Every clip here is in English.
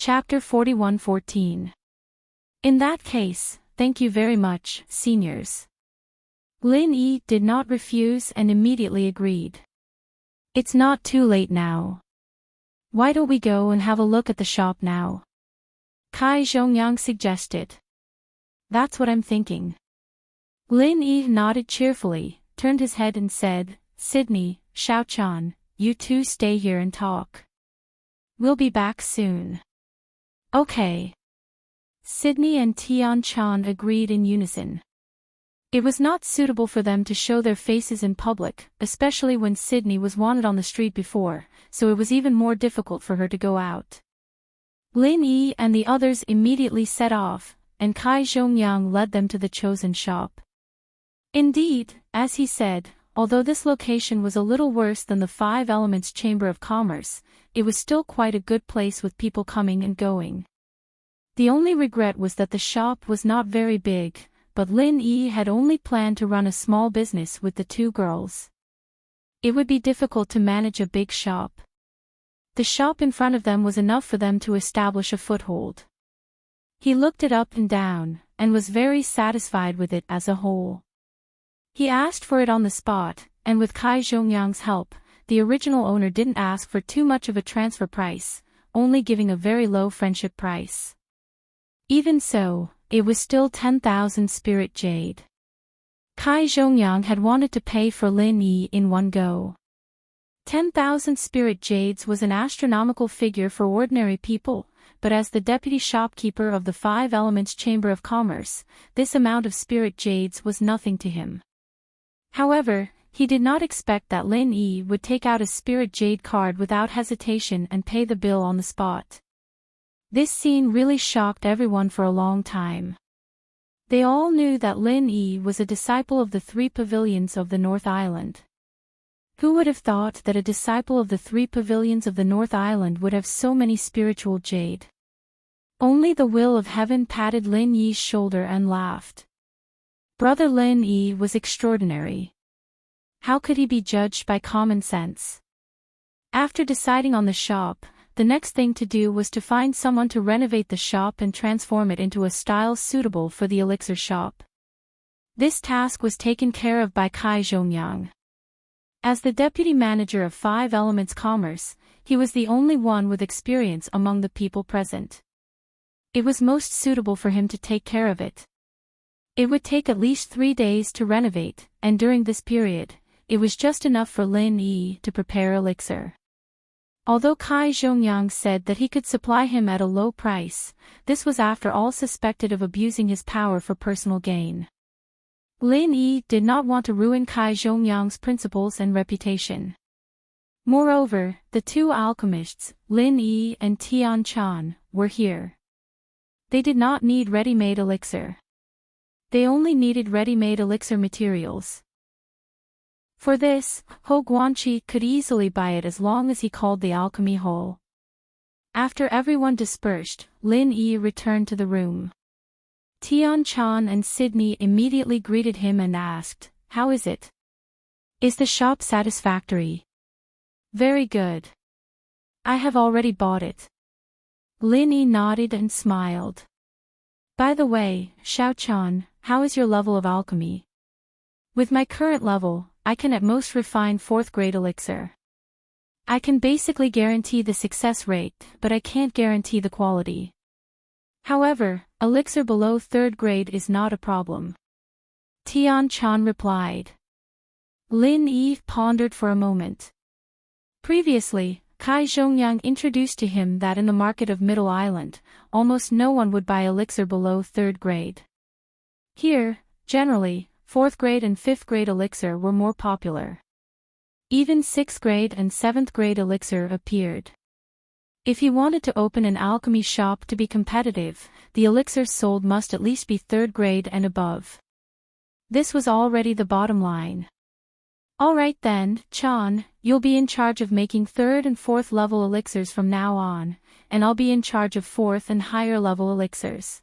Chapter 41:14. In that case, thank you very much, seniors. Lin Yi did not refuse and immediately agreed. It's not too late now. Why don't we go and have a look at the shop now? Kai Zhongyang suggested. That's what I'm thinking. Lin Yi nodded cheerfully, turned his head and said, Sydney, Xiaochan, you two stay here and talk. We'll be back soon. Okay. Sydney and Tian-chan agreed in unison. It was not suitable for them to show their faces in public, especially when Sydney was wanted on the street before, so it was even more difficult for her to go out. Lin Yi and the others immediately set off, and Kai Zhongyang led them to the chosen shop. Indeed, as he said, although this location was a little worse than the Five Elements Chamber of Commerce, it was still quite a good place with people coming and going. The only regret was that the shop was not very big, but Lin Yi had only planned to run a small business with the two girls. It would be difficult to manage a big shop. The shop in front of them was enough for them to establish a foothold. He looked it up and down, and was very satisfied with it as a whole. He asked for it on the spot, and with Kai Zhongyang's help, the original owner didn't ask for too much of a transfer price, only giving a very low friendship price. Even so, it was still 10,000 spirit jade. Kai Zhongyang had wanted to pay for Lin Yi in one go. 10,000 spirit jades was an astronomical figure for ordinary people, but as the deputy shopkeeper of the Five Elements Chamber of Commerce, this amount of spirit jades was nothing to him. However, he did not expect that Lin Yi would take out a spirit jade card without hesitation and pay the bill on the spot. This scene really shocked everyone for a long time. They all knew that Lin Yi was a disciple of the Three Pavilions of the North Island. Who would have thought that a disciple of the Three Pavilions of the North Island would have so many spiritual jade? Only the will of heaven patted Lin Yi's shoulder and laughed. Brother Lin Yi was extraordinary. How could he be judged by common sense? After deciding on the shop, the next thing to do was to find someone to renovate the shop and transform it into a style suitable for the elixir shop. This task was taken care of by Kai Zhongyang. As the deputy manager of Five Elements Commerce, he was the only one with experience among the people present. It was most suitable for him to take care of it. It would take at least 3 days to renovate, and during this period, it was just enough for Lin Yi to prepare elixir. Although Kai Zhongyang said that he could supply him at a low price, this was after all suspected of abusing his power for personal gain. Lin Yi did not want to ruin Kai Zhongyang's principles and reputation. Moreover, the two alchemists, Lin Yi and Tian-chan, were here. They did not need ready-made elixir. They only needed ready-made elixir materials. For this, Ho Guanqi could easily buy it as long as he called the alchemy hall. After everyone dispersed, Lin Yi returned to the room. Tian-chan and Sydney immediately greeted him and asked, "How is it? Is the shop satisfactory?" "Very good. I have already bought it." Lin Yi nodded and smiled. "By the way, Xiaochan, how is your level of alchemy?" "With my current level, I can at most refine 4th grade elixir. I can basically guarantee the success rate, but I can't guarantee the quality. However, elixir below 3rd grade is not a problem." Tian-chan replied. Lin Yi pondered for a moment. Previously, Kai Zhongyang introduced to him that in the market of Middle Island, almost no one would buy elixir below 3rd grade. Here, generally, 4th grade and 5th grade elixir were more popular. Even 6th grade and 7th grade elixir appeared. If he wanted to open an alchemy shop to be competitive, the elixirs sold must at least be 3rd grade and above. This was already the bottom line. "Alright then, Chan, you'll be in charge of making 3rd and 4th level elixirs from now on, and I'll be in charge of 4th and higher level elixirs.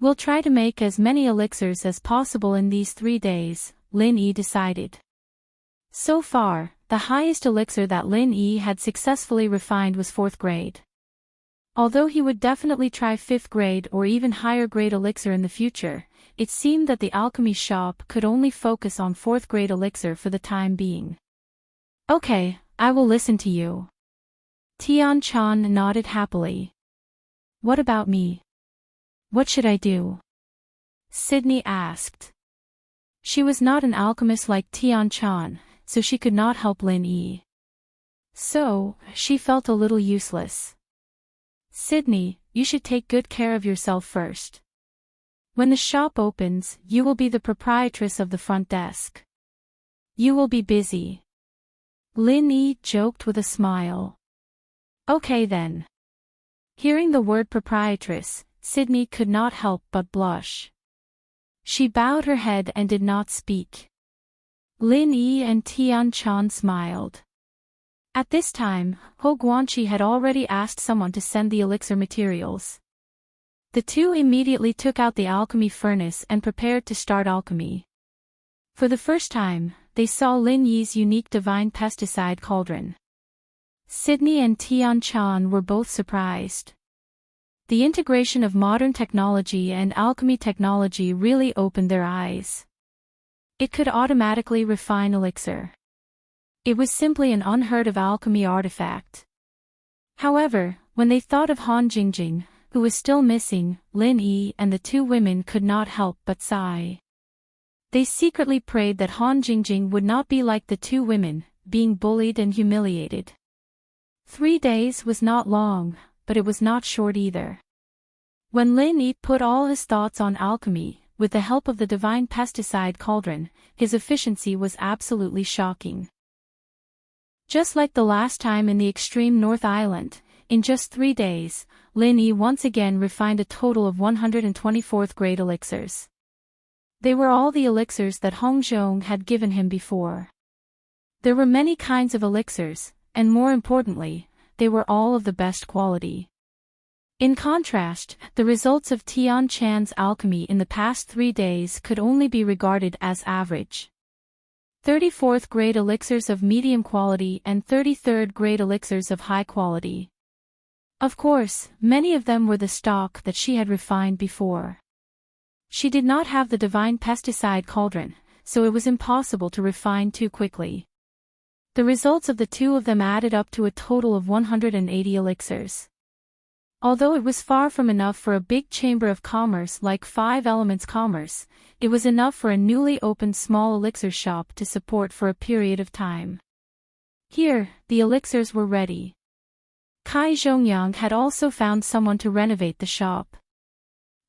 We'll try to make as many elixirs as possible in these 3 days," Lin Yi decided. So far, the highest elixir that Lin Yi had successfully refined was 4th grade. Although he would definitely try 5th grade or even higher grade elixir in the future, it seemed that the alchemy shop could only focus on 4th grade elixir for the time being. Okay, I will listen to you. Tian-chan nodded happily. What about me? What should I do? Sydney asked. She was not an alchemist like Tian-chan, so she could not help Lin Yi. So, she felt a little useless. Sydney, you should take good care of yourself first. When the shop opens, you will be the proprietress of the front desk. You will be busy. Lin Yi joked with a smile. Okay then. Hearing the word proprietress, Sydney could not help but blush. She bowed her head and did not speak. Lin Yi and Tian-chan smiled. At this time, Ho Guanqi had already asked someone to send the elixir materials. The two immediately took out the alchemy furnace and prepared to start alchemy. For the first time, they saw Lin Yi's unique divine pesticide cauldron. Sydney and Tian-chan were both surprised. The integration of modern technology and alchemy technology really opened their eyes. It could automatically refine elixir. It was simply an unheard-of alchemy artifact. However, when they thought of Han Jingjing, who was still missing, Lin Yi and the two women could not help but sigh. They secretly prayed that Han Jingjing would not be like the two women, being bullied and humiliated. 3 days was not long, but it was not short either. When Lin Yi put all his thoughts on alchemy, with the help of the divine pesticide cauldron, his efficiency was absolutely shocking. Just like the last time in the extreme North Island, in just 3 days, Lin Yi once again refined a total of 124th grade elixirs. They were all the elixirs that Hong Zhong had given him before. There were many kinds of elixirs, and more importantly, they were all of the best quality. In contrast, the results of Tian-chan's alchemy in the past 3 days could only be regarded as average. 34th grade elixirs of medium quality and 33rd grade elixirs of high quality. Of course, many of them were the stock that she had refined before. She did not have the divine pesticide cauldron, so it was impossible to refine too quickly. The results of the two of them added up to a total of 180 elixirs. Although it was far from enough for a big chamber of commerce like 5 Elements Commerce, it was enough for a newly opened small elixir shop to support for a period of time. Here, the elixirs were ready. Kai Zhongyang had also found someone to renovate the shop.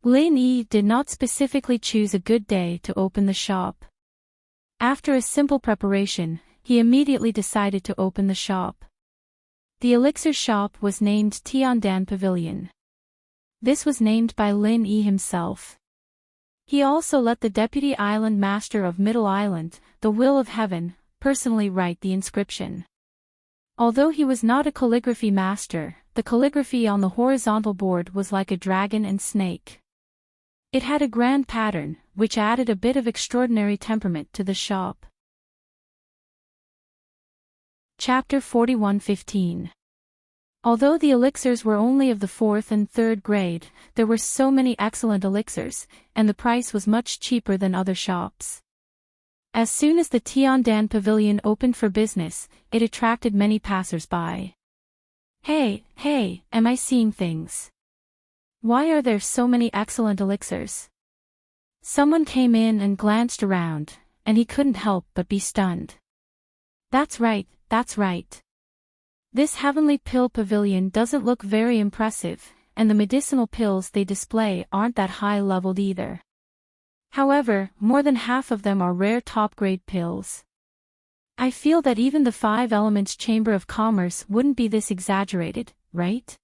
Lin Yi did not specifically choose a good day to open the shop. After a simple preparation, he immediately decided to open the shop. The elixir shop was named Tiandan Pavilion. This was named by Lin Yi himself. He also let the deputy island master of Middle Island, the Will of Heaven, personally write the inscription. Although he was not a calligraphy master, the calligraphy on the horizontal board was like a dragon and snake. It had a grand pattern, which added a bit of extraordinary temperament to the shop. Chapter 41:15. Although the elixirs were only of the 4th and 3rd grade, there were so many excellent elixirs, and the price was much cheaper than other shops. As soon as the Tiandan Pavilion opened for business, it attracted many passers-by. Hey, am I seeing things? Why are there so many excellent elixirs? Someone came in and glanced around, and he couldn't help but be stunned. That's right. This heavenly pill pavilion doesn't look very impressive, and the medicinal pills they display aren't that high-leveled either. However, more than half of them are rare top-grade pills. I feel that even the 5 Elements Chamber of Commerce wouldn't be this exaggerated, right?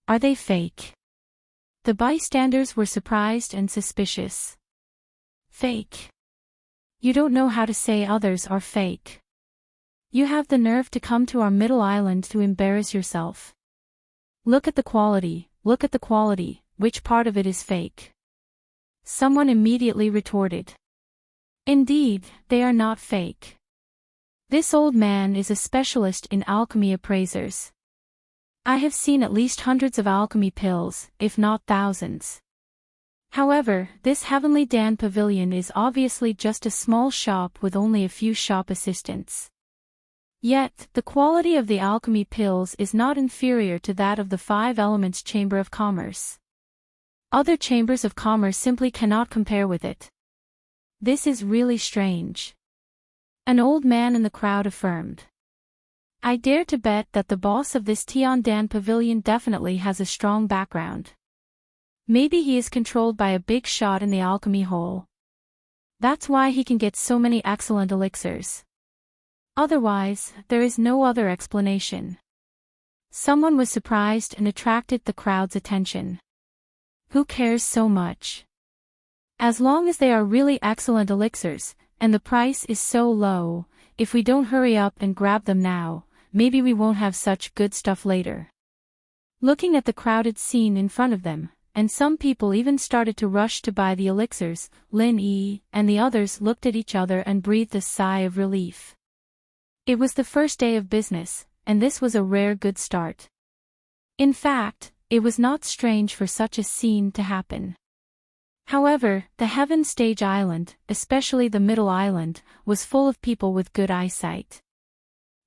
Are they fake? The bystanders were surprised and suspicious. Fake? You don't know how to say others are fake. You have the nerve to come to our Middle Island to embarrass yourself. Look at the quality, which part of it is fake? Someone immediately retorted. Indeed, they are not fake. This old man is a specialist in alchemy appraisers. I have seen at least hundreds of alchemy pills, if not thousands. However, this Heavenly Dan Pavilion is obviously just a small shop with only a few shop assistants. Yet, the quality of the alchemy pills is not inferior to that of the Five Elements Chamber of Commerce. Other chambers of commerce simply cannot compare with it. This is really strange. An old man in the crowd affirmed. I dare to bet that the boss of this Dan Pavilion definitely has a strong background. Maybe he is controlled by a big shot in the alchemy hole. That's why he can get so many excellent elixirs. Otherwise, there is no other explanation. Someone was surprised and attracted the crowd's attention. Who cares so much? As long as they are really excellent elixirs, and the price is so low, if we don't hurry up and grab them now, maybe we won't have such good stuff later. Looking at the crowded scene in front of them, and some people even started to rush to buy the elixirs, Lin Yi and the others looked at each other and breathed a sigh of relief. It was the first day of business, and this was a rare good start. In fact, it was not strange for such a scene to happen. However, the Heaven Stage Island, especially the middle island, was full of people with good eyesight.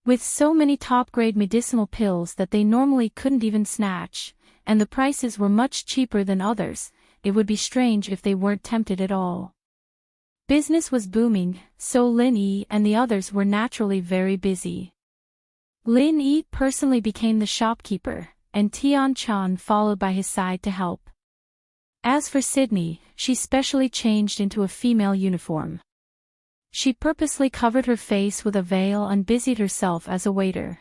With so many top-grade medicinal pills that they normally couldn't even snatch, and the prices were much cheaper than others, it would be strange if they weren't tempted at all. Business was booming, so Lin Yi and the others were naturally very busy. Lin Yi personally became the shopkeeper, and Tian Chan followed by his side to help. As for Sydney, she specially changed into a female uniform. She purposely covered her face with a veil and busied herself as a waiter.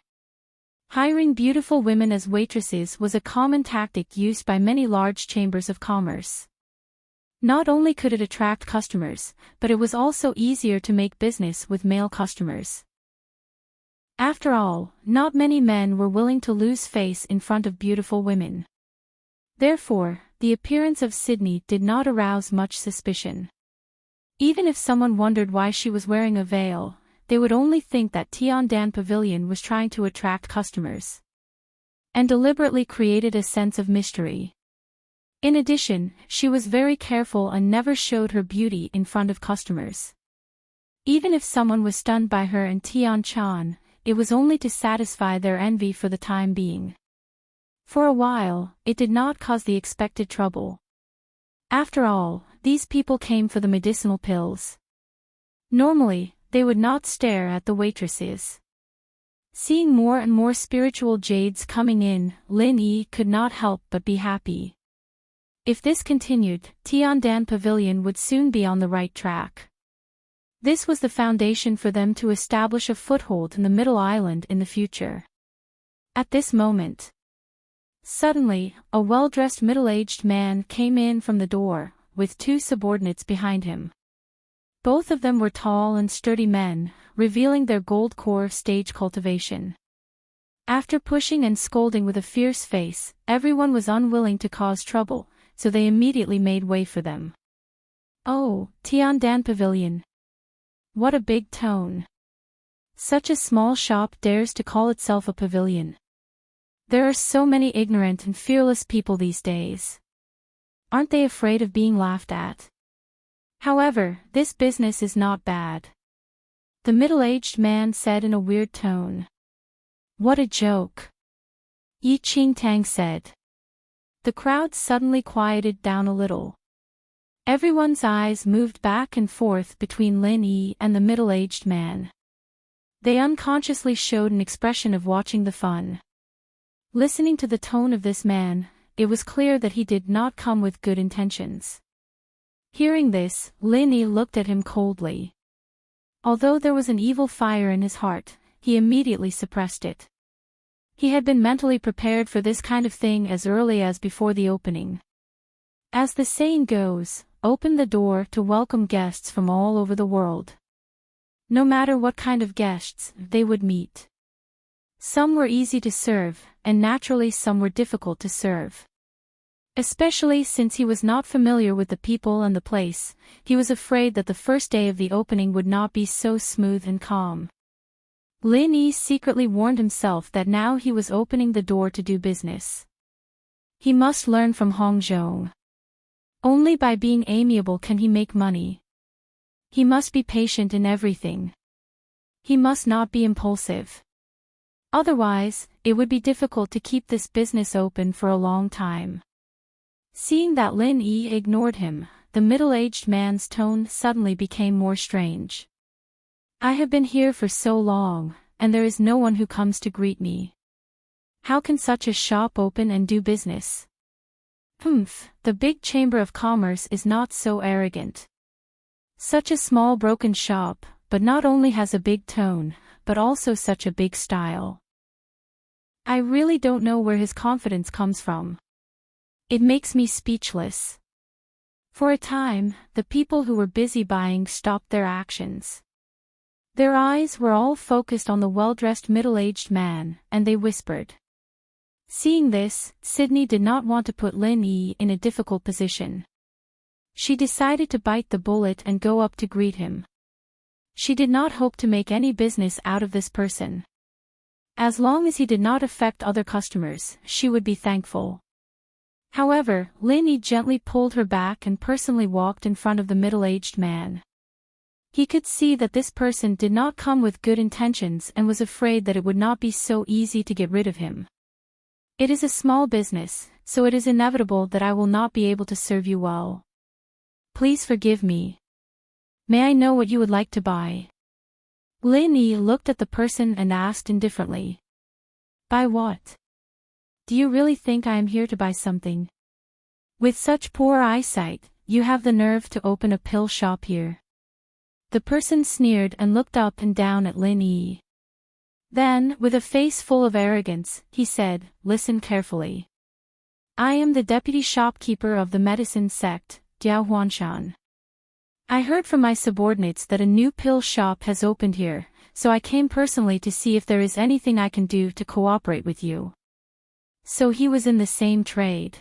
Hiring beautiful women as waitresses was a common tactic used by many large chambers of commerce. Not only could it attract customers, but it was also easier to make business with male customers. After all, not many men were willing to lose face in front of beautiful women. Therefore, the appearance of Sydney did not arouse much suspicion. Even if someone wondered why she was wearing a veil, they would only think that Dan Pavilion was trying to attract customers, and deliberately created a sense of mystery. In addition, she was very careful and never showed her beauty in front of customers. Even if someone was stunned by her and Tian Chan, it was only to satisfy their envy for the time being. For a while, it did not cause the expected trouble. After all, these people came for the medicinal pills. Normally, they would not stare at the waitresses. Seeing more and more spiritual jades coming in, Lin Yi could not help but be happy. If this continued, Dan Pavilion would soon be on the right track. This was the foundation for them to establish a foothold in the Middle Island in the future. At this moment, suddenly, a well-dressed middle-aged man came in from the door, with two subordinates behind him. Both of them were tall and sturdy men, revealing their gold core stage cultivation. After pushing and scolding with a fierce face, everyone was unwilling to cause trouble, so they immediately made way for them. Oh, Dan Pavilion. What a big tone. Such a small shop dares to call itself a pavilion. There are so many ignorant and fearless people these days. Aren't they afraid of being laughed at? However, this business is not bad. The middle-aged man said in a weird tone. What a joke. Yi Ching Tang said. The crowd suddenly quieted down a little. Everyone's eyes moved back and forth between Lin Yi and the middle-aged man. They unconsciously showed an expression of watching the fun. Listening to the tone of this man, it was clear that he did not come with good intentions. Hearing this, Lin Yi looked at him coldly. Although there was an evil fire in his heart, he immediately suppressed it. He had been mentally prepared for this kind of thing as early as before the opening. As the saying goes, open the door to welcome guests from all over the world. No matter what kind of guests they would meet. Some were easy to serve, and naturally some were difficult to serve. Especially since he was not familiar with the people and the place, he was afraid that the first day of the opening would not be so smooth and calm. Lin Yi secretly warned himself that now he was opening the door to do business. He must learn from Hong Zhong. Only by being amiable can he make money. He must be patient in everything. He must not be impulsive. Otherwise, it would be difficult to keep this business open for a long time. Seeing that Lin Yi ignored him, the middle-aged man's tone suddenly became more strange. I have been here for so long, and there is no one who comes to greet me. How can such a shop open and do business? The big chamber of commerce is not so arrogant. Such a small broken shop, but not only has a big tone, but also such a big style. I really don't know where his confidence comes from. It makes me speechless. For a time, the people who were busy buying stopped their actions. Their eyes were all focused on the well-dressed middle-aged man, and they whispered. Seeing this, Sydney did not want to put Lin Yi in a difficult position. She decided to bite the bullet and go up to greet him. She did not hope to make any business out of this person. As long as he did not affect other customers, she would be thankful. However, Lin Yi gently pulled her back and personally walked in front of the middle-aged man. He could see that this person did not come with good intentions and was afraid that it would not be so easy to get rid of him. It is a small business, so it is inevitable that I will not be able to serve you well. Please forgive me. May I know what you would like to buy? Lin Yi looked at the person and asked indifferently. Buy what? Do you really think I am here to buy something? With such poor eyesight, you have the nerve to open a pill shop here. The person sneered and looked up and down at Lin Yi. Then, with a face full of arrogance, he said, Listen carefully. I am the deputy shopkeeper of the medicine sect, Diao Huanshan. I heard from my subordinates that a new pill shop has opened here, so I came personally to see if there is anything I can do to cooperate with you. So he was in the same trade.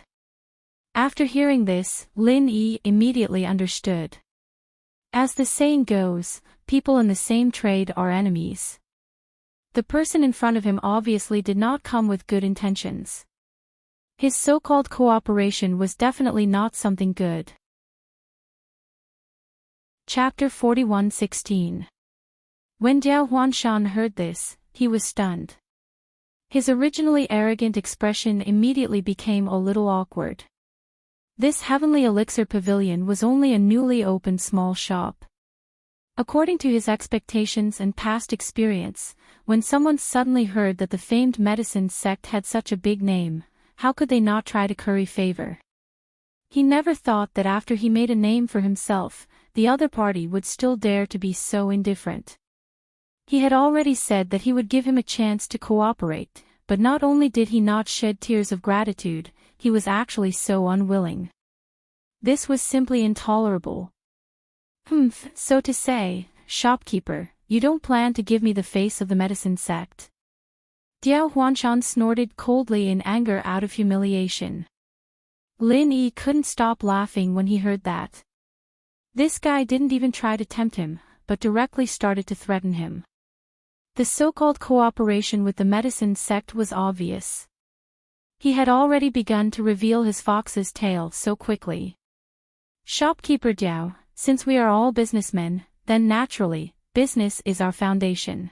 After hearing this, Lin Yi immediately understood. As the saying goes, people in the same trade are enemies. The person in front of him obviously did not come with good intentions. His so-called cooperation was definitely not something good. Chapter 41:16. When Diao Huanshan heard this, he was stunned. His originally arrogant expression immediately became a little awkward. This heavenly elixir pavilion was only a newly opened small shop. According to his expectations and past experience, when someone suddenly heard that the famed medicine sect had such a big name, how could they not try to curry favor? He never thought that after he made a name for himself, the other party would still dare to be so indifferent. He had already said that he would give him a chance to cooperate, but not only did he not shed tears of gratitude, he was actually so unwilling. This was simply intolerable. So to say, shopkeeper, you don't plan to give me the face of the medicine sect? Diao Huanshan snorted coldly in anger out of humiliation. Lin Yi couldn't stop laughing when he heard that. This guy didn't even try to tempt him, but directly started to threaten him. The so-called cooperation with the medicine sect was obvious. He had already begun to reveal his fox's tail so quickly. Shopkeeper Diao, since we are all businessmen, then naturally, business is our foundation.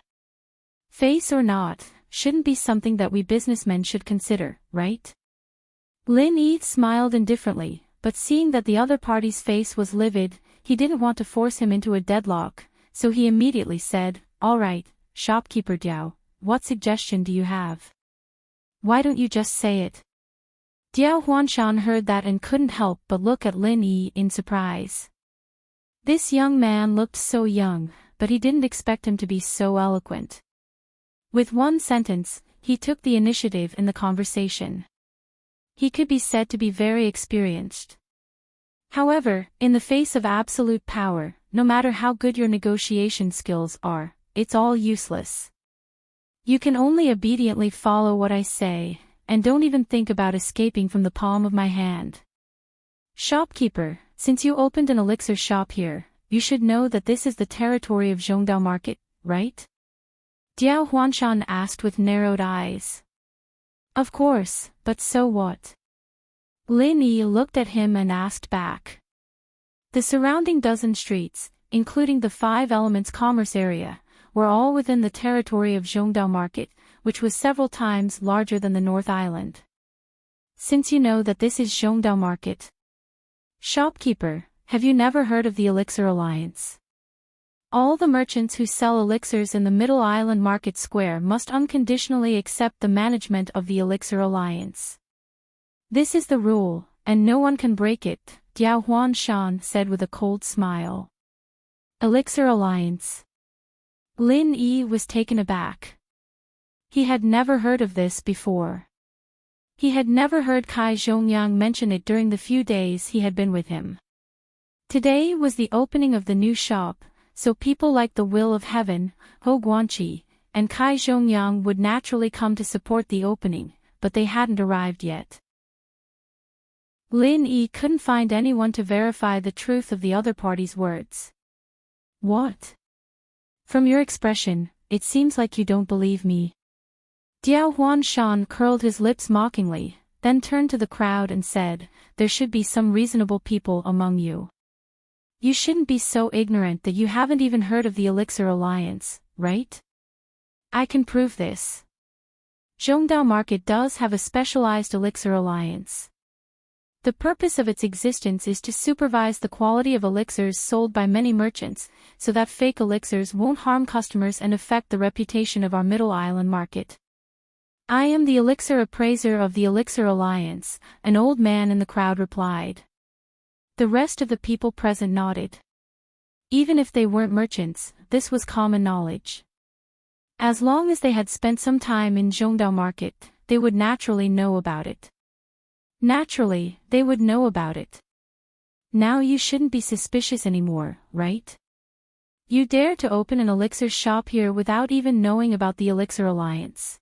Face or not, shouldn't be something that we businessmen should consider, right? Lin Yi smiled indifferently, but seeing that the other party's face was livid, he didn't want to force him into a deadlock, so he immediately said, All right, shopkeeper Diao, what suggestion do you have? Why don't you just say it? Diao Huanshan heard that and couldn't help but look at Lin Yi in surprise. This young man looked so young, but he didn't expect him to be so eloquent. With one sentence, he took the initiative in the conversation. He could be said to be very experienced. However, in the face of absolute power, no matter how good your negotiation skills are, it's all useless. You can only obediently follow what I say, and don't even think about escaping from the palm of my hand. Shopkeeper, since you opened an elixir shop here, you should know that this is the territory of Zhongdao Market, right? Diao Huanshan asked with narrowed eyes. Of course, but so what? Lin Yi looked at him and asked back. The surrounding dozen streets, including the Five Elements commerce area, were all within the territory of Zhongdao Market, which was several times larger than the North Island. Since you know that this is Zhongdao Market. Shopkeeper, have you never heard of the Elixir Alliance? All the merchants who sell elixirs in the Middle Island Market Square must unconditionally accept the management of the Elixir Alliance. This is the rule, and no one can break it, Diao Huanshan said with a cold smile. Elixir Alliance. Lin Yi was taken aback. He had never heard of this before. He had never heard Kai Zhongyang mention it during the few days he had been with him. Today was the opening of the new shop, so people like the Will of Heaven, Ho Guanqi, and Kai Zhongyang would naturally come to support the opening, but they hadn't arrived yet. Lin Yi couldn't find anyone to verify the truth of the other party's words. What? From your expression, it seems like you don't believe me. Diao Huanshan curled his lips mockingly, then turned to the crowd and said, there should be some reasonable people among you. You shouldn't be so ignorant that you haven't even heard of the Elixir Alliance, right? I can prove this. Zhongdao Market does have a specialized Elixir Alliance. The purpose of its existence is to supervise the quality of elixirs sold by many merchants, so that fake elixirs won't harm customers and affect the reputation of our Middle Island market. I am the elixir appraiser of the Elixir Alliance, an old man in the crowd replied. The rest of the people present nodded. Even if they weren't merchants, this was common knowledge. As long as they had spent some time in Zhongdao Market, they would naturally know about it. Naturally, they would know about it. Now you shouldn't be suspicious anymore, right? You dare to open an elixir shop here without even knowing about the Elixir Alliance.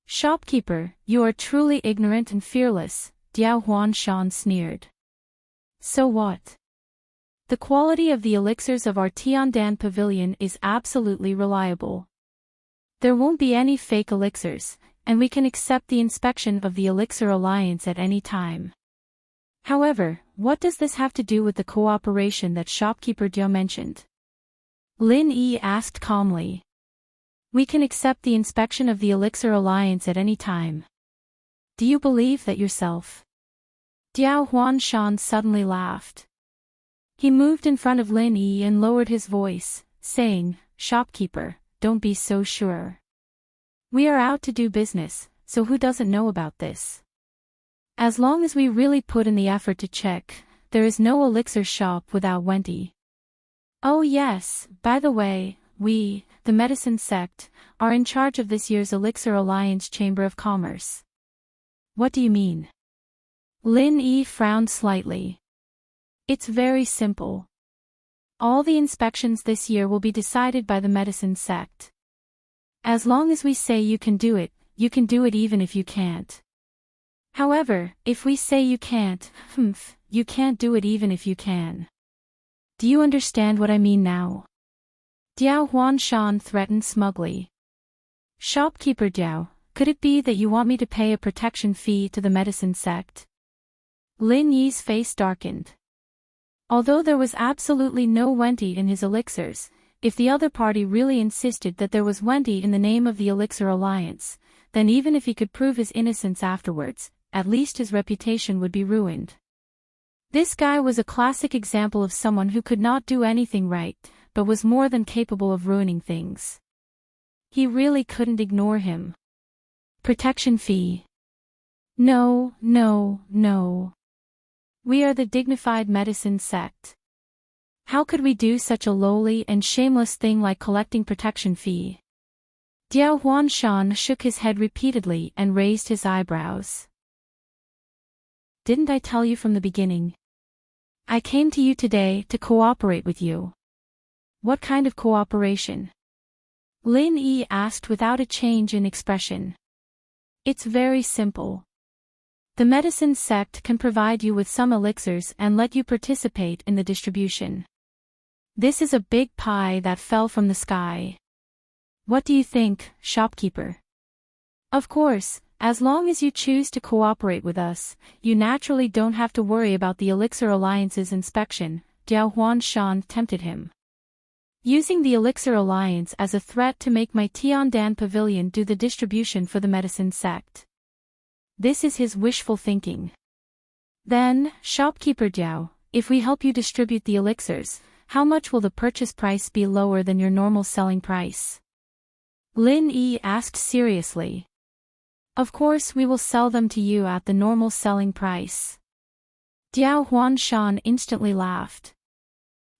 Shopkeeper, you are truly ignorant and fearless, Diao Huanshan sneered. So what? The quality of the elixirs of our Tiandan Pavilion is absolutely reliable. There won't be any fake elixirs, and we can accept the inspection of the Elixir Alliance at any time. However, what does this have to do with the cooperation that shopkeeper Diao mentioned? Lin Yi asked calmly. We can accept the inspection of the Elixir Alliance at any time. Do you believe that yourself? Diao Huanshan suddenly laughed. He moved in front of Lin Yi and lowered his voice, saying, Shopkeeper, don't be so sure. We are out to do business, so who doesn't know about this? As long as we really put in the effort to check, there is no elixir shop without Wendy. Oh yes, by the way, we, the medicine sect, are in charge of this year's Elixir Alliance Chamber of Commerce. What do you mean? Lin Yi frowned slightly. It's very simple. All the inspections this year will be decided by the medicine sect. As long as we say you can do it even if you can't. However, if we say you can't, you can't do it even if you can. Do you understand what I mean now? Diao Huanshan threatened smugly. Shopkeeper Diao, could it be that you want me to pay a protection fee to the medicine sect? Lin Yi's face darkened. Although there was absolutely no Wendy in his elixirs, if the other party really insisted that there was Wendy in the name of the Elixir Alliance, then even if he could prove his innocence afterwards, at least his reputation would be ruined. This guy was a classic example of someone who could not do anything right, but was more than capable of ruining things. He really couldn't ignore him. Protection fee. No. We are the dignified medicine sect. How could we do such a lowly and shameless thing like collecting protection fee? Diao Huanshan shook his head repeatedly and raised his eyebrows. Didn't I tell you from the beginning? I came to you today to cooperate with you. What kind of cooperation? Lin Yi asked without a change in expression. It's very simple. The medicine sect can provide you with some elixirs and let you participate in the distribution. This is a big pie that fell from the sky. What do you think, shopkeeper? Of course, as long as you choose to cooperate with us, you naturally don't have to worry about the Elixir Alliance's inspection, Diao Huanshan tempted him. Using the Elixir Alliance as a threat to make my Tiandan Pavilion do the distribution for the medicine sect. This is his wishful thinking. Then, shopkeeper Diao, if we help you distribute the elixirs, how much will the purchase price be lower than your normal selling price? Lin Yi asked seriously. Of course we will sell them to you at the normal selling price. Diao Huanshan instantly laughed.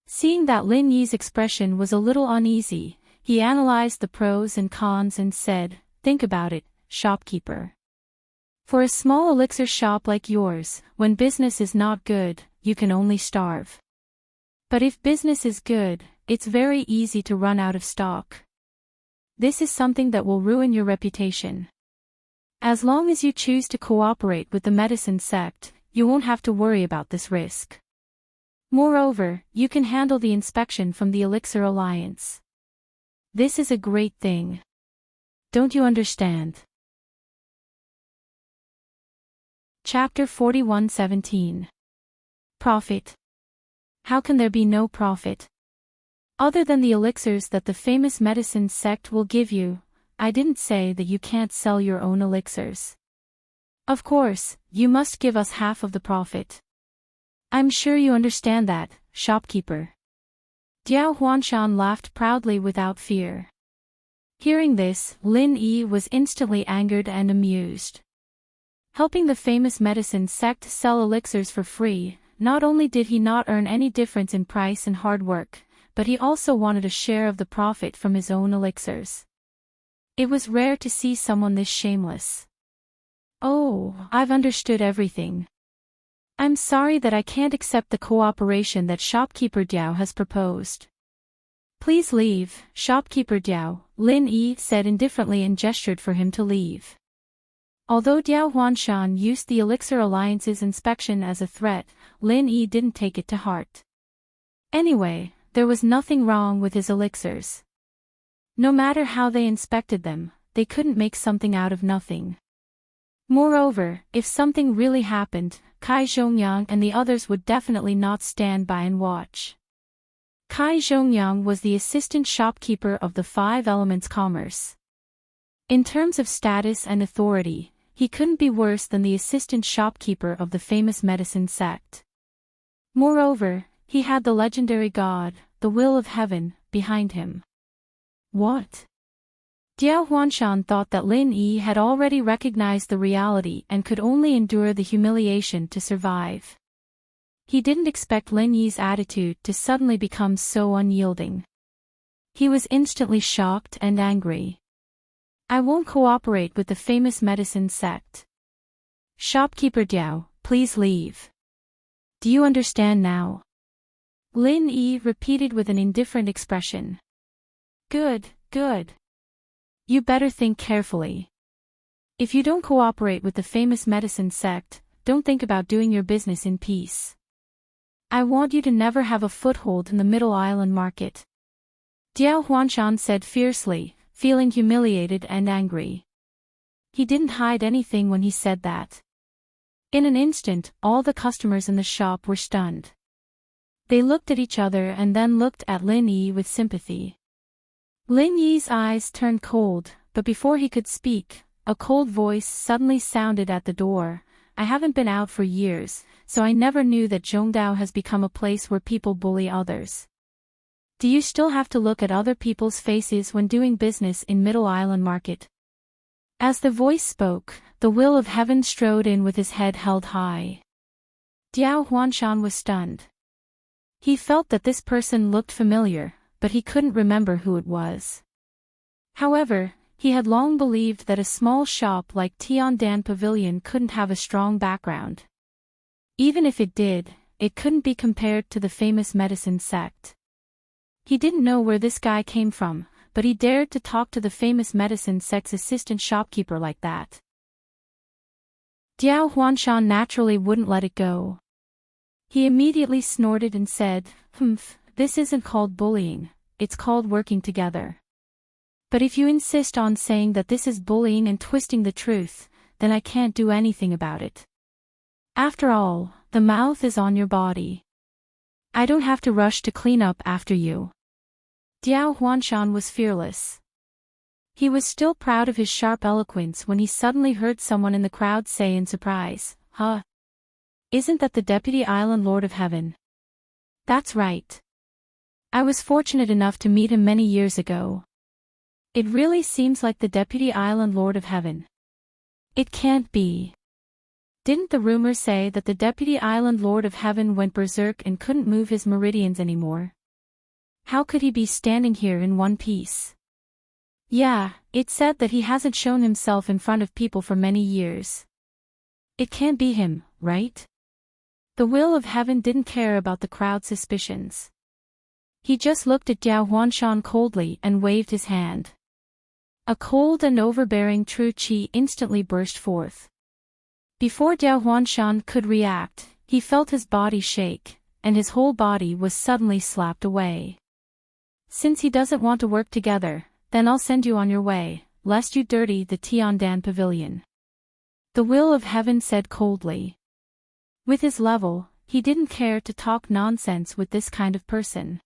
Seeing that Lin Yi's expression was a little uneasy, he analyzed the pros and cons and said, think about it, shopkeeper. For a small elixir shop like yours, when business is not good, you can only starve. But if business is good, it's very easy to run out of stock. This is something that will ruin your reputation. As long as you choose to cooperate with the medicine sect, you won't have to worry about this risk. Moreover, you can handle the inspection from the Elixir Alliance. This is a great thing. Don't you understand? Chapter 41:17. Profit. How can there be no profit? Other than the elixirs that the famous medicine sect will give you, I didn't say that you can't sell your own elixirs. Of course, you must give us half of the profit. I'm sure you understand that, shopkeeper. Diao Huanshan laughed proudly without fear. Hearing this, Lin Yi was instantly angered and amused. Helping the famous medicine sect sell elixirs for free, not only did he not earn any difference in price and hard work, but he also wanted a share of the profit from his own elixirs. It was rare to see someone this shameless. Oh, I've understood everything. I'm sorry that I can't accept the cooperation that shopkeeper Diao has proposed. Please leave, shopkeeper Diao, Lin Yi said indifferently and gestured for him to leave. Although Diao Huanshan used the Elixir Alliance's inspection as a threat, Lin Yi didn't take it to heart. Anyway, there was nothing wrong with his elixirs. No matter how they inspected them, they couldn't make something out of nothing. Moreover, if something really happened, Kai Zhongyang and the others would definitely not stand by and watch. Kai Zhongyang was the assistant shopkeeper of the Five Elements Commerce. In terms of status and authority, he couldn't be worse than the assistant shopkeeper of the famous medicine sect. Moreover, he had the legendary god, the will of heaven, behind him. What? Diao Huanshan thought that Lin Yi had already recognized the reality and could only endure the humiliation to survive. He didn't expect Lin Yi's attitude to suddenly become so unyielding. He was instantly shocked and angry. I won't cooperate with the famous medicine sect. Shopkeeper Diao, please leave. Do you understand now? Lin Yi repeated with an indifferent expression. Good, good. You better think carefully. If you don't cooperate with the famous medicine sect, don't think about doing your business in peace. I want you to never have a foothold in the Middle Island market. Diao Huanshan said fiercely, feeling humiliated and angry. He didn't hide anything when he said that. In an instant, all the customers in the shop were stunned. They looked at each other and then looked at Lin Yi with sympathy. Lin Yi's eyes turned cold, but before he could speak, a cold voice suddenly sounded at the door. I haven't been out for years, so I never knew that Zhongdao has become a place where people bully others. Do you still have to look at other people's faces when doing business in Middle Island Market? As the voice spoke, the will of heaven strode in with his head held high. Diao Huanshan was stunned. He felt that this person looked familiar, but he couldn't remember who it was. However, he had long believed that a small shop like Tiandan Pavilion couldn't have a strong background. Even if it did, it couldn't be compared to the famous medicine sect. He didn't know where this guy came from, but he dared to talk to the famous medicine sect's assistant shopkeeper like that. Diao Huanshan naturally wouldn't let it go. He immediately snorted and said, This isn't called bullying, it's called working together. But if you insist on saying that this is bullying and twisting the truth, then I can't do anything about it. After all, the mouth is on your body. I don't have to rush to clean up after you. Diao Huanshan was fearless. He was still proud of his sharp eloquence when he suddenly heard someone in the crowd say in surprise, "Huh? Isn't that the Deputy Island Lord of Heaven?" "That's right. I was fortunate enough to meet him many years ago." "It really seems like the Deputy Island Lord of Heaven." "It can't be. Didn't the rumor say that the Deputy Island Lord of Heaven went berserk and couldn't move his meridians anymore? How could he be standing here in one piece?" "Yeah, it said that he hasn't shown himself in front of people for many years." "It can't be him, right?" The will of heaven didn't care about the crowd's suspicions. He just looked at Diao Huanshan coldly and waved his hand. A cold and overbearing true qi instantly burst forth. Before Diao Huanshan could react, he felt his body shake, and his whole body was suddenly slapped away. "Since he doesn't want to work together, then I'll send you on your way, lest you dirty the Tiandan Pavilion," the will of heaven said coldly. With his level, he didn't care to talk nonsense with this kind of person.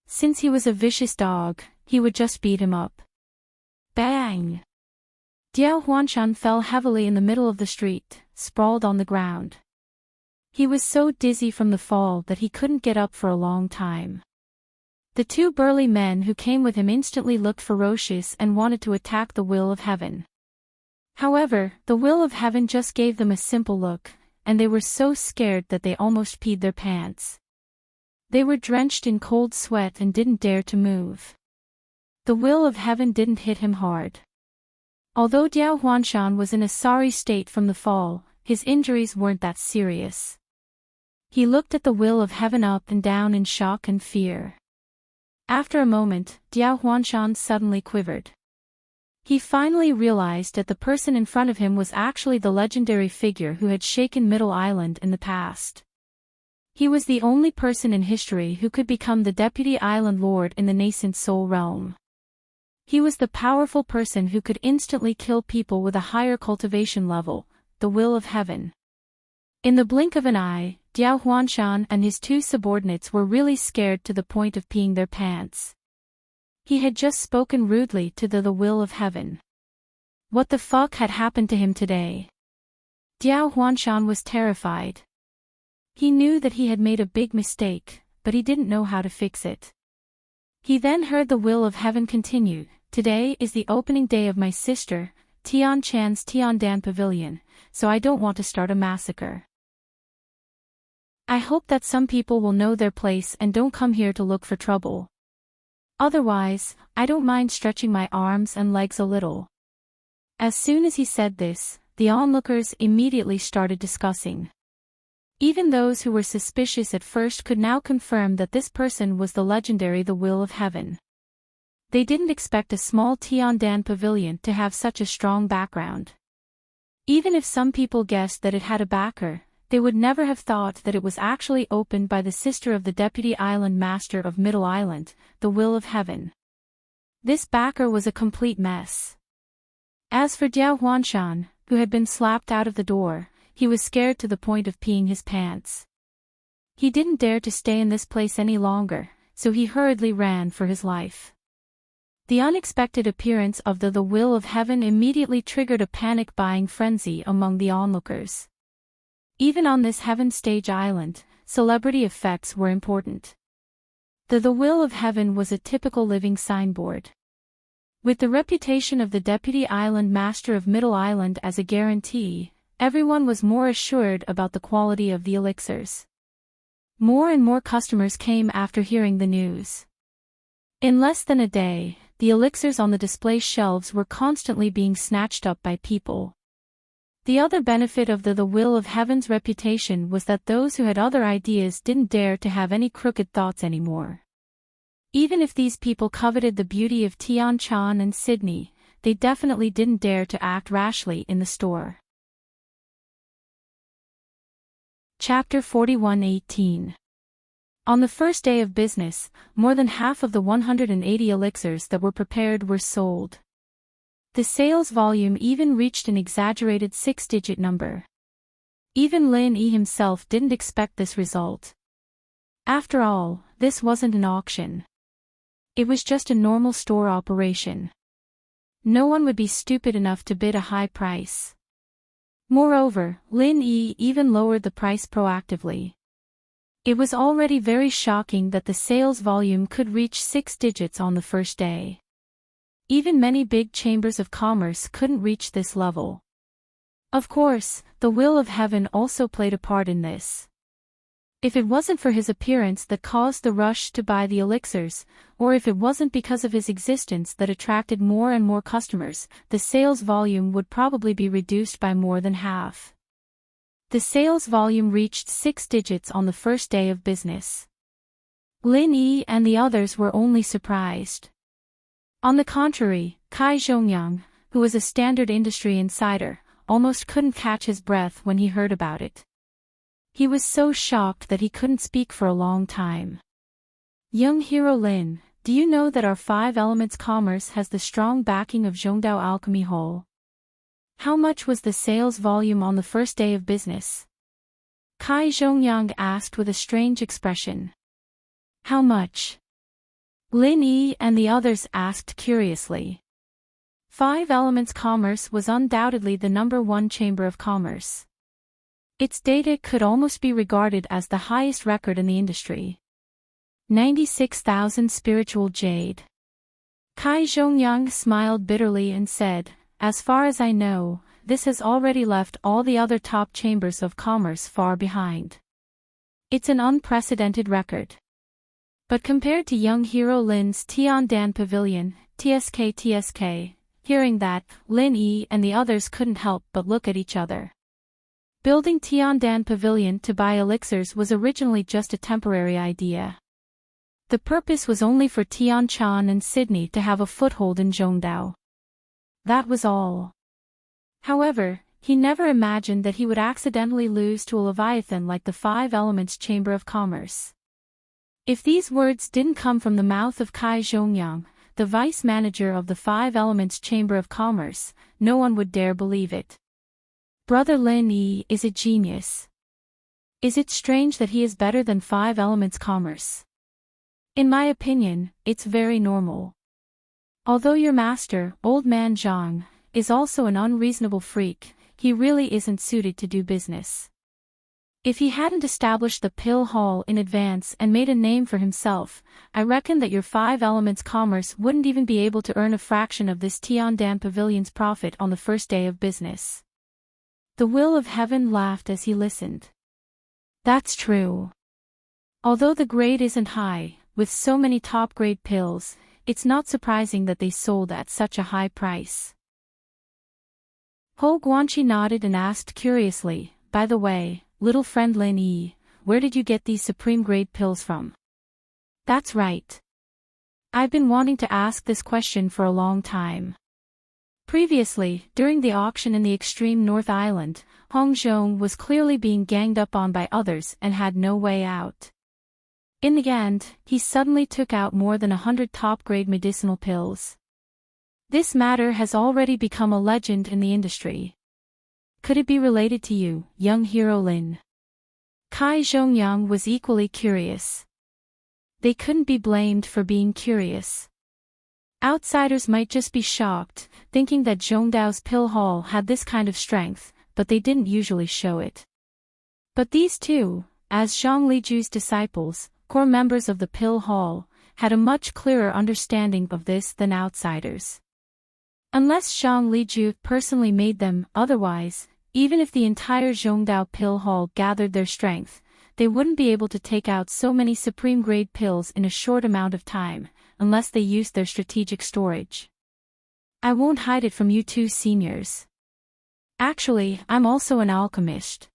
Since he was a vicious dog, he would just beat him up. Bang! Diao Huanshan fell heavily in the middle of the street, sprawled on the ground. He was so dizzy from the fall that he couldn't get up for a long time. The two burly men who came with him instantly looked ferocious and wanted to attack the will of heaven. However, the will of heaven just gave them a simple look, and they were so scared that they almost peed their pants. They were drenched in cold sweat and didn't dare to move. The will of heaven didn't hit him hard. Although Diao Huanshan was in a sorry state from the fall, his injuries weren't that serious. He looked at the will of heaven up and down in shock and fear. After a moment, Diao Huanshan suddenly quivered. He finally realized that the person in front of him was actually the legendary figure who had shaken Middle Island in the past. He was the only person in history who could become the Deputy Island Lord in the nascent Soul Realm. He was the powerful person who could instantly kill people with a higher cultivation level, the will of heaven. In the blink of an eye, Diao Huanshan and his two subordinates were really scared to the point of peeing their pants. He had just spoken rudely to the will of heaven. What the fuck had happened to him today? Diao Huanshan was terrified. He knew that he had made a big mistake, but he didn't know how to fix it. He then heard the will of heaven continue, "Today is the opening day of my sister, Tian Chan's Tiandan Pavilion, so I don't want to start a massacre. I hope that some people will know their place and don't come here to look for trouble. Otherwise, I don't mind stretching my arms and legs a little." As soon as he said this, the onlookers immediately started discussing. Even those who were suspicious at first could now confirm that this person was the legendary the will of heaven. They didn't expect a small Tiandan pavilion to have such a strong background. Even if some people guessed that it had a backer, they would never have thought that it was actually opened by the sister of the Deputy Island Master of Middle Island, the will of heaven. This backer was a complete mess. As for Diao Huanshan, who had been slapped out of the door, he was scared to the point of peeing his pants. He didn't dare to stay in this place any longer, so he hurriedly ran for his life. The unexpected appearance of the will of heaven immediately triggered a panic-buying frenzy among the onlookers. Even on this heaven stage island, celebrity effects were important. The will of heaven was a typical living signboard. With the reputation of the Deputy Island Master of Middle Island as a guarantee, everyone was more assured about the quality of the elixirs. More and more customers came after hearing the news. In less than a day, the elixirs on the display shelves were constantly being snatched up by people. The other benefit of the will of heaven's reputation was that those who had other ideas didn't dare to have any crooked thoughts anymore. Even if these people coveted the beauty of Tian Chan and Sydney, they definitely didn't dare to act rashly in the store. Chapter 41:18 On the first day of business, more than half of the 180 elixirs that were prepared were sold. The sales volume even reached an exaggerated 6-digit number. Even Lin Yi himself didn't expect this result. After all, this wasn't an auction. It was just a normal store operation. No one would be stupid enough to bid a high price. Moreover, Lin Yi even lowered the price proactively. It was already very shocking that the sales volume could reach 6 digits on the first day. Even many big chambers of commerce couldn't reach this level. Of course, the will of heaven also played a part in this. If it wasn't for his appearance that caused the rush to buy the elixirs, or if it wasn't because of his existence that attracted more and more customers, the sales volume would probably be reduced by more than half. The sales volume reached 6 digits on the first day of business. Lin Yi and the others were only surprised. On the contrary, Kai Zhongyang, who was a standard industry insider, almost couldn't catch his breath when he heard about it. He was so shocked that he couldn't speak for a long time. Young hero Lin, do you know that our 5 Elements commerce has the strong backing of Zhongdao Alchemy Hall? How much was the sales volume on the first day of business? Kai Zhongyang asked with a strange expression. How much? Lin Yi and the others asked curiously. 5 Elements Commerce was undoubtedly the #1 chamber of commerce. Its data could almost be regarded as the highest record in the industry. 96,000 spiritual jade. Kai Zhongyang smiled bitterly and said, as far as I know, this has already left all the other top chambers of commerce far behind. It's an unprecedented record. But compared to young hero Lin's Tiandan Pavilion, TSK, hearing that, Lin Yi and the others couldn't help but look at each other. Building Tiandan Pavilion to buy elixirs was originally just a temporary idea. The purpose was only for Tianchan and Sydney to have a foothold in Zhongdao. That was all. However, he never imagined that he would accidentally lose to a leviathan like the 5 Elements Chamber of Commerce. If these words didn't come from the mouth of Kai Zhongyang, the vice manager of the 5 Elements Chamber of Commerce, no one would dare believe it. Brother Lin Yi is a genius. Is it strange that he is better than 5 Elements Commerce? In my opinion, it's very normal. Although your master, Old Man Zhang, is also an unreasonable freak, he really isn't suited to do business. If he hadn't established the pill hall in advance and made a name for himself, I reckon that your 5 Elements Commerce wouldn't even be able to earn a fraction of this Tiandan Pavilion's profit on the first day of business. The will of heaven laughed as he listened. That's true. Although the grade isn't high, with so many top-grade pills, it's not surprising that they sold at such a high price. Ho Guanqi nodded and asked curiously, by the way, little friend Lin Yi, where did you get these supreme-grade pills from? That's right. I've been wanting to ask this question for a long time. Previously, during the auction in the extreme North Island, Hong Zhong was clearly being ganged up on by others and had no way out. In the end, he suddenly took out more than 100 top-grade medicinal pills. This matter has already become a legend in the industry. Could it be related to you, young hero Lin? Kai Zhongyang was equally curious. They couldn't be blamed for being curious. Outsiders might just be shocked, thinking that Zhongdao's pill hall had this kind of strength, but they didn't usually show it. But these two, as Zhang Liju's disciples, core members of the pill hall, had a much clearer understanding of this than outsiders. Unless Zhang Liju personally made them, otherwise, even if the entire Zhongdao pill hall gathered their strength, they wouldn't be able to take out so many supreme-grade pills in a short amount of time, unless they used their strategic storage. I won't hide it from you two seniors. Actually, I'm also an alchemist.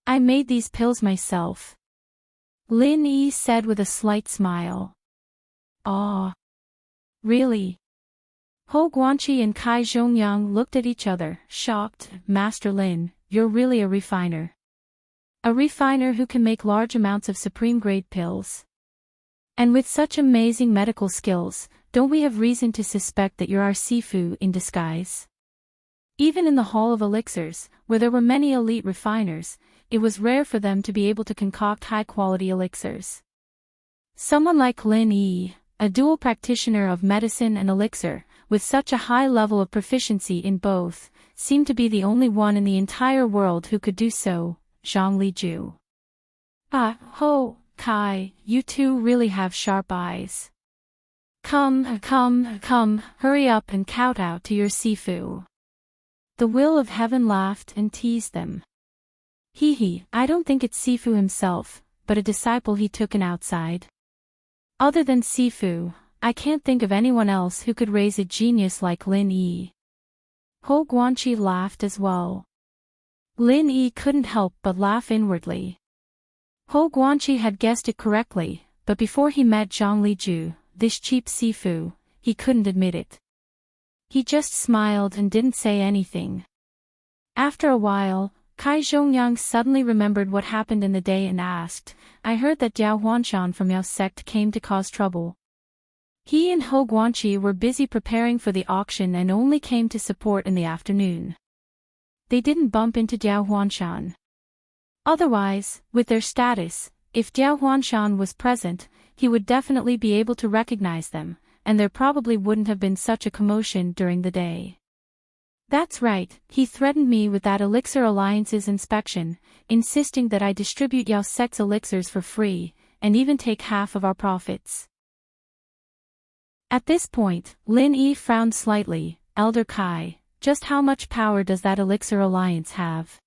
I made these pills myself. Lin Yi said with a slight smile. Ah. Really? Ho Guanqi and Kai Zhongyang looked at each other, shocked. Master Lin, you're really a refiner. A refiner who can make large amounts of supreme-grade pills. And with such amazing medical skills, don't we have reason to suspect that you're our Sifu in disguise? Even in the Hall of Elixirs, where there were many elite refiners, it was rare for them to be able to concoct high-quality elixirs. Someone like Lin Yi, a dual practitioner of medicine and elixir, with such a high level of proficiency in both, seemed to be the only one in the entire world who could do so. Zhang Liju. Ah, ho, Kai, you two really have sharp eyes. Come, hurry up and kowtow to your Sifu. The will of heaven laughed and teased them. Hee, I don't think it's Sifu himself, but a disciple he took in outside. Other than Sifu, I can't think of anyone else who could raise a genius like Lin Yi. Ho Guanqi laughed as well. Lin Yi couldn't help but laugh inwardly. Ho Guanqi had guessed it correctly, but before he met Zhang Liju, this cheap Sifu, he couldn't admit it. He just smiled and didn't say anything. After a while, Kai Zhongyang suddenly remembered what happened in the day and asked, I heard that Diao Huanshan from Yao sect came to cause trouble. He and Ho Guanqi were busy preparing for the auction and only came to support in the afternoon. They didn't bump into Diao Huanshan. Otherwise, with their status, if Diao Huanshan was present, he would definitely be able to recognize them, and there probably wouldn't have been such a commotion during the day. That's right, he threatened me with that Elixir Alliance's inspection, insisting that I distribute Yao sect's elixirs for free, and even take half of our profits. At this point, Lin Yi frowned slightly. Elder Kai, just how much power does that Elixir Alliance have?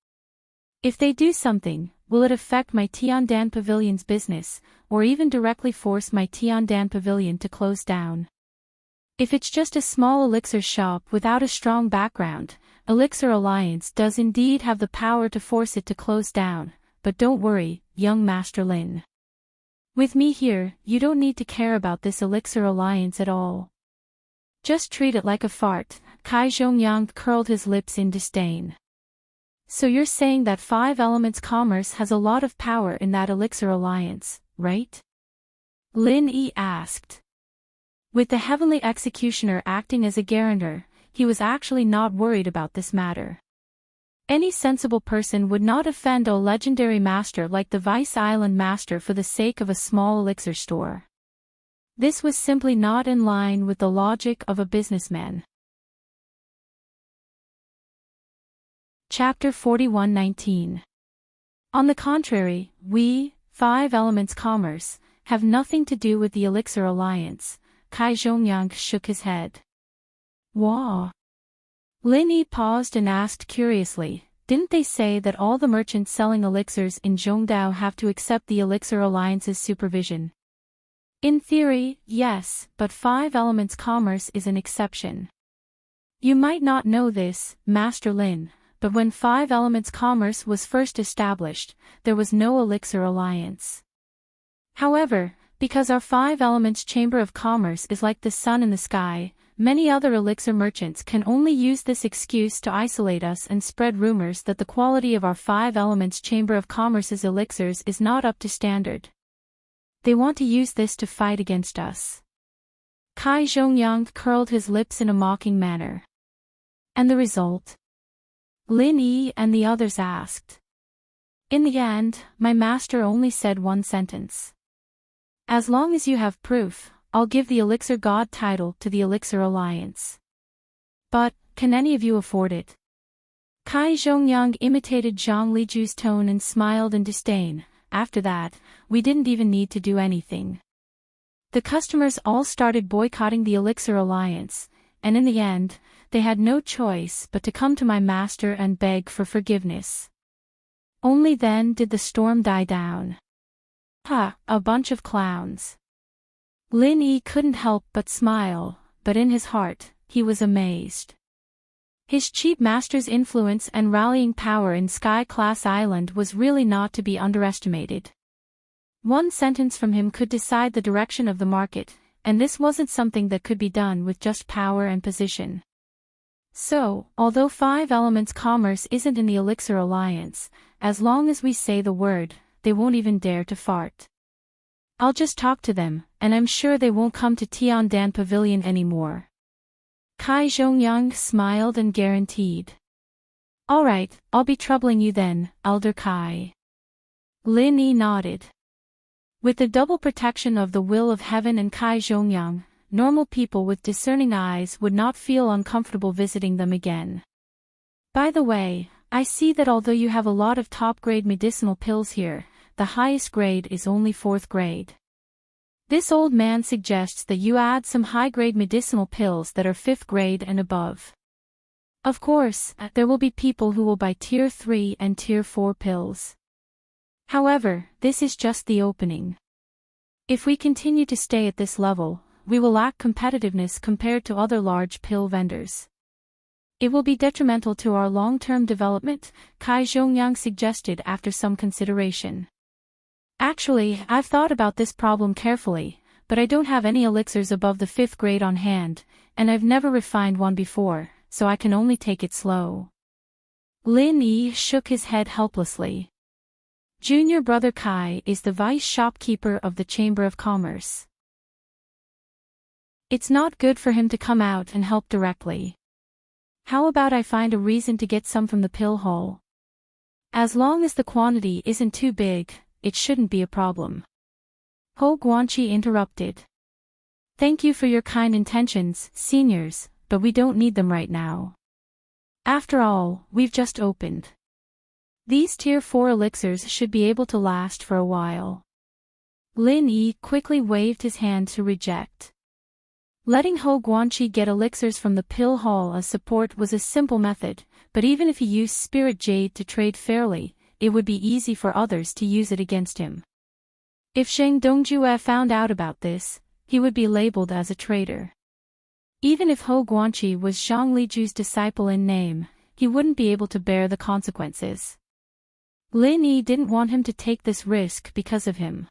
If they do something, will it affect my Tiandan Pavilion's business, or even directly force my Tiandan Pavilion to close down? If it's just a small elixir shop without a strong background, Elixir Alliance does indeed have the power to force it to close down, but don't worry, young Master Lin. With me here, you don't need to care about this Elixir Alliance at all. Just treat it like a fart. Kai Zhongyang curled his lips in disdain. So you're saying that 5 Elements Commerce has a lot of power in that Elixir Alliance, right? Lin Yi asked. With the Heavenly Executioner acting as a guarantor, he was actually not worried about this matter. Any sensible person would not offend a legendary master like the Vice Island Master for the sake of a small elixir store. This was simply not in line with the logic of a businessman. Chapter 41:19. On the contrary, we, 5 Elements Commerce, have nothing to do with the Elixir Alliance. Kai Zhongyang shook his head. Wah. Lin Yi paused and asked curiously, didn't they say that all the merchants selling elixirs in Zhongdao have to accept the Elixir Alliance's supervision? In theory, yes, but 5 Elements Commerce is an exception. You might not know this, Master Lin, but when 5 Elements Commerce was first established, there was no Elixir Alliance. However, because our 5 Elements Chamber of Commerce is like the sun in the sky, many other elixir merchants can only use this excuse to isolate us and spread rumors that the quality of our 5 Elements Chamber of Commerce's elixirs is not up to standard. They want to use this to fight against us. Kai Zhongyang curled his lips in a mocking manner. And the result? Lin Yi and the others asked. In the end, my master only said one sentence. As long as you have proof, I'll give the Elixir God title to the Elixir Alliance. But, can any of you afford it? Kai Zhongyang imitated Zhang Liju's tone and smiled in disdain. After that, we didn't even need to do anything. The customers all started boycotting the Elixir Alliance, and in the end, they had no choice but to come to my master and beg for forgiveness. Only then did the storm die down. Ha, a bunch of clowns. Lin Yi couldn't help but smile, but in his heart, he was amazed. His cheap master's influence and rallying power in Sky Class Island was really not to be underestimated. One sentence from him could decide the direction of the market, and this wasn't something that could be done with just power and position. So, although 5 Elements Commerce isn't in the Elixir Alliance, as long as we say the word, they won't even dare to fart. I'll just talk to them, and I'm sure they won't come to Tiandan Pavilion anymore. Kai Zhongyang smiled and guaranteed. All right, I'll be troubling you then, Elder Kai. Lin Yi nodded. With the double protection of the will of heaven and Kai Zhongyang, normal people with discerning eyes would not feel uncomfortable visiting them again. By the way, I see that although you have a lot of top-grade medicinal pills here, the highest grade is only 4th grade. This old man suggests that you add some high-grade medicinal pills that are 5th grade and above. Of course, there will be people who will buy Tier 3 and Tier 4 pills. However, this is just the opening. If we continue to stay at this level, we will lack competitiveness compared to other large pill vendors. It will be detrimental to our long-term development, Kai Zhongyang suggested after some consideration. Actually, I've thought about this problem carefully, but I don't have any elixirs above the 5th grade on hand, and I've never refined one before, so I can only take it slow. Lin Yi shook his head helplessly. Junior brother Kai is the vice shopkeeper of the Chamber of Commerce. It's not good for him to come out and help directly. How about I find a reason to get some from the pill hall? As long as the quantity isn't too big, it shouldn't be a problem. Ho Guanqi interrupted. Thank you for your kind intentions, seniors, but we don't need them right now. After all, we've just opened. These Tier 4 elixirs should be able to last for a while. Lin Yi quickly waved his hand to reject. Letting Ho Guanqi get elixirs from the pill hall as support was a simple method, but even if he used Spirit Jade to trade fairly, it would be easy for others to use it against him. If Sheng Dongjue found out about this, he would be labeled as a traitor. Even if Ho Guanqi was Zhang Liju's disciple in name, he wouldn't be able to bear the consequences. Lin Yi didn't want him to take this risk because of him.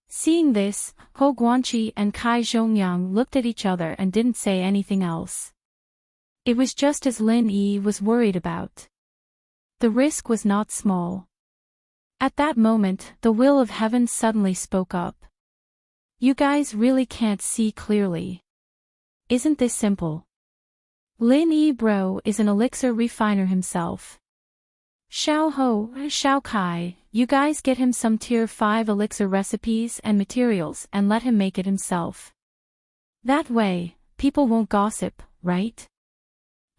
Seeing this, Ho Guanqi and Kai Zhongyang looked at each other and didn't say anything else. It was just as Lin Yi was worried about. The risk was not small. At that moment, the will of heaven suddenly spoke up. You guys really can't see clearly. Isn't this simple? Lin Yi Bro is an elixir refiner himself. Xiao Ho, Xiao Kai, you guys get him some Tier 5 elixir recipes and materials and let him make it himself. That way, people won't gossip, right?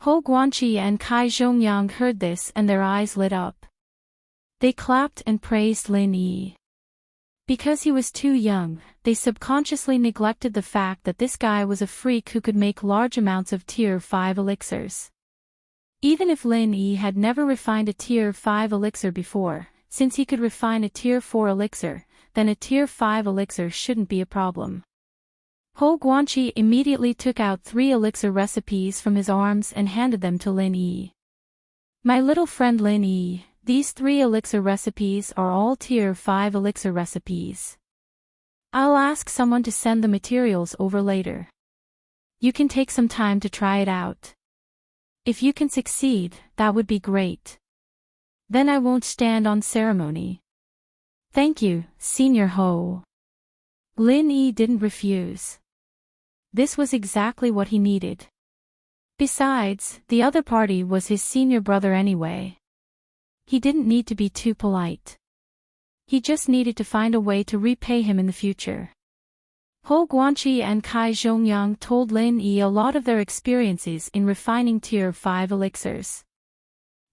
Ho Guanqi and Kai Zhongyang heard this and their eyes lit up. They clapped and praised Lin Yi. Because he was too young, they subconsciously neglected the fact that this guy was a freak who could make large amounts of Tier 5 elixirs. Even if Lin Yi had never refined a Tier 5 elixir before, since he could refine a Tier 4 elixir, then a Tier 5 elixir shouldn't be a problem. Ho Guanqi immediately took out 3 elixir recipes from his arms and handed them to Lin Yi. My little friend Lin Yi, these 3 elixir recipes are all Tier 5 elixir recipes. I'll ask someone to send the materials over later. You can take some time to try it out. If you can succeed, that would be great. Then I won't stand on ceremony. Thank you, Senior Ho. Lin Yi didn't refuse. This was exactly what he needed. Besides, the other party was his senior brother anyway. He didn't need to be too polite. He just needed to find a way to repay him in the future. Ho Guanqi and Kai Zhongyang told Lin Yi a lot of their experiences in refining Tier 5 elixirs.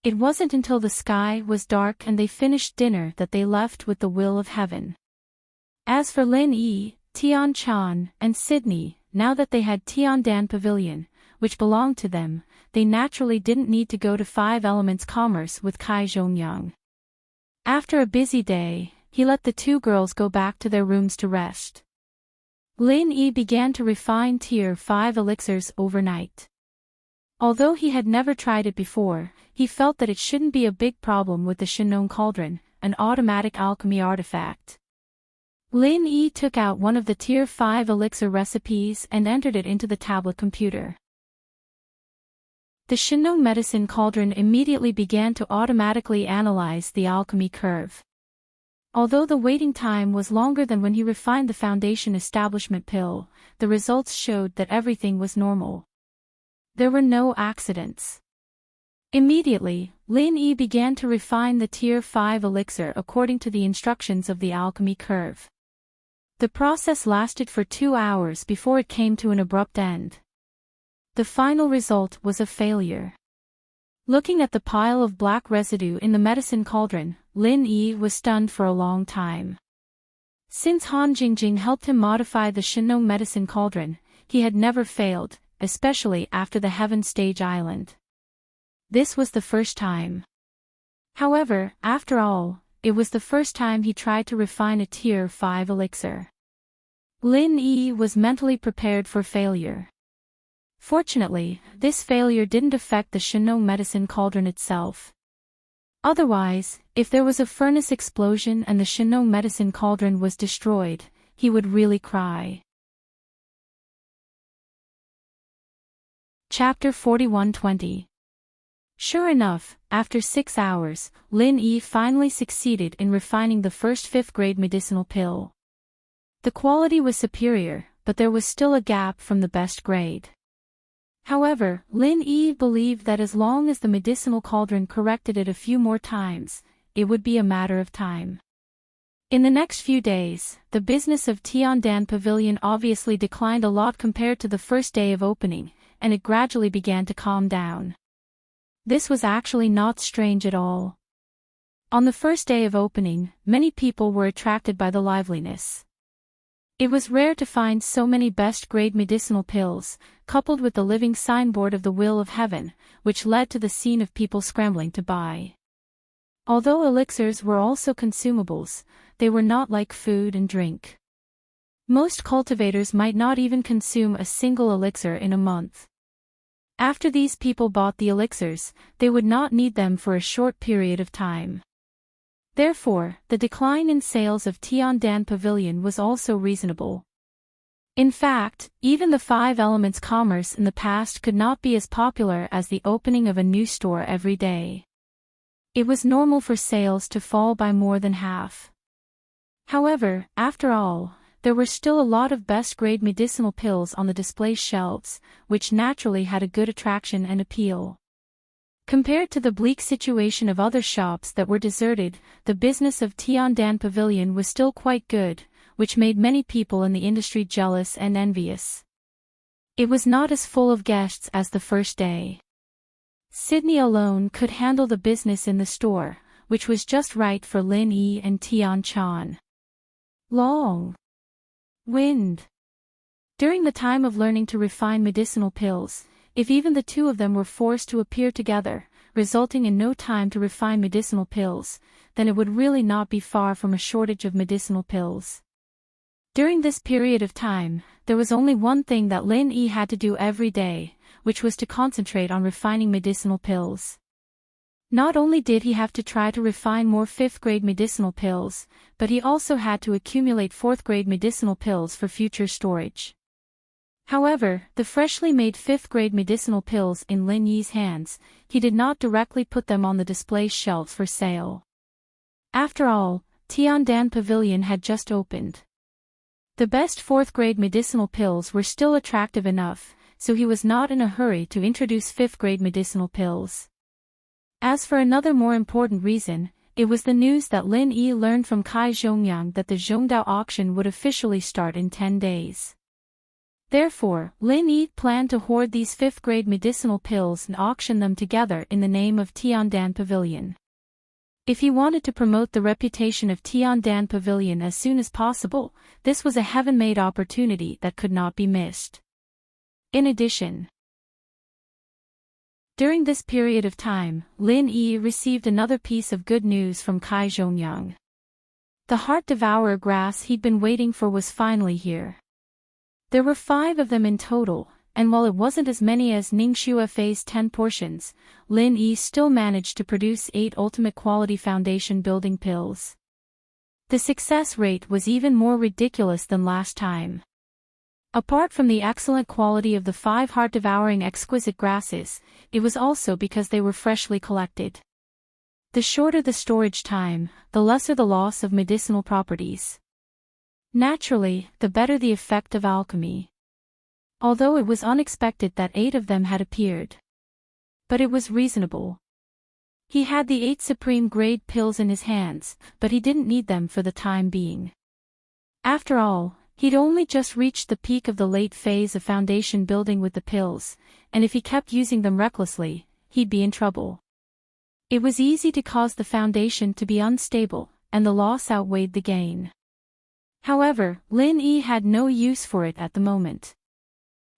It wasn't until the sky was dark and they finished dinner that they left with the will of heaven. As for Lin Yi, Tian Chan, and Sydney, now that they had Tiandan Pavilion, which belonged to them, they naturally didn't need to go to 5 Elements Commerce with Kai Zhongyang. After a busy day, he let the 2 girls go back to their rooms to rest. Lin Yi began to refine Tier 5 elixirs overnight. Although he had never tried it before, he felt that it shouldn't be a big problem with the Shinong Cauldron, an automatic alchemy artifact. Lin Yi took out one of the Tier 5 elixir recipes and entered it into the tablet computer. The Fictional medicine cauldron immediately began to automatically analyze the alchemy curve. Although the waiting time was longer than when he refined the foundation establishment pill, the results showed that everything was normal. There were no accidents. Immediately, Lin Yi began to refine the Tier 5 elixir according to the instructions of the alchemy curve. The process lasted for 2 hours before it came to an abrupt end. The final result was a failure. Looking at the pile of black residue in the medicine cauldron, Lin Yi was stunned for a long time. Since Han Jingjing helped him modify the Fictional medicine cauldron, he had never failed, especially after the Heaven Stage Island. This was the first time. However, after all, it was the first time he tried to refine a Tier 5 elixir. Lin Yi was mentally prepared for failure. Fortunately, this failure didn't affect the Fictional medicine cauldron itself. Otherwise, if there was a furnace explosion and the Fictional medicine cauldron was destroyed, he would really cry. Chapter 41:20. Sure enough, after 6 hours, Lin Yi finally succeeded in refining the first 5th grade medicinal pill. The quality was superior, but there was still a gap from the best grade. However, Lin Yi believed that as long as the medicinal cauldron corrected it a few more times, it would be a matter of time. In the next few days, the business of Tiandan Pavilion obviously declined a lot compared to the first day of opening, and it gradually began to calm down. This was actually not strange at all. On the first day of opening, many people were attracted by the liveliness. It was rare to find so many best-grade medicinal pills, coupled with the living signboard of the will of heaven, which led to the scene of people scrambling to buy. Although elixirs were also consumables, they were not like food and drink. Most cultivators might not even consume a single elixir in a month. After these people bought the elixirs, they would not need them for a short period of time. Therefore, the decline in sales of Tiandan Pavilion was also reasonable. In fact, even the 5 Elements commerce in the past could not be as popular as the opening of a new store every day. It was normal for sales to fall by more than half. However, after all, there were still a lot of best-grade medicinal pills on the display shelves, which naturally had a good attraction and appeal. Compared to the bleak situation of other shops that were deserted, the business of Tiandan Pavilion was still quite good, which made many people in the industry jealous and envious. It was not as full of guests as the first day. Sydney alone could handle the business in the store, which was just right for Lin Yi and Tian Chan. Long wind. During the time of learning to refine medicinal pills, if even the two of them were forced to appear together, resulting in no time to refine medicinal pills, then it would really not be far from a shortage of medicinal pills. During this period of time, there was only one thing that Lin Yi had to do every day, which was to concentrate on refining medicinal pills. Not only did he have to try to refine more 5th grade medicinal pills, but he also had to accumulate 4th grade medicinal pills for future storage. However, the freshly made 5th grade medicinal pills in Lin Yi's hands, he did not directly put them on the display shelves for sale. After all, Tiandan Pavilion had just opened. The best 4th grade medicinal pills were still attractive enough, so he was not in a hurry to introduce 5th grade medicinal pills. As for another more important reason, it was the news that Lin Yi learned from Kai Zhongyang that the Zhongdao auction would officially start in 10 days. Therefore, Lin Yi planned to hoard these 5th grade medicinal pills and auction them together in the name of Tiandan Pavilion. If he wanted to promote the reputation of Tiandan Pavilion as soon as possible, this was a heaven-made opportunity that could not be missed. In addition, during this period of time, Lin Yi received another piece of good news from Kai Zhongyang. The Heart Devourer grass he'd been waiting for was finally here. There were 5 of them in total, and while it wasn't as many as Ningxu Fa's 10 portions, Lin Yi still managed to produce 8 ultimate quality foundation building pills. The success rate was even more ridiculous than last time. Apart from the excellent quality of the 5 heart-devouring exquisite grasses, it was also because they were freshly collected. The shorter the storage time, the lesser the loss of medicinal properties. Naturally, the better the effect of alchemy. Although it was unexpected that 8 of them had appeared. But it was reasonable. He had the 8 supreme-grade pills in his hands, but he didn't need them for the time being. After all, he'd only just reached the peak of the late phase of foundation building with the pills, and if he kept using them recklessly, he'd be in trouble. It was easy to cause the foundation to be unstable, and the loss outweighed the gain. However, Lin Yi had no use for it at the moment.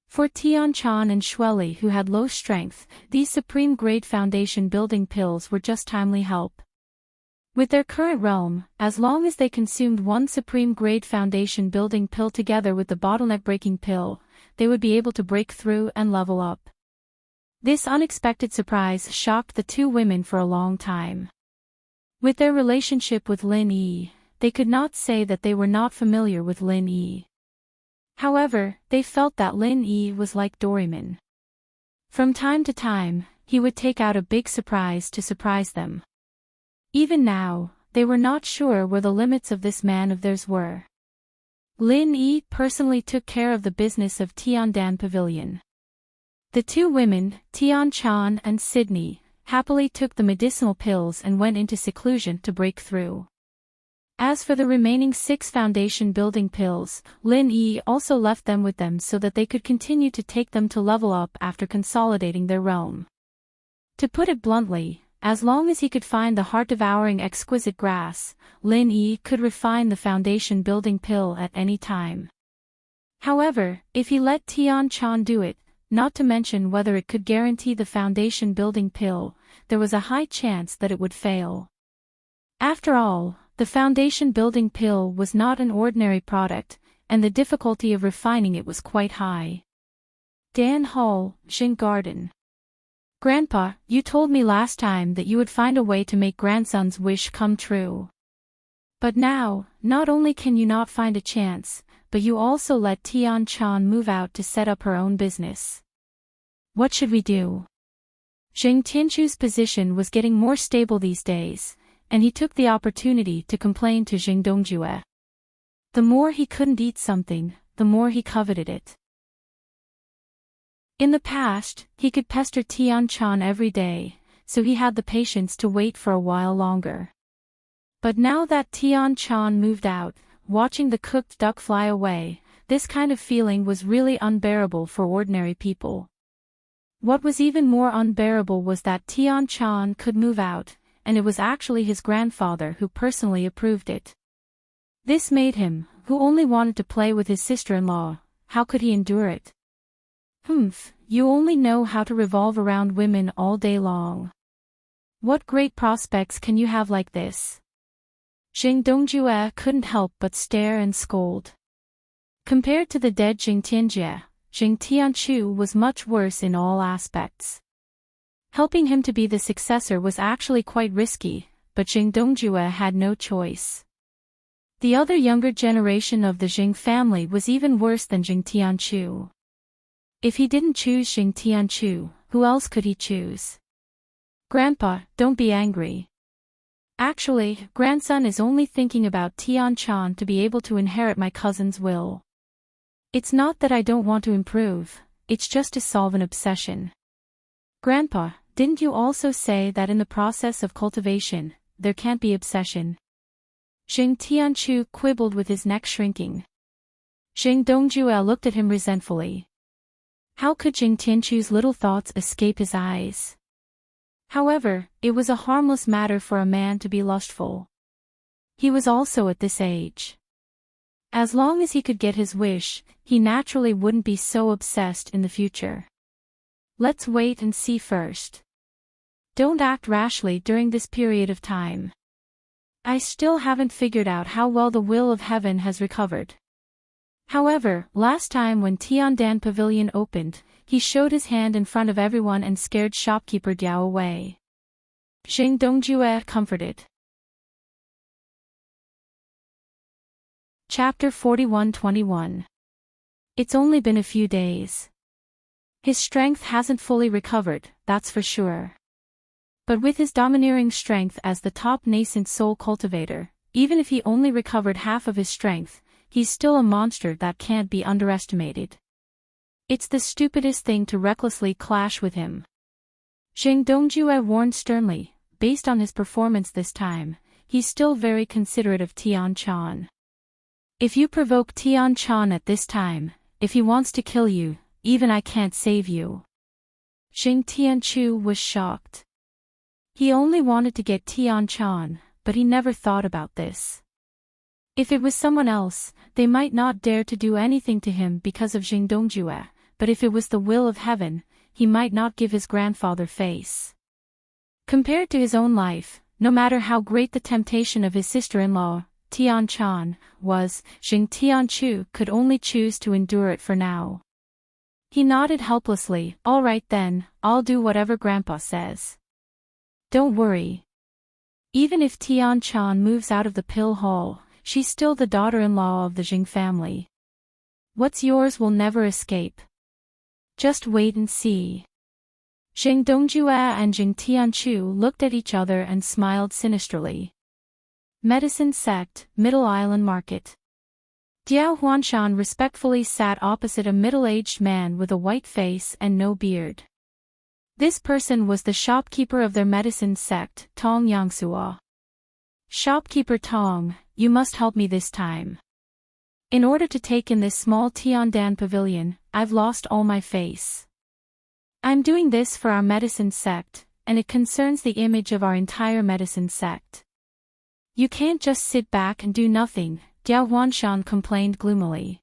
For Tian Chan and Shueli who had low strength, these supreme-grade foundation-building pills were just timely help. With their current realm, as long as they consumed 1 supreme-grade foundation-building pill together with the bottleneck-breaking pill, they would be able to break through and level up. This unexpected surprise shocked the 2 women for a long time. With their relationship with Lin Yi, they could not say that they were not familiar with Lin Yi. However, they felt that Lin Yi was like Doraemon. From time to time, he would take out a big surprise to surprise them. Even now, they were not sure where the limits of this man of theirs were. Lin Yi personally took care of the business of Tiandan Pavilion. The 2 women, Tian Chan and Sydney, happily took the medicinal pills and went into seclusion to break through. As for the remaining 6 foundation-building pills, Lin Yi also left them with them so that they could continue to take them to level up after consolidating their realm. To put it bluntly, as long as he could find the heart-devouring exquisite grass, Lin Yi could refine the foundation-building pill at any time. However, if he let Tian Chan do it, not to mention whether it could guarantee the foundation-building pill, there was a high chance that it would fail. After all, the foundation-building pill was not an ordinary product, and the difficulty of refining it was quite high. Dan Hall, Jing Garden. Grandpa, you told me last time that you would find a way to make grandson's wish come true. But now, not only can you not find a chance, but you also let Tian Chan move out to set up her own business. What should we do? Zheng Tianchu's position was getting more stable these days, and he took the opportunity to complain to Zheng Dongjue. The more he couldn't eat something, the more he coveted it. In the past, he could pester Tian Chan every day, so he had the patience to wait for a while longer. But now that Tian Chan moved out, watching the cooked duck fly away, this kind of feeling was really unbearable for ordinary people. What was even more unbearable was that Tian Chan could move out, and it was actually his grandfather who personally approved it. This made him, who only wanted to play with his sister-in-law, how could he endure it? You only know how to revolve around women all day long. What great prospects can you have like this? Zheng Dongjue couldn't help but stare and scold. Compared to the dead Zheng Tianjie, Zheng Tianchu was much worse in all aspects. Helping him to be the successor was actually quite risky, but Zheng Dongjue had no choice. The other younger generation of the Zheng family was even worse than Zheng Tianchu. If he didn't choose Zheng Tianchu, who else could he choose? Grandpa, don't be angry. Actually, grandson is only thinking about Tian Chan to be able to inherit my cousin's will. It's not that I don't want to improve, it's just to solve an obsession. Grandpa, didn't you also say that in the process of cultivation, there can't be obsession? Zheng Tianchu quibbled with his neck shrinking. Zheng Dongjue looked at him resentfully. How could Zheng Tianchu's little thoughts escape his eyes? However, it was a harmless matter for a man to be lustful. He was also at this age. As long as he could get his wish, he naturally wouldn't be so obsessed in the future. Let's wait and see first. Don't act rashly during this period of time. I still haven't figured out how well the will of heaven has recovered. However, last time when Tiandan Pavilion opened, he showed his hand in front of everyone and scared shopkeeper Diao away. Zheng Dongjue comforted. Chapter 41-21. It's only been a few days. His strength hasn't fully recovered, that's for sure. But with his domineering strength as the top nascent soul cultivator, even if he only recovered half of his strength, he's still a monster that can't be underestimated. It's the stupidest thing to recklessly clash with him. Zheng Dongjue warned sternly, based on his performance this time, he's still very considerate of Tian Chan. If you provoke Tian Chan at this time, if he wants to kill you, even I can't save you. Zheng Tianchu was shocked. He only wanted to get Tian Chan, but he never thought about this. If it was someone else, they might not dare to do anything to him because of Zheng Dongjue, but if it was the will of heaven, he might not give his grandfather face. Compared to his own life, no matter how great the temptation of his sister-in-law, Tian Chan, was, Zheng Tianchu could only choose to endure it for now. He nodded helplessly. All right then, I'll do whatever Grandpa says. Don't worry. Even if Tian Chan moves out of the pill hall, she's still the daughter-in-law of the Zheng family. What's yours will never escape. Just wait and see. Zheng Dongjue and Zheng Tianchu looked at each other and smiled sinisterly. Medicine Sect, Middle Island Market. Diao Huanshan respectfully sat opposite a middle-aged man with a white face and no beard. This person was the shopkeeper of their medicine sect, Tong Yangsuo. Shopkeeper Tong, you must help me this time. In order to take in this small Tiandan pavilion, I've lost all my face. I'm doing this for our medicine sect, and it concerns the image of our entire medicine sect. You can't just sit back and do nothing, Diao Huanshan complained gloomily.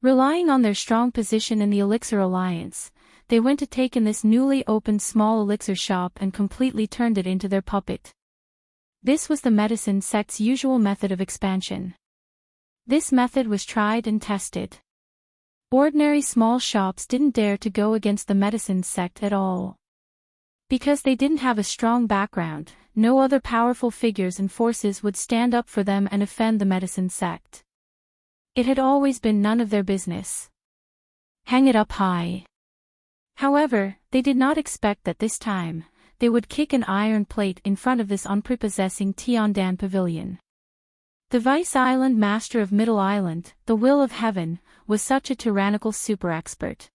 Relying on their strong position in the Elixir Alliance, they went to take in this newly opened small elixir shop and completely turned it into their puppet. This was the medicine sect's usual method of expansion. This method was tried and tested. Ordinary small shops didn't dare to go against the medicine sect at all. Because they didn't have a strong background, no other powerful figures and forces would stand up for them and offend the medicine sect. It had always been none of their business. Hang it up high. However, they did not expect that this time, they would kick an iron plate in front of this unprepossessing Tiandan pavilion. The Vice Island Master of Middle Island, the will of heaven, was such a tyrannical super-expert.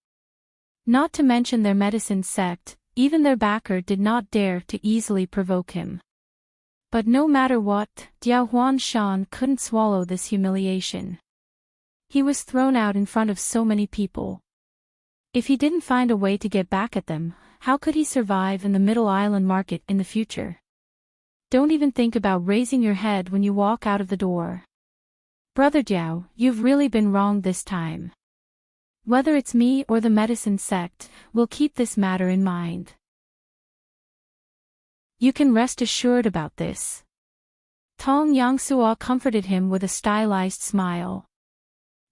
Not to mention their medicine sect, even their backer did not dare to easily provoke him. But no matter what, Diao Huanshan couldn't swallow this humiliation. He was thrown out in front of so many people. If he didn't find a way to get back at them, how could he survive in the Middle Island market in the future? Don't even think about raising your head when you walk out of the door. Brother Diao, you've really been wrong this time. Whether it's me or the medicine sect, we'll keep this matter in mind. You can rest assured about this. Tong Yangsuo comforted him with a stylized smile.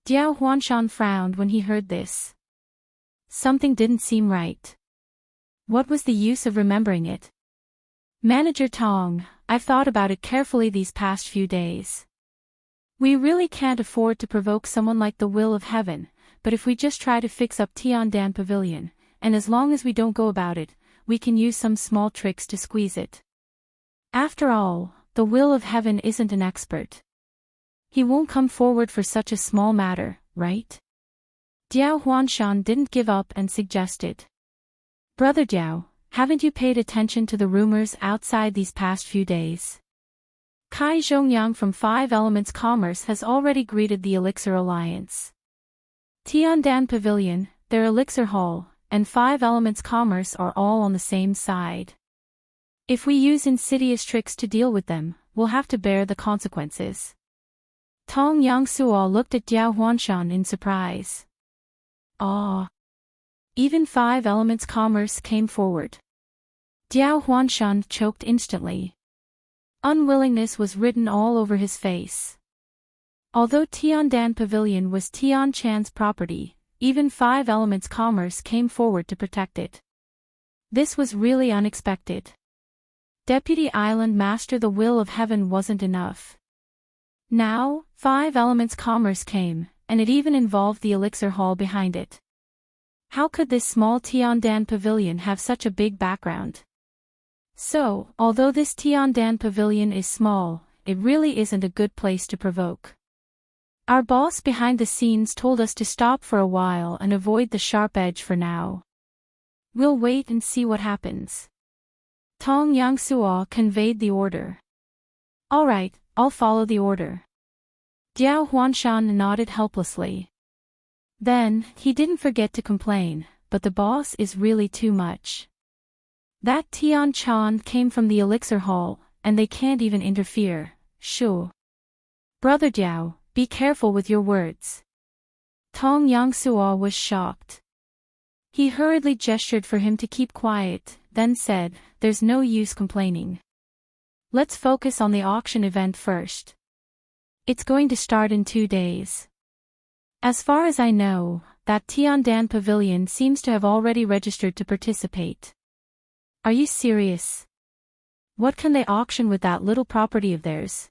Diao Huanshan frowned when he heard this. Something didn't seem right. What was the use of remembering it? Manager Tong, I've thought about it carefully these past few days. We really can't afford to provoke someone like the will of heaven, but if we just try to fix up Tiandan Pavilion, and as long as we don't go about it, we can use some small tricks to squeeze it. After all, the will of heaven isn't an expert. He won't come forward for such a small matter, right? Diao Huanshan didn't give up and suggested. Brother Diao, haven't you paid attention to the rumors outside these past few days? Kai Zhongyang from Five Elements Commerce has already greeted the Elixir Alliance. Tiandan Pavilion, their Elixir Hall, and Five Elements Commerce are all on the same side. If we use insidious tricks to deal with them, we'll have to bear the consequences. Tong Yangsuo looked at Diao Huanshan in surprise. Ah! Even Five Elements Commerce came forward. Diao Huanshan choked instantly. Unwillingness was written all over his face. Although Tiandan Pavilion was Tian Chan's property, even Five Elements Commerce came forward to protect it. This was really unexpected. Deputy Island Master, the will of heaven wasn't enough. Now, Five Elements Commerce came, and it even involved the elixir hall behind it. How could this small Tiandan pavilion have such a big background? So, although this Tiandan pavilion is small, it really isn't a good place to provoke. Our boss behind the scenes told us to stop for a while and avoid the sharp edge for now. We'll wait and see what happens. Tong Yangsuo conveyed the order. All right, I'll follow the order. Diao Huanshan nodded helplessly. Then, he didn't forget to complain, but the boss is really too much. That Tian Chan came from the elixir hall, and they can't even interfere, shoo. Brother Diao, be careful with your words. Tong Yangsuo was shocked. He hurriedly gestured for him to keep quiet, then said, there's no use complaining. Let's focus on the auction event first. It's going to start in 2 days. As far as I know, that Tiandan pavilion seems to have already registered to participate. Are you serious? What can they auction with that little property of theirs?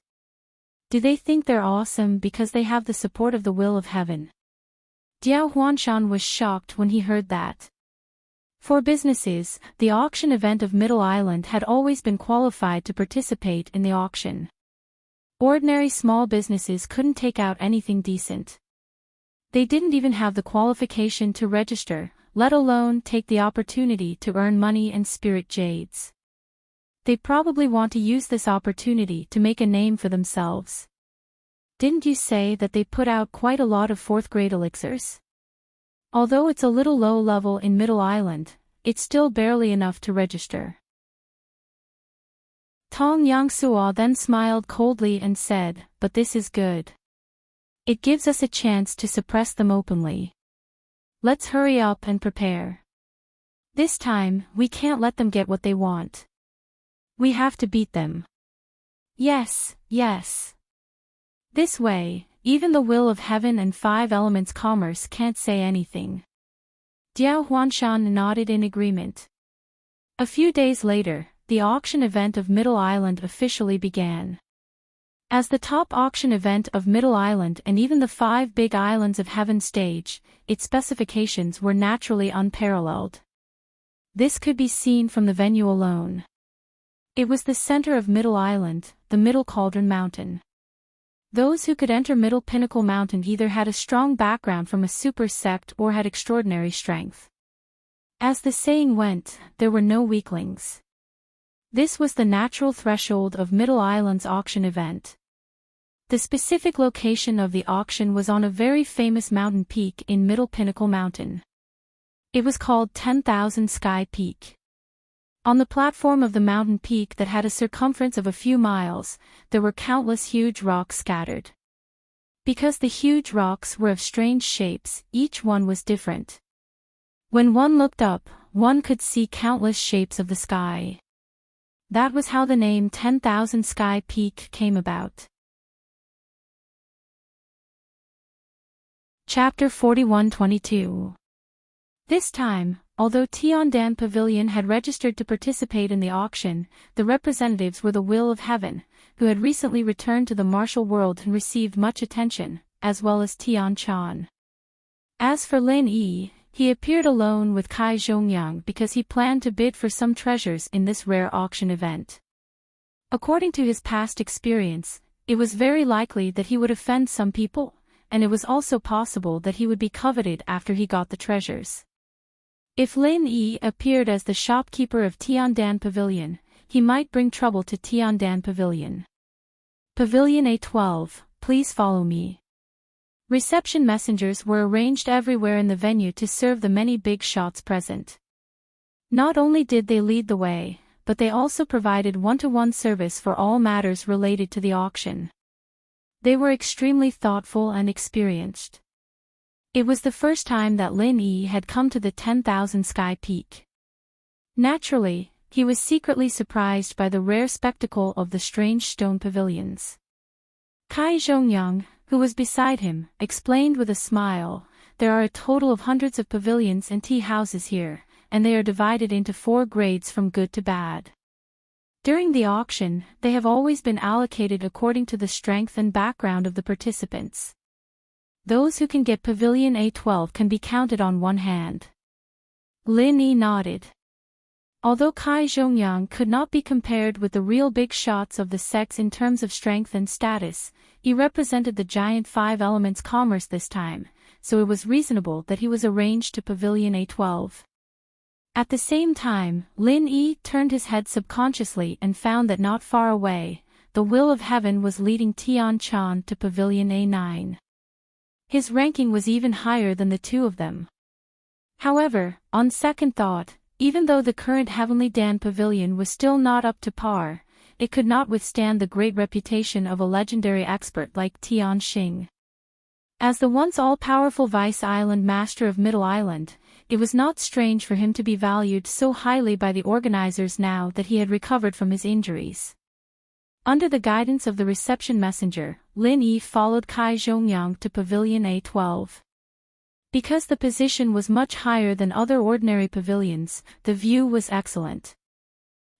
Do they think they're awesome because they have the support of the will of heaven? Diao Huanshan was shocked when he heard that. For businesses, the auction event of Middle Island had always been qualified to participate in the auction. Ordinary small businesses couldn't take out anything decent. They didn't even have the qualification to register, let alone take the opportunity to earn money and spirit jades. They probably want to use this opportunity to make a name for themselves. Didn't you say that they put out quite a lot of 4th grade elixirs? Although it's a little low level in Middle Island, it's still barely enough to register. Tong Yangsuo then smiled coldly and said, but this is good. It gives us a chance to suppress them openly. Let's hurry up and prepare. This time, we can't let them get what they want. We have to beat them. Yes, yes. This way, even the will of heaven and 5 elements commerce can't say anything. Diao Huanshan nodded in agreement. A few days later, the auction event of Middle Island officially began. As the top auction event of Middle Island and even the 5 big islands of heaven stage, its specifications were naturally unparalleled. This could be seen from the venue alone. It was the center of Middle Island, the Middle Cauldron Mountain. Those who could enter Middle Pinnacle Mountain either had a strong background from a super sect or had extraordinary strength. As the saying went, there were no weaklings. This was the natural threshold of Middle Island's auction event. The specific location of the auction was on a very famous mountain peak in Middle Pinnacle Mountain. It was called 10,000 Sky Peak. On the platform of the mountain peak that had a circumference of a few miles, there were countless huge rocks scattered. Because the huge rocks were of strange shapes, each one was different. When one looked up, one could see countless shapes of the sky. That was how the name 10,000 Sky Peak came about. Chapter 41-22. This time, although Tiandan Pavilion had registered to participate in the auction, the representatives were the will of heaven, who had recently returned to the martial world and received much attention, as well as Tian Chan. As for Lin Yi, he appeared alone with Kai Zhongyang because he planned to bid for some treasures in this rare auction event. According to his past experience, it was very likely that he would offend some people, and it was also possible that he would be coveted after he got the treasures. If Lin Yi appeared as the shopkeeper of Tiandan Pavilion, he might bring trouble to Tiandan Pavilion. Pavilion A12, please follow me. Reception messengers were arranged everywhere in the venue to serve the many big shots present. Not only did they lead the way, but they also provided one-to-one service for all matters related to the auction. They were extremely thoughtful and experienced. It was the first time that Lin Yi had come to the 10,000 Sky Peak. Naturally, he was secretly surprised by the rare spectacle of the strange stone pavilions. Kai Zhongyang, who was beside him, explained with a smile, "There are a total of hundreds of pavilions and tea houses here, and they are divided into 4 grades from good to bad. During the auction, they have always been allocated according to the strength and background of the participants. those who can get Pavilion A12 can be counted on one hand. Lin Yi nodded. Although Kai Zhongyang could not be compared with the real big shots of the sex in terms of strength and status, he represented the giant five elements commerce this time, so it was reasonable that he was arranged to Pavilion A12. At the same time, Lin Yi turned his head subconsciously and found that not far away, the will of heaven was leading Tian Chan to Pavilion A9. His ranking was even higher than the two of them. However, on second thought, even though the current Heavenly Dan Pavilion was still not up to par, it could not withstand the great reputation of a legendary expert like Tian Xing. As the once all-powerful Vice Island Master of Middle Island, it was not strange for him to be valued so highly by the organizers now that he had recovered from his injuries. Under the guidance of the reception messenger, Lin Yi followed Kai Zhongyang to Pavilion A12. Because the position was much higher than other ordinary pavilions, the view was excellent.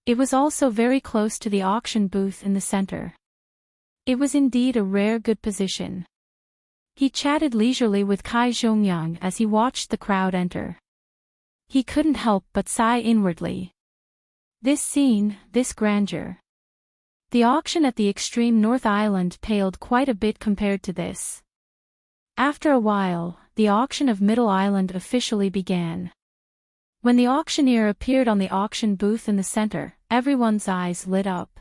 It was also very close to the auction booth in the center. It was indeed a rare good position. He chatted leisurely with Kai Zhongyang as he watched the crowd enter. He couldn't help but sigh inwardly. This scene, this grandeur. The auction at the extreme North Island paled quite a bit compared to this. After a while, the auction of Middle Island officially began. When the auctioneer appeared on the auction booth in the center, everyone's eyes lit up.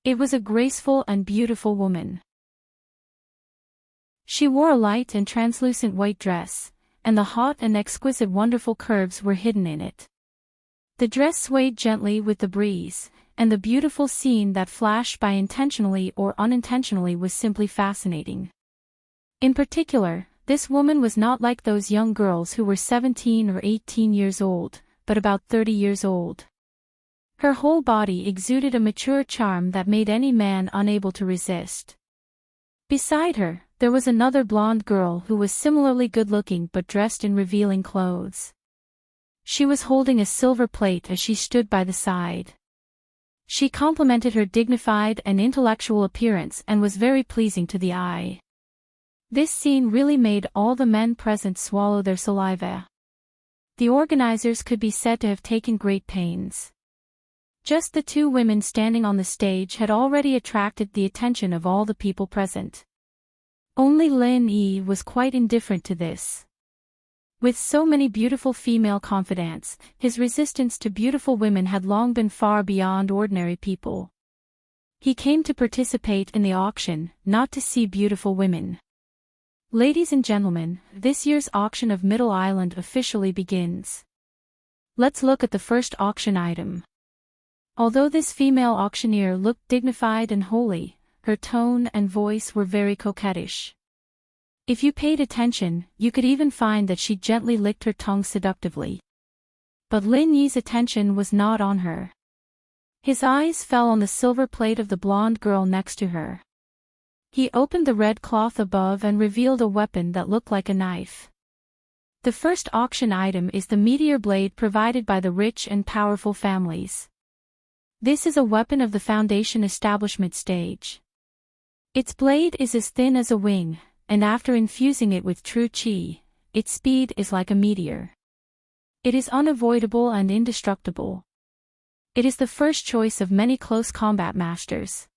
It was a graceful and beautiful woman. She wore a light and translucent white dress, and the hot and exquisite wonderful curves were hidden in it. The dress swayed gently with the breeze, and the beautiful scene that flashed by intentionally or unintentionally was simply fascinating. In particular, this woman was not like those young girls who were 17 or 18 years old, but about 30 years old. Her whole body exuded a mature charm that made any man unable to resist. Beside her, there was another blonde girl who was similarly good-looking but dressed in revealing clothes. She was holding a silver plate as she stood by the side. She complimented her dignified and intellectual appearance and was very pleasing to the eye. This scene really made all the men present swallow their saliva. The organizers could be said to have taken great pains. Just the two women standing on the stage had already attracted the attention of all the people present. Only Lin Yi was quite indifferent to this. With so many beautiful female confidants, his resistance to beautiful women had long been far beyond ordinary people. He came to participate in the auction, not to see beautiful women. Ladies and gentlemen, this year's auction of Middle Island officially begins. Let's look at the first auction item. Although this female auctioneer looked dignified and holy, her tone and voice were very coquettish. If you paid attention, you could even find that she gently licked her tongue seductively. But Lin Yi's attention was not on her. His eyes fell on the silver plate of the blonde girl next to her. He opened the red cloth above and revealed a weapon that looked like a knife. The first auction item is the meteor blade provided by the rich and powerful families. This is a weapon of the Foundation establishment stage. Its blade is as thin as a wing, and after infusing it with true qi, its speed is like a meteor. It is unavoidable and indestructible. It is the first choice of many close combat masters.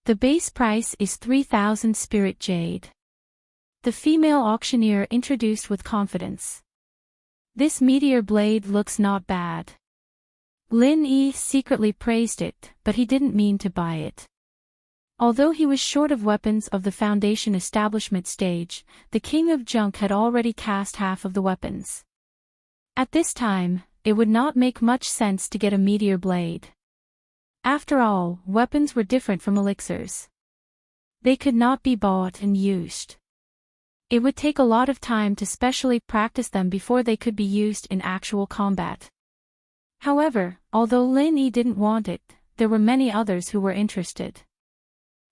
The base price is 3,000 spirit jade. The female auctioneer introduced with confidence. This meteor blade looks not bad. Lin Yi secretly praised it, but he didn't mean to buy it. Although he was short of weapons of the Foundation establishment stage, the King of Junk had already cast half of the weapons. At this time, it would not make much sense to get a meteor blade. After all, weapons were different from elixirs. They could not be bought and used. It would take a lot of time to specially practice them before they could be used in actual combat. However, although Lin Yi didn't want it, there were many others who were interested.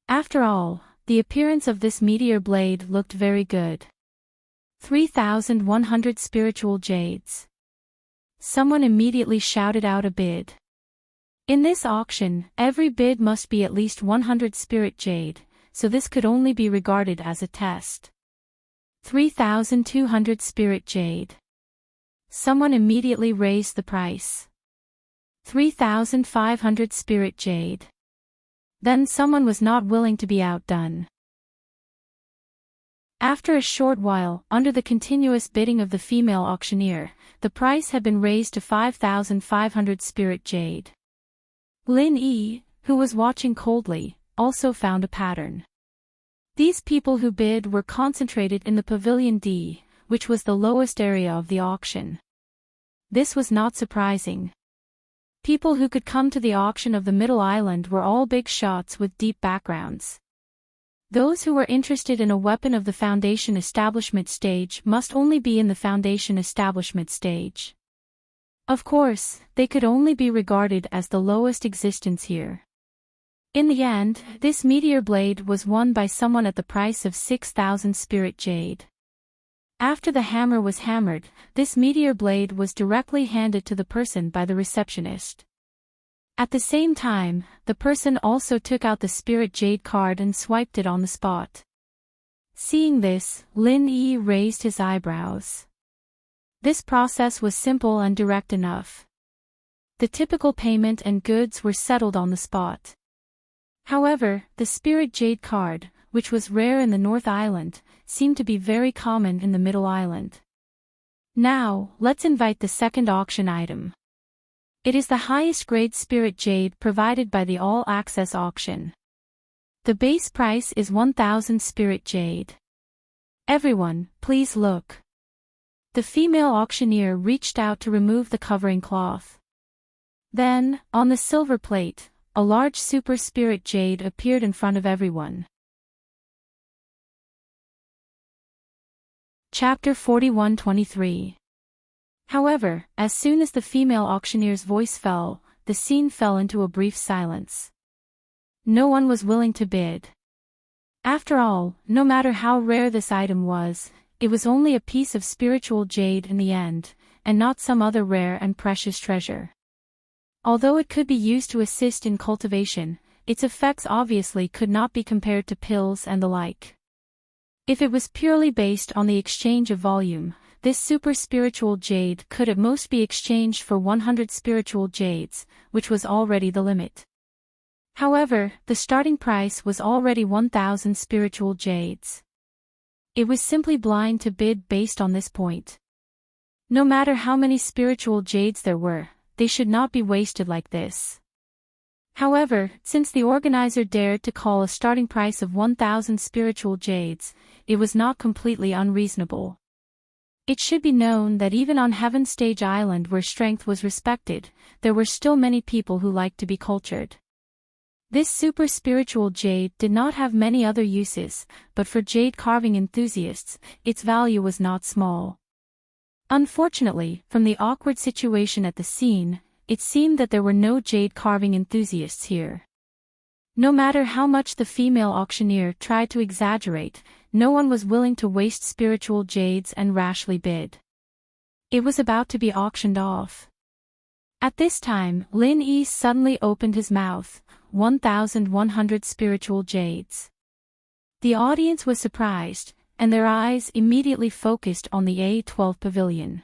After all, the appearance of this meteor blade looked very good. 3,100 spiritual jades. Someone immediately shouted out a bid. In this auction, every bid must be at least 100 spirit jade, so this could only be regarded as a test. 3,200 spirit jade. Someone immediately raised the price. 3,500 spirit jade. Then someone was not willing to be outdone. After a short while, under the continuous bidding of the female auctioneer, the price had been raised to 5,500 spirit jade. Lin Yi, who was watching coldly, also found a pattern. These people who bid were concentrated in the Pavilion D, which was the lowest area of the auction. This was not surprising. People who could come to the auction of the Middle Island were all big shots with deep backgrounds. Those who were interested in a weapon of the Foundation Establishment stage must only be in the Foundation Establishment stage. Of course, they could only be regarded as the lowest existence here. In the end, this meteor blade was won by someone at the price of 6,000 spirit jade. After the hammer was hammered, this meteor blade was directly handed to the person by the receptionist. At the same time, the person also took out the spirit jade card and swiped it on the spot. Seeing this, Lin Yi raised his eyebrows. This process was simple and direct enough. The typical payment and goods were settled on the spot. However, the spirit jade card, which was rare in the North Island, seemed to be very common in the Middle Island. Now, let's invite the second auction item. It is the highest grade spirit jade provided by the all-access auction. The base price is 1,000 spirit jade. Everyone, please look. The female auctioneer reached out to remove the covering cloth. Then, on the silver plate, a large super spirit jade appeared in front of everyone. Chapter 41-23. However, as soon as the female auctioneer's voice fell, the scene fell into a brief silence. No one was willing to bid. After all, no matter how rare this item was, it was only a piece of spiritual jade in the end, and not some other rare and precious treasure. Although it could be used to assist in cultivation, its effects obviously could not be compared to pills and the like. If it was purely based on the exchange of volume, this super spiritual jade could at most be exchanged for 100 spiritual jades, which was already the limit. However, the starting price was already 1,000 spiritual jades. It was simply blind to bid based on this point. No matter how many spiritual jades there were, they should not be wasted like this. However, since the organizer dared to call a starting price of 1,000 spiritual jades, it was not completely unreasonable. It should be known that even on Heaven Stage Island where strength was respected, there were still many people who liked to be cultured. This super spiritual jade did not have many other uses, but for jade carving enthusiasts, its value was not small. Unfortunately, from the awkward situation at the scene, it seemed that there were no jade carving enthusiasts here. No matter how much the female auctioneer tried to exaggerate, no one was willing to waste spiritual jades and rashly bid. It was about to be auctioned off. At this time, Lin Yi suddenly opened his mouth, 1,100 spiritual jades. The audience was surprised, and their eyes immediately focused on the A12 pavilion.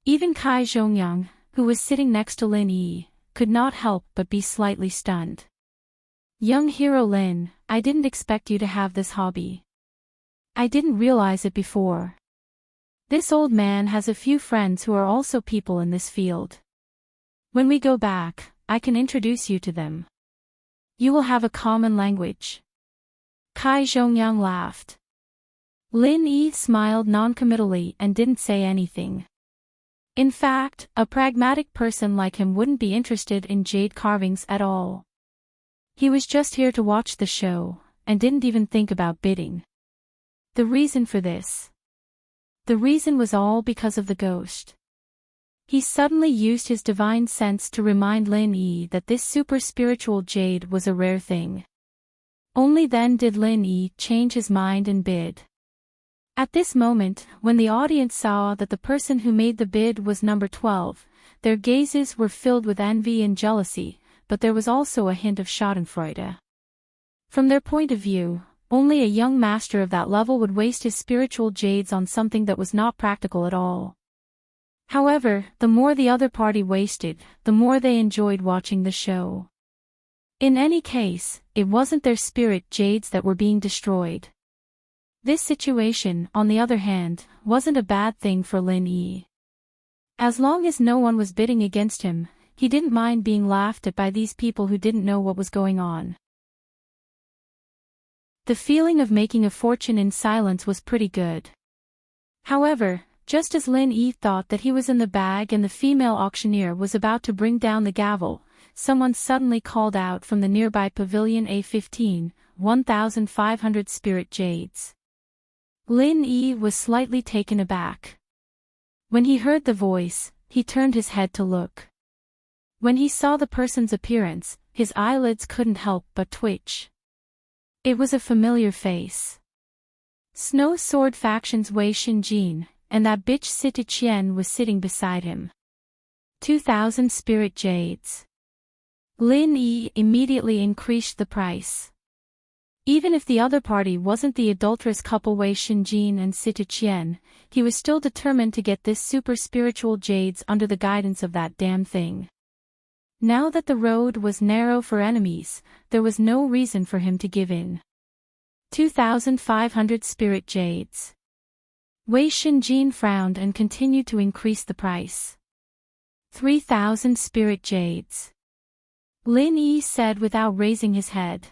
Even Kai Zhongyang, who was sitting next to Lin Yi, could not help but be slightly stunned. Young hero Lin, I didn't expect you to have this hobby. I didn't realize it before. This old man has a few friends who are also people in this field. When we go back, I can introduce you to them. You will have a common language. Kai Zhongyang laughed. Lin Yi smiled noncommittally and didn't say anything. In fact, a pragmatic person like him wouldn't be interested in jade carvings at all. He was just here to watch the show, and didn't even think about bidding. The reason for this? The reason was all because of the ghost. He suddenly used his divine sense to remind Lin Yi that this super spiritual jade was a rare thing. Only then did Lin Yi change his mind and bid. At this moment, when the audience saw that the person who made the bid was number 12, their gazes were filled with envy and jealousy, but there was also a hint of schadenfreude. From their point of view, Only a young master of that level would waste his spiritual jades on something that was not practical at all. However, the more the other party wasted, the more they enjoyed watching the show. In any case, it wasn't their spirit jades that were being destroyed. This situation, on the other hand, wasn't a bad thing for Lin Yi. As long as no one was bidding against him, he didn't mind being laughed at by these people who didn't know what was going on. The feeling of making a fortune in silence was pretty good. However, just as Lin Yi thought that he was in the bag and the female auctioneer was about to bring down the gavel, someone suddenly called out from the nearby pavilion A15, 1,500 spirit jades. Lin Yi was slightly taken aback. When he heard the voice, he turned his head to look. When he saw the person's appearance, his eyelids couldn't help but twitch. It was a familiar face. Snow Sword Faction's Wei Xinjin, and that bitch Sita Qian was sitting beside him. 2,000 spirit jades. Lin Yi immediately increased the price. Even if the other party wasn't the adulterous couple Wei Xinjin and Sita Qian, he was still determined to get this super spiritual jades under the guidance of that damn thing. Now that the road was narrow for enemies, there was no reason for him to give in. 2,500 spirit jades. Wei Xinjin frowned and continued to increase the price. 3,000 spirit jades. Lin Yi said without raising his head.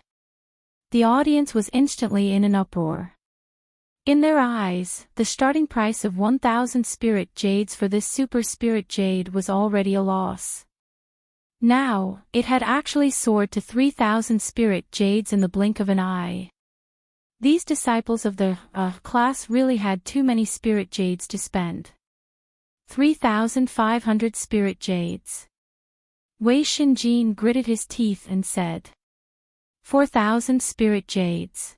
The audience was instantly in an uproar. In their eyes, the starting price of 1,000 spirit jades for this super spirit jade was already a loss. Now, it had actually soared to 3,000 spirit jades in the blink of an eye. These disciples of the class really had too many spirit jades to spend. 3,500 spirit jades. Wei Xinjin gritted his teeth and said. 4,000 spirit jades.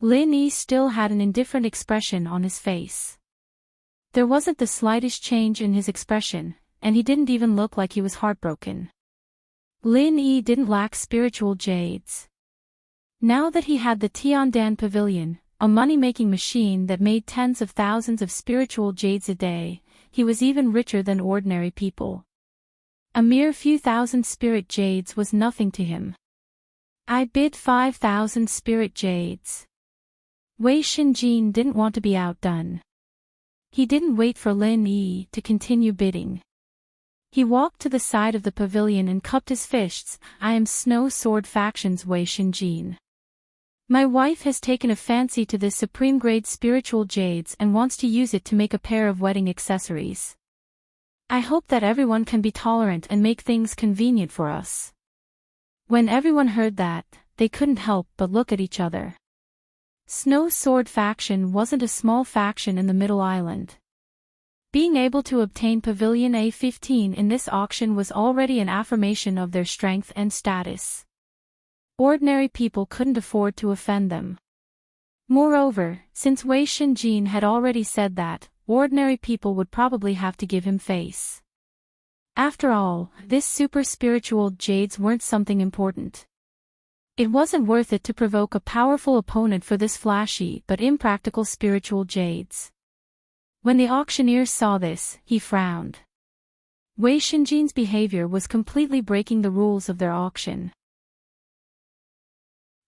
Lin Yi still had an indifferent expression on his face. There wasn't the slightest change in his expression, and he didn't even look like he was heartbroken. Lin Yi didn't lack spiritual jades. Now that he had the Tiandan Pavilion, a money-making machine that made tens of thousands of spiritual jades a day, he was even richer than ordinary people. A mere few thousand spirit jades was nothing to him. I bid 5,000 spirit jades. Wei Xinjin didn't want to be outdone. He didn't wait for Lin Yi to continue bidding. He walked to the side of the pavilion and cupped his fists. I am Snow Sword Faction's Wei Xinjin. My wife has taken a fancy to this supreme-grade spiritual jades and wants to use it to make a pair of wedding accessories. I hope that everyone can be tolerant and make things convenient for us. When everyone heard that, they couldn't help but look at each other. Snow Sword Faction wasn't a small faction in the Middle Island. Being able to obtain Pavilion A15 in this auction was already an affirmation of their strength and status. Ordinary people couldn't afford to offend them. Moreover, since Wei Xinjin had already said that, ordinary people would probably have to give him face. After all, this super spiritual jades weren't something important. It wasn't worth it to provoke a powerful opponent for this flashy but impractical spiritual jades. When the auctioneer saw this, he frowned. Wei Xinjin's behavior was completely breaking the rules of their auction.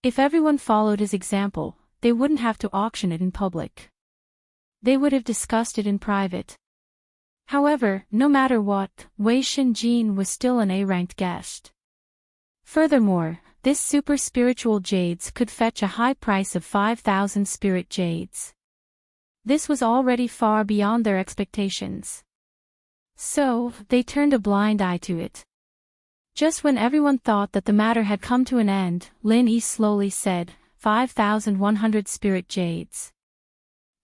If everyone followed his example, they wouldn't have to auction it in public. They would have discussed it in private. However, no matter what, Wei Xinjin was still an A-ranked guest. Furthermore, this super spiritual jades could fetch a high price of 5,000 spirit jades. This was already far beyond their expectations. So, they turned a blind eye to it. Just when everyone thought that the matter had come to an end, Lin Yi slowly said, 5,100 spirit jades.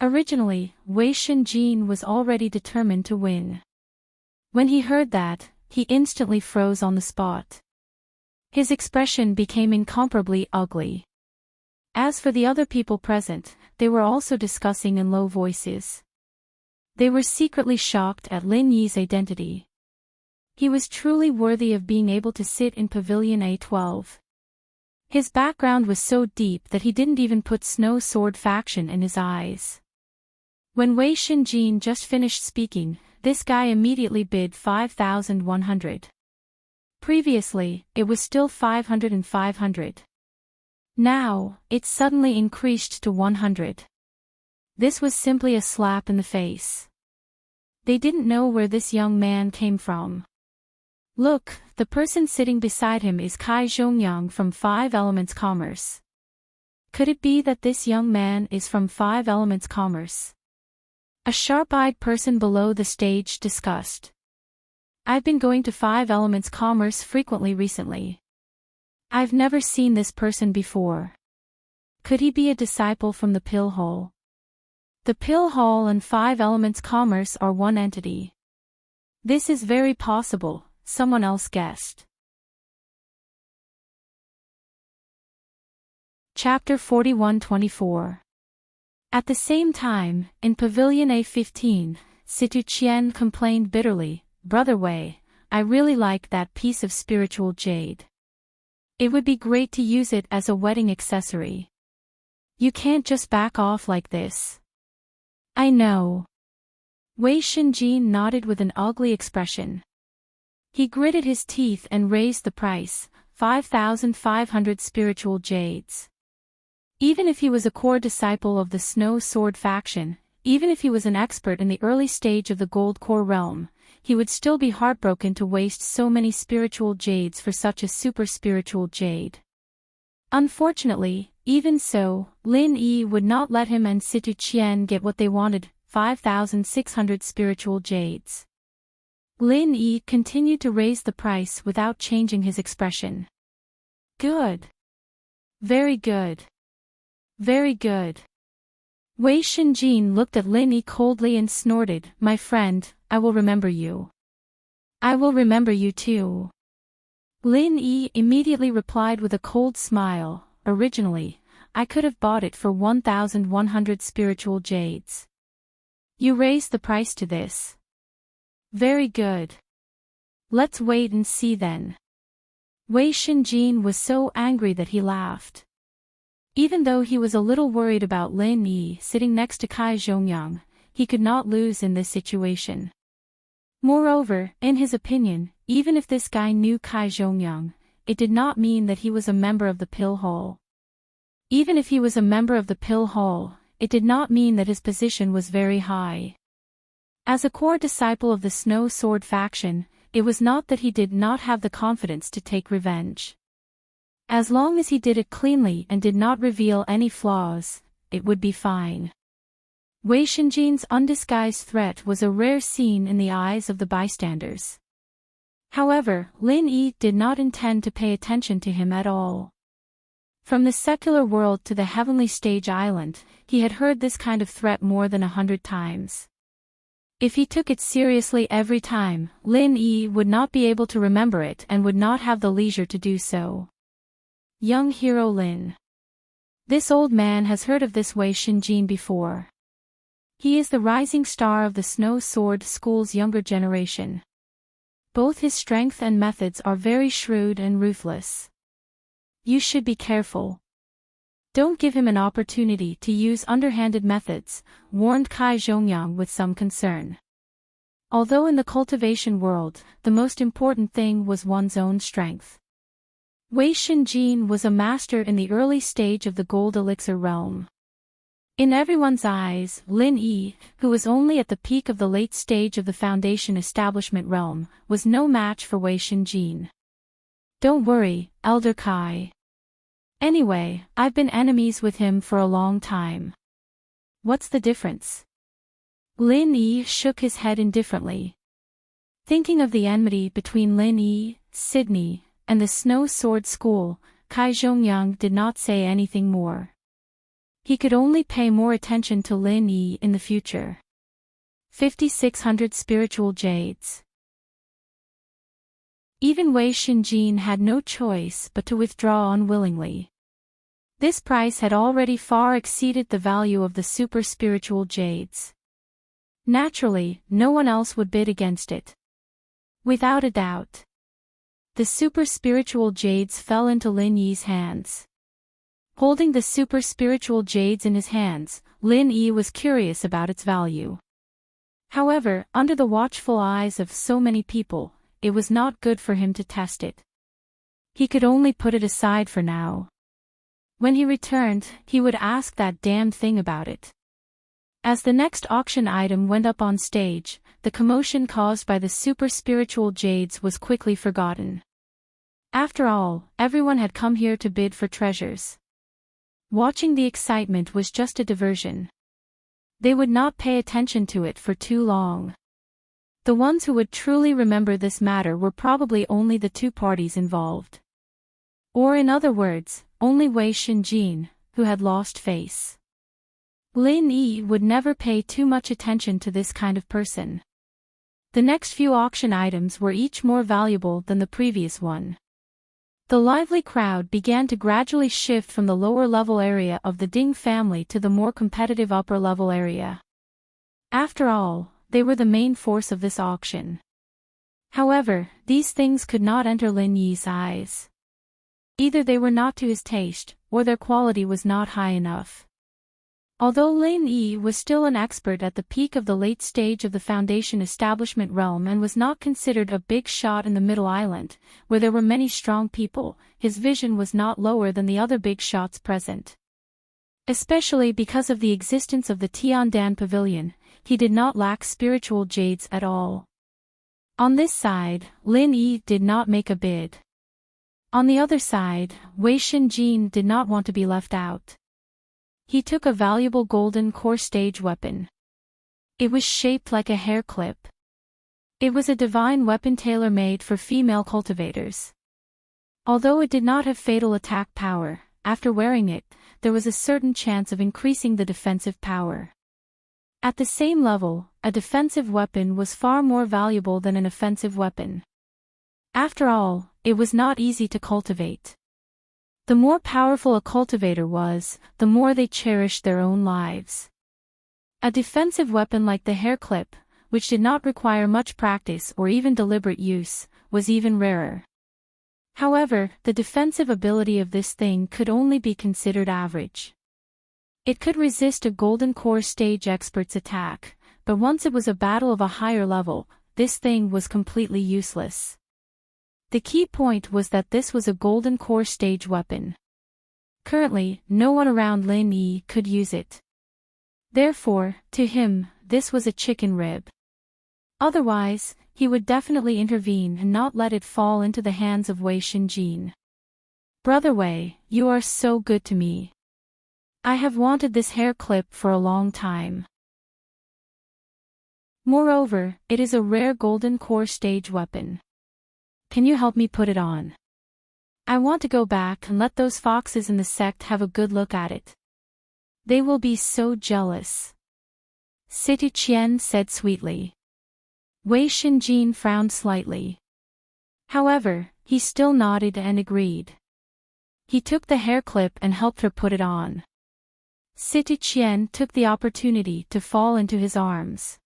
Originally, Wei Xinjin was already determined to win. When he heard that, he instantly froze on the spot. His expression became incomparably ugly. As for the other people present, they were also discussing in low voices. They were secretly shocked at Lin Yi's identity. He was truly worthy of being able to sit in Pavilion A12. His background was so deep that he didn't even put Snow Sword faction in his eyes. When Wei Shinjin just finished speaking, this guy immediately bid 5,100. Previously, it was still 500 and 500. Now, it suddenly increased to 100. This was simply a slap in the face. They didn't know where this young man came from. Look, the person sitting beside him is Kai Zhongyang from 5 Elements Commerce. Could it be that this young man is from 5 Elements Commerce? A sharp-eyed person below the stage discussed. I've been going to 5 Elements Commerce frequently recently. I've never seen this person before. Could he be a disciple from the Pill Hall? The Pill Hall and 5 Elements Commerce are one entity. This is very possible, someone else guessed. Chapter 41-24. At the same time, in Pavilion A15, Situ Qian complained bitterly, Brother Wei, I really like that piece of spiritual jade. It would be great to use it as a wedding accessory. You can't just back off like this. I know. Wei Shinjin nodded with an ugly expression. He gritted his teeth and raised the price, 5,500 spiritual jades. Even if he was a core disciple of the Snow Sword faction, even if he was an expert in the early stage of the Gold Core realm, he would still be heartbroken to waste so many spiritual jades for such a super spiritual jade. Unfortunately, even so, Lin Yi would not let him and Situ Qian get what they wanted, 5,600 spiritual jades. Lin Yi continued to raise the price without changing his expression. Good. Very good. Very good. Wei Shinjin looked at Lin Yi coldly and snorted, My friend, I will remember you. I will remember you too. Lin Yi immediately replied with a cold smile, Originally, I could have bought it for 1,100 spiritual jades. You raised the price to this. Very good. Let's wait and see then. Wei Shinjin was so angry that he laughed. Even though he was a little worried about Lin Yi sitting next to Kai Zhongyang, he could not lose in this situation. Moreover, in his opinion, even if this guy knew Kai Zhongyang, it did not mean that he was a member of the Pill Hall. Even if he was a member of the Pill Hall, it did not mean that his position was very high. As a core disciple of the Snow Sword faction, it was not that he did not have the confidence to take revenge. As long as he did it cleanly and did not reveal any flaws, it would be fine. Wei Shinjin's undisguised threat was a rare scene in the eyes of the bystanders. However, Lin Yi did not intend to pay attention to him at all. From the secular world to the heavenly stage island, he had heard this kind of threat more than 100 times. If he took it seriously every time, Lin Yi would not be able to remember it and would not have the leisure to do so. Young hero Lin. This old man has heard of this Wei Shinjin before. He is the rising star of the Snow Sword School's younger generation. Both his strength and methods are very shrewd and ruthless. You should be careful. Don't give him an opportunity to use underhanded methods, warned Kai Zhongyang with some concern. Although in the cultivation world, the most important thing was one's own strength. Wei Shinjin was a master in the early stage of the Gold Elixir realm. In everyone's eyes, Lin Yi, who was only at the peak of the late stage of the Foundation establishment realm, was no match for Wei Shinjin. Don't worry, Elder Kai. Anyway, I've been enemies with him for a long time. What's the difference? Lin Yi shook his head indifferently. Thinking of the enmity between Lin Yi, Sydney, and the Snow Sword School, Kai Zhongyang did not say anything more. He could only pay more attention to Lin Yi in the future. 5,600 spiritual jades. Even Wei Shinjin had no choice but to withdraw unwillingly. This price had already far exceeded the value of the super spiritual jades. Naturally, no one else would bid against it. Without a doubt. the super spiritual jades fell into Lin Yi's hands. Holding the super spiritual jades in his hands, Lin Yi was curious about its value. However, under the watchful eyes of so many people, it was not good for him to test it. He could only put it aside for now. When he returned, he would ask that damn thing about it. As the next auction item went up on stage, the commotion caused by the super spiritual jades was quickly forgotten. After all, everyone had come here to bid for treasures. Watching the excitement was just a diversion. They would not pay attention to it for too long. The ones who would truly remember this matter were probably only the two parties involved. Or in other words, only Wei Xinjin, who had lost face. Lin Yi would never pay too much attention to this kind of person. The next few auction items were each more valuable than the previous one. The lively crowd began to gradually shift from the lower-level area of the Ding family to the more competitive upper-level area. After all, they were the main force of this auction. However, these things could not enter Lin Yi's eyes. Either they were not to his taste, or their quality was not high enough. Although Lin Yi was still an expert at the peak of the late stage of the Foundation establishment realm and was not considered a big shot in the Middle Island, where there were many strong people, his vision was not lower than the other big shots present. Especially because of the existence of the Tiandan Pavilion, he did not lack spiritual jades at all. On this side, Lin Yi did not make a bid. On the other side, Wei Xinjin did not want to be left out. He took a valuable golden core stage weapon. It was shaped like a hair clip. It was a divine weapon tailor-made for female cultivators. Although it did not have fatal attack power, after wearing it, there was a certain chance of increasing the defensive power. At the same level, a defensive weapon was far more valuable than an offensive weapon. After all, it was not easy to cultivate. The more powerful a cultivator was, the more they cherished their own lives. A defensive weapon like the hair clip, which did not require much practice or even deliberate use, was even rarer. However, the defensive ability of this thing could only be considered average. It could resist a golden core stage expert's attack, but once it was a battle of a higher level, this thing was completely useless. The key point was that this was a golden core stage weapon. Currently, no one around Lin Yi could use it. Therefore, to him, this was a chicken rib. Otherwise, he would definitely intervene and not let it fall into the hands of Wei Xinjin. Brother Wei, you are so good to me. I have wanted this hair clip for a long time. Moreover, it is a rare golden core stage weapon. Can you help me put it on? I want to go back and let those foxes in the sect have a good look at it. They will be so jealous. City Qian said sweetly. Wei Xinjin frowned slightly. However, he still nodded and agreed. He took the hair clip and helped her put it on. City Qian took the opportunity to fall into his arms.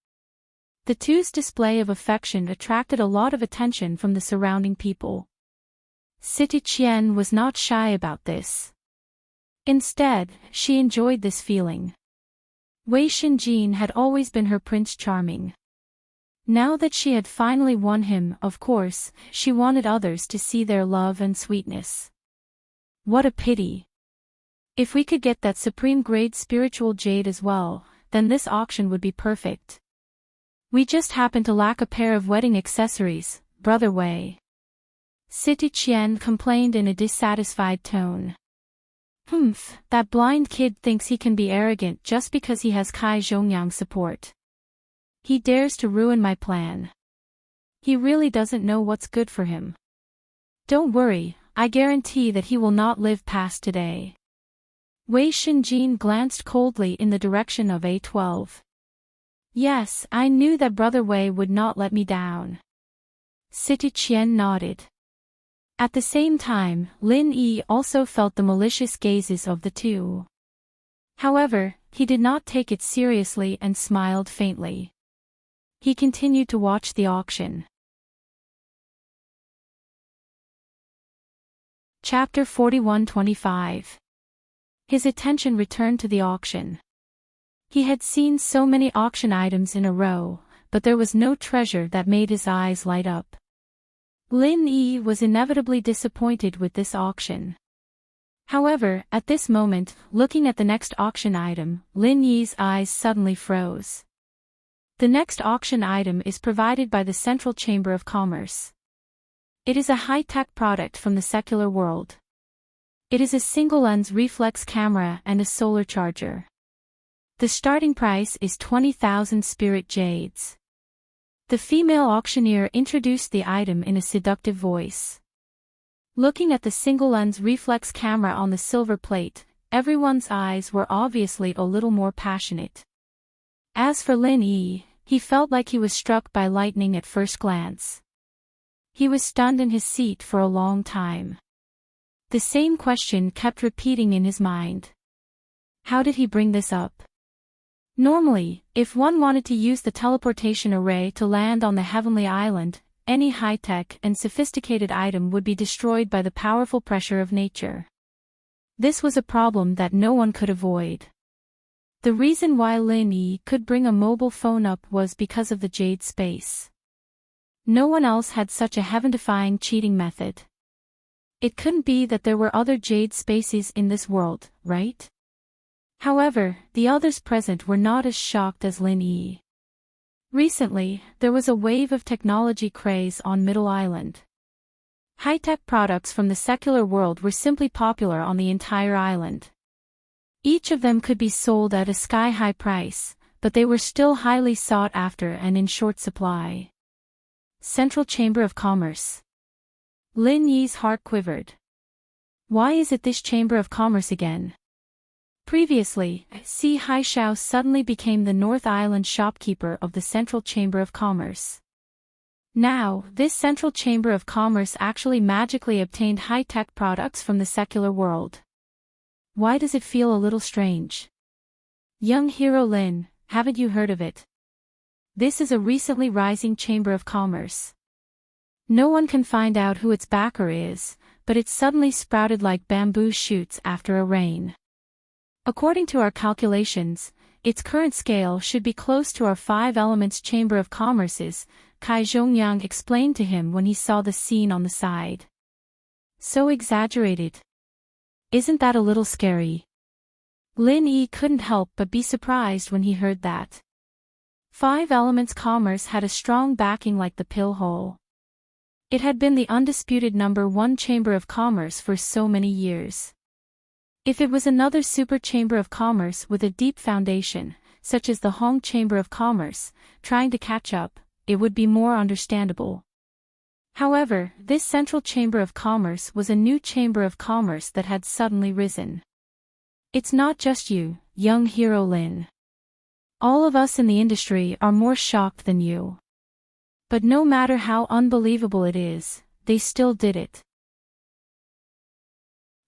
The two's display of affection attracted a lot of attention from the surrounding people. City Qian was not shy about this. Instead, she enjoyed this feeling. Wei Xinjin had always been her Prince Charming. Now that she had finally won him, of course, she wanted others to see their love and sweetness. What a pity. If we could get that supreme grade spiritual jade as well, then this auction would be perfect. We just happen to lack a pair of wedding accessories, Brother Wei. City Qian complained in a dissatisfied tone. That blind kid thinks he can be arrogant just because he has Kai Zhongyang's support. He dares to ruin my plan. He really doesn't know what's good for him. Don't worry, I guarantee that he will not live past today. Wei Xinjin glanced coldly in the direction of A12. Yes, I knew that Brother Wei would not let me down. City Qian nodded. At the same time, Lin Yi also felt the malicious gazes of the two. However, he did not take it seriously and smiled faintly. He continued to watch the auction. Chapter 41-25. His attention returned to the auction. He had seen so many auction items in a row, but there was no treasure that made his eyes light up. Lin Yi was inevitably disappointed with this auction. However, at this moment, looking at the next auction item, Lin Yi's eyes suddenly froze. The next auction item is provided by the Central Chamber of Commerce. It is a high-tech product from the secular world. It is a single-lens reflex camera and a solar charger. The starting price is 20,000 spirit jades. The female auctioneer introduced the item in a seductive voice. Looking at the single-lens reflex camera on the silver plate, everyone's eyes were obviously a little more passionate. As for Lin Yi, he felt like he was struck by lightning at first glance. He was stunned in his seat for a long time. The same question kept repeating in his mind. How did he bring this up? Normally, if one wanted to use the teleportation array to land on the heavenly island, any high-tech and sophisticated item would be destroyed by the powerful pressure of nature. This was a problem that no one could avoid. The reason why Lin Yi could bring a mobile phone up was because of the jade space. No one else had such a heaven-defying cheating method. It couldn't be that there were other jade spaces in this world, right? However, the others present were not as shocked as Lin Yi. Recently, there was a wave of technology craze on Middle Island. High-tech products from the secular world were simply popular on the entire island. Each of them could be sold at a sky-high price, but they were still highly sought after and in short supply. Central Chamber of Commerce. Lin Yi's heart quivered. Why is it this Chamber of Commerce again? Previously, Si Haishao suddenly became the North Island shopkeeper of the Central Chamber of Commerce. Now, this Central Chamber of Commerce actually magically obtained high-tech products from the secular world. Why does it feel a little strange? Young hero Lin, haven't you heard of it? This is a recently rising Chamber of Commerce. No one can find out who its backer is, but it suddenly sprouted like bamboo shoots after a rain. According to our calculations, its current scale should be close to our 5 Elements Chamber of Commerce's, Kai Zhongyang explained to him when he saw the scene on the side. So exaggerated. Isn't that a little scary? Lin Yi couldn't help but be surprised when he heard that. 5 Elements Commerce had a strong backing like the pill hole. It had been the undisputed #1 Chamber of Commerce for so many years. If it was another super Chamber of Commerce with a deep foundation, such as the Hong Chamber of Commerce, trying to catch up, it would be more understandable. However, this Central Chamber of Commerce was a new Chamber of Commerce that had suddenly risen. It's not just you, young hero Lin. All of us in the industry are more shocked than you. But no matter how unbelievable it is, they still did it.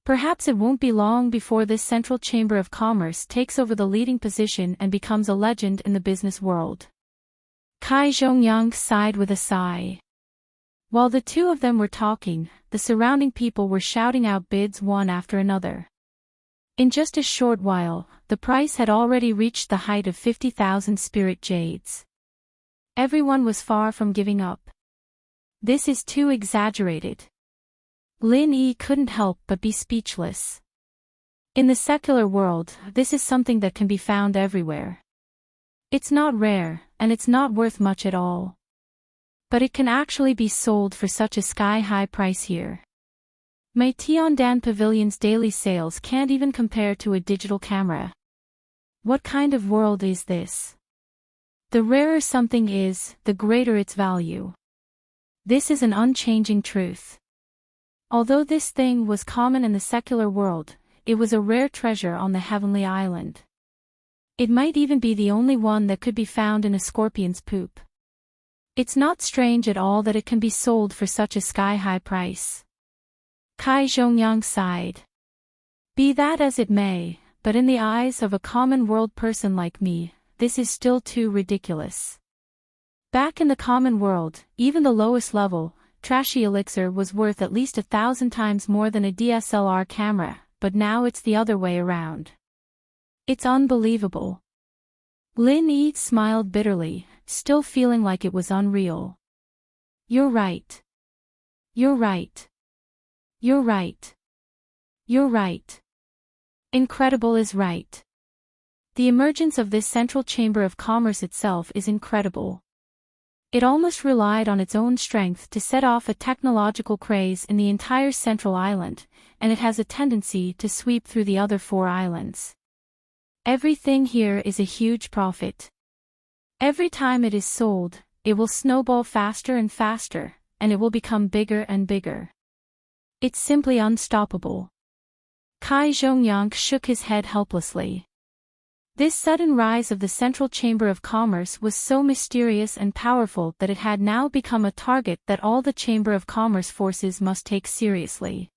Perhaps it won't be long before this Central Chamber of Commerce takes over the leading position and becomes a legend in the business world. Kai Zhongyang sighed with a sigh. While the two of them were talking, the surrounding people were shouting out bids one after another. In just a short while, the price had already reached the height of 50,000 spirit jades. Everyone was far from giving up. This is too exaggerated. Lin Yi couldn't help but be speechless. In the secular world, this is something that can be found everywhere. It's not rare, and it's not worth much at all. But it can actually be sold for such a sky-high price here. Mei Tiandan Pavilion's daily sales can't even compare to a digital camera. What kind of world is this? The rarer something is, the greater its value. This is an unchanging truth. Although this thing was common in the secular world, it was a rare treasure on the heavenly island. It might even be the only one that could be found in a scorpion's poop. It's not strange at all that it can be sold for such a sky-high price. Kai Zhongyang sighed. Be that as it may, but in the eyes of a common world person like me, this is still too ridiculous. Back in the common world, even the lowest level, trashy elixir was worth at least 1,000 times more than a DSLR camera, but now it's the other way around. It's unbelievable. Lin Yi smiled bitterly, still feeling like it was unreal. You're right. You're right. You're right. You're right. Incredible is right. The emergence of this central chamber of commerce itself is incredible. It almost relied on its own strength to set off a technological craze in the entire central island, and it has a tendency to sweep through the other 4 islands. Everything here is a huge profit. Every time it is sold, it will snowball faster and faster, and it will become bigger and bigger. It's simply unstoppable. Kai Zhongyang shook his head helplessly. This sudden rise of the Central Chamber of Commerce was so mysterious and powerful that it had now become a target that all the Chamber of Commerce forces must take seriously.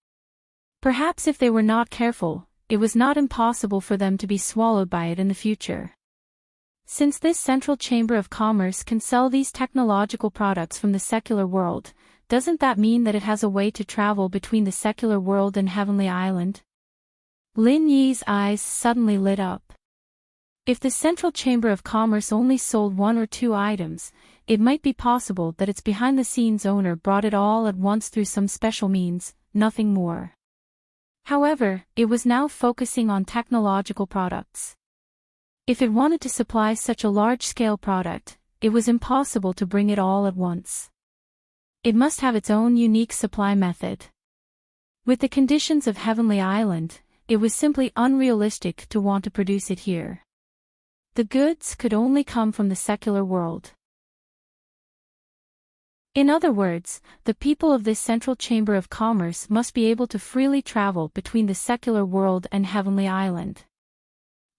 Perhaps if they were not careful, it was not impossible for them to be swallowed by it in the future. Since this Central Chamber of Commerce can sell these technological products from the secular world, doesn't that mean that it has a way to travel between the secular world and Heavenly Island? Lin Yi's eyes suddenly lit up. If the Central Chamber of Commerce only sold 1 or 2 items, it might be possible that its behind-the-scenes owner brought it all at once through some special means, nothing more. However, it was now focusing on technological products. If it wanted to supply such a large-scale product, it was impossible to bring it all at once. It must have its own unique supply method. With the conditions of Heavenly Island, it was simply unrealistic to want to produce it here. The goods could only come from the secular world. In other words, the people of this Central Chamber of Commerce must be able to freely travel between the secular world and Heavenly Island.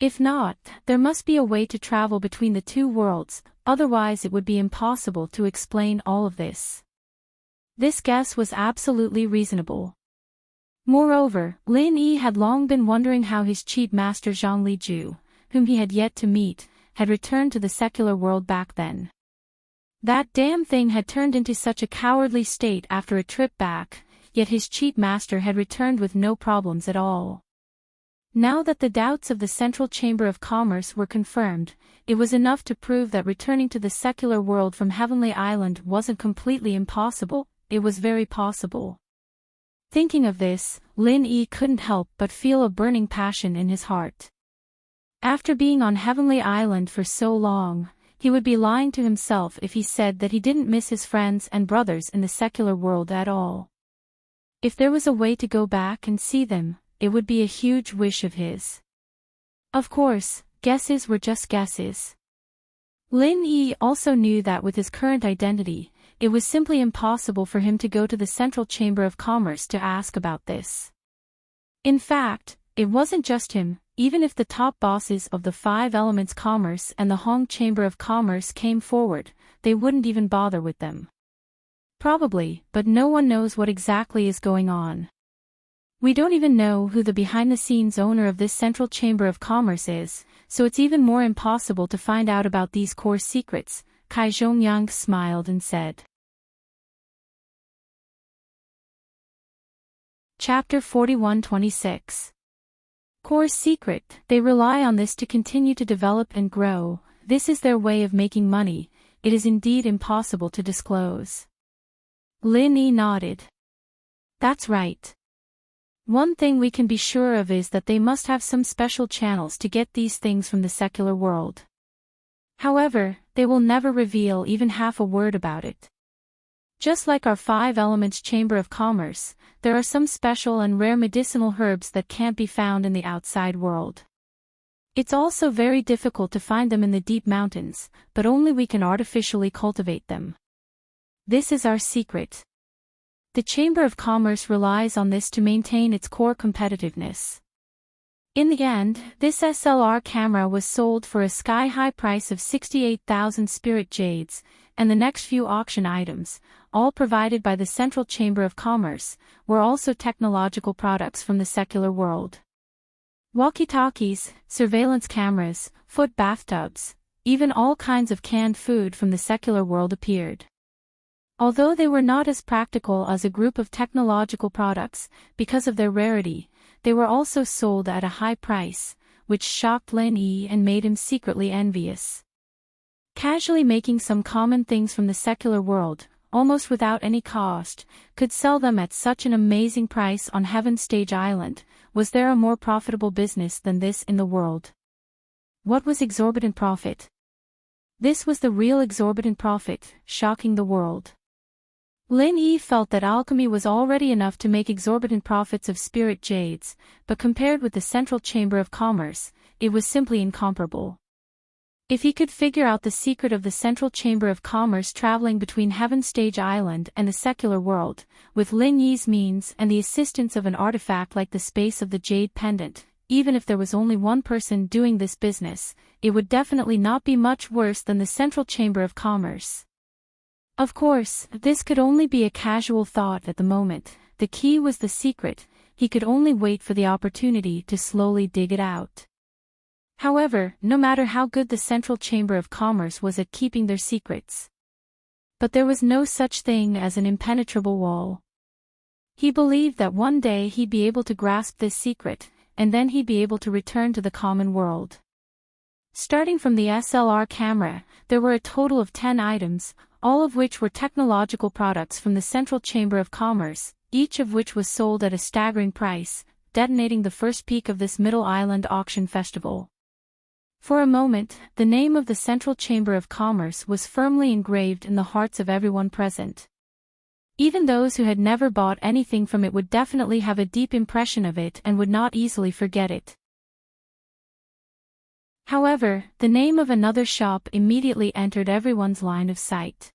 If not, there must be a way to travel between the 2 worlds, otherwise it would be impossible to explain all of this. This guess was absolutely reasonable. Moreover, Lin Yi had long been wondering how his cheat master Zhang Liju, whom he had yet to meet, had returned to the secular world back then. That damn thing had turned into such a cowardly state after a trip back, yet his cheat master had returned with no problems at all. Now that the doubts of the Central Chamber of Commerce were confirmed, it was enough to prove that returning to the secular world from Heavenly Island wasn't completely impossible, it was very possible. Thinking of this, Lin Yi couldn't help but feel a burning passion in his heart. After being on Heavenly Island for so long, he would be lying to himself if he said that he didn't miss his friends and brothers in the secular world at all. If there was a way to go back and see them, it would be a huge wish of his. Of course, guesses were just guesses. Lin Yi also knew that with his current identity, it was simply impossible for him to go to the Central Chamber of Commerce to ask about this. In fact, it wasn't just him. Even if the top bosses of the 5 Elements Commerce and the Hong Chamber of Commerce came forward, they wouldn't even bother with them. Probably, but no one knows what exactly is going on. We don't even know who the behind-the-scenes owner of this Central Chamber of Commerce is, so it's even more impossible to find out about these core secrets, Kai Zhongyang smiled and said. Chapter 41-26. Core secret, they rely on this to continue to develop and grow, this is their way of making money, it is indeed impossible to disclose. Lin Yi nodded. That's right. One thing we can be sure of is that they must have some special channels to get these things from the secular world. However, they will never reveal even half a word about it. Just like our 5 Elements Chamber of Commerce, there are some special and rare medicinal herbs that can't be found in the outside world. It's also very difficult to find them in the deep mountains, but only we can artificially cultivate them. This is our secret. The Chamber of Commerce relies on this to maintain its core competitiveness. In the end, this SLR camera was sold for a sky-high price of 68,000 spirit jades, and the next few auction items, all provided by the Central Chamber of Commerce, were also technological products from the secular world. Walkie-talkies, surveillance cameras, foot bathtubs, even all kinds of canned food from the secular world appeared. Although they were not as practical as a group of technological products, because of their rarity, they were also sold at a high price, which shocked Lin Yi and made him secretly envious. Casually making some common things from the secular world, almost without any cost, could sell them at such an amazing price on Heaven's Stage Island. Was there a more profitable business than this in the world? What was exorbitant profit? This was the real exorbitant profit, shocking the world. Lin Yi felt that alchemy was already enough to make exorbitant profits of spirit jades, but compared with the Central Chamber of Commerce, it was simply incomparable. If he could figure out the secret of the Central Chamber of Commerce traveling between Heaven's Stage Island and the secular world, with Lin Yi's means and the assistance of an artifact like the space of the Jade Pendant, even if there was only one person doing this business, it would definitely not be much worse than the Central Chamber of Commerce. Of course, this could only be a casual thought at the moment. The key was the secret. He could only wait for the opportunity to slowly dig it out. However, no matter how good the Central Chamber of Commerce was at keeping their secrets, but there was no such thing as an impenetrable wall. He believed that one day he'd be able to grasp this secret, and then he'd be able to return to the common world. Starting from the SLR camera, there were a total of 10 items, all of which were technological products from the Central Chamber of Commerce, each of which was sold at a staggering price, detonating the first peak of this Middle Island auction festival. For a moment, the name of the Central Chamber of Commerce was firmly engraved in the hearts of everyone present. Even those who had never bought anything from it would definitely have a deep impression of it and would not easily forget it. However, the name of another shop immediately entered everyone's line of sight.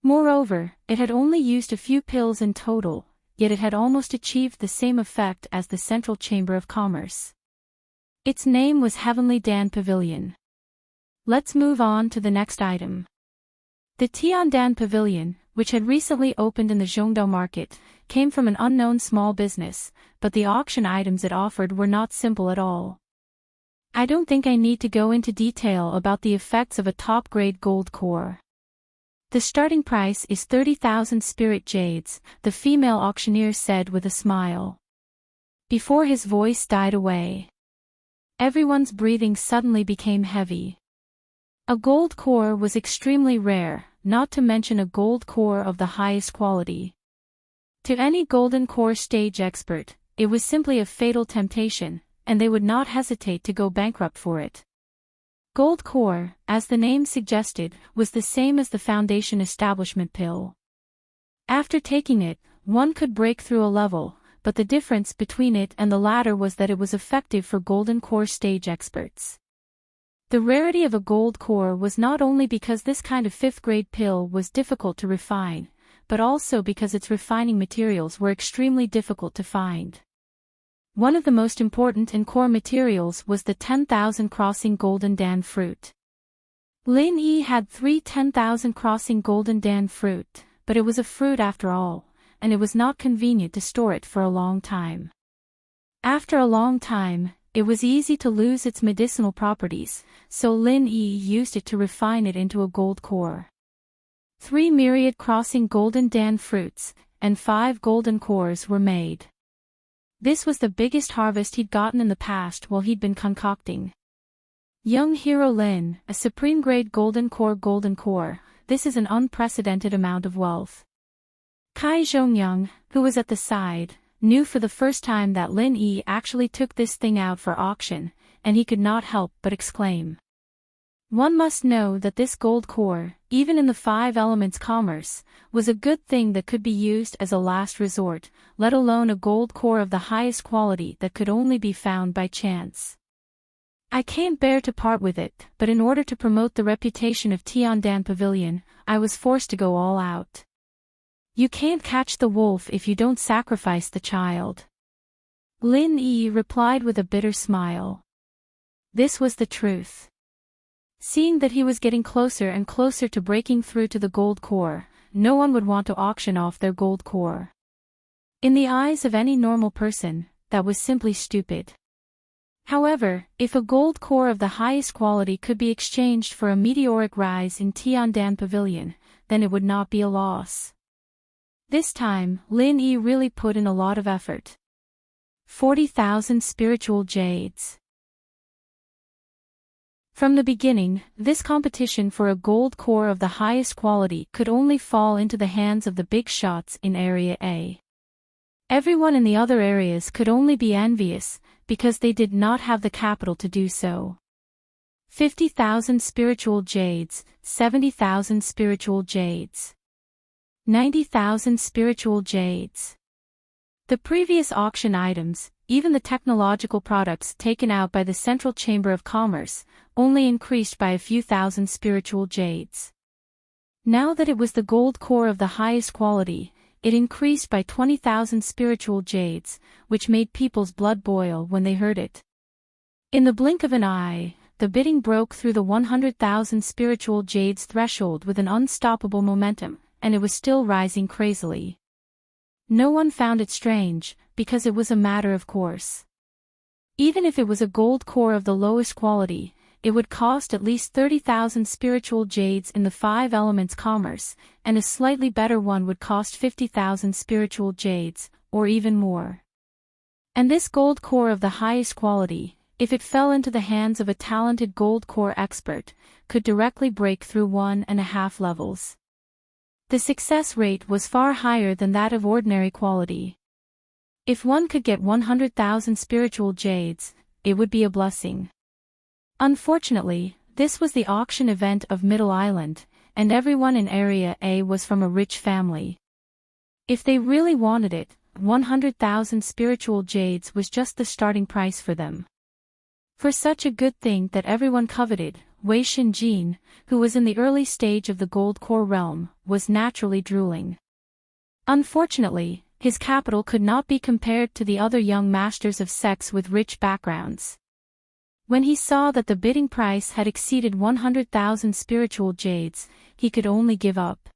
Moreover, it had only used a few pills in total, yet it had almost achieved the same effect as the Central Chamber of Commerce. Its name was Heavenly Dan Pavilion. Let's move on to the next item. The Tiandan Pavilion, which had recently opened in the Zhongdao market, came from an unknown small business, but the auction items it offered were not simple at all. I don't think I need to go into detail about the effects of a top-grade gold core. The starting price is 30,000 spirit jades, the female auctioneer said with a smile. Before his voice died away, everyone's breathing suddenly became heavy. A gold core was extremely rare, not to mention a gold core of the highest quality. To any golden core stage expert, it was simply a fatal temptation, and they would not hesitate to go bankrupt for it. Gold core, as the name suggested, was the same as the Foundation Establishment pill. After taking it, one could break through a level, but the difference between it and the latter was that it was effective for golden core stage experts. The rarity of a gold core was not only because this kind of fifth-grade pill was difficult to refine, but also because its refining materials were extremely difficult to find. One of the most important and core materials was the 10,000 crossing golden dan fruit. Lin Yi had 3 10,000 crossing golden dan fruit, but it was a fruit after all, and it was not convenient to store it for a long time. After a long time, it was easy to lose its medicinal properties, so Lin Yi used it to refine it into a gold core. 3 myriad crossing golden dan fruits, and 5 golden cores were made. This was the biggest harvest he'd gotten in the past while he'd been concocting. Young hero Lin, a supreme-grade golden core, this is an unprecedented amount of wealth. Kai Zhongyang, who was at the side, knew for the first time that Lin Yi actually took this thing out for auction, and he could not help but exclaim. One must know that this gold core, even in the 5 elements commerce, was a good thing that could be used as a last resort, let alone a gold core of the highest quality that could only be found by chance. I can't bear to part with it, but in order to promote the reputation of Tiandan Pavilion, I was forced to go all out. You can't catch the wolf if you don't sacrifice the child. Lin Yi replied with a bitter smile. This was the truth. Seeing that he was getting closer and closer to breaking through to the gold core, no one would want to auction off their gold core. In the eyes of any normal person, that was simply stupid. However, if a gold core of the highest quality could be exchanged for a meteoric rise in Tiandan Pavilion, then it would not be a loss. This time, Lin Yi really put in a lot of effort. 40,000 spiritual jades. From the beginning, this competition for a gold core of the highest quality could only fall into the hands of the big shots in Area A. Everyone in the other areas could only be envious, because they did not have the capital to do so. 50,000 spiritual jades, 70,000 spiritual jades. 90,000 spiritual jades. The previous auction items, even the technological products taken out by the Central Chamber of Commerce, only increased by a few thousand spiritual jades. Now that it was the gold core of the highest quality, it increased by 20,000 spiritual jades, which made people's blood boil when they heard it. In the blink of an eye, the bidding broke through the 100,000 spiritual jades threshold with an unstoppable momentum, and it was still rising crazily. No one found it strange, because it was a matter of course. Even if it was a gold core of the lowest quality, it would cost at least 30,000 spiritual jades in the 5 elements commerce, and a slightly better one would cost 50,000 spiritual jades, or even more. And this gold core of the highest quality, if it fell into the hands of a talented gold core expert, could directly break through 1.5 levels. The success rate was far higher than that of ordinary quality. If one could get 100,000 spiritual jades, it would be a blessing. Unfortunately, this was the auction event of Middle Island, and everyone in Area A was from a rich family. If they really wanted it, 100,000 spiritual jades was just the starting price for them. For such a good thing that everyone coveted, Wei Xinjin, who was in the early stage of the gold core realm, was naturally drooling. Unfortunately, his capital could not be compared to the other young masters of sects with rich backgrounds. When he saw that the bidding price had exceeded 100,000 spiritual jades, he could only give up.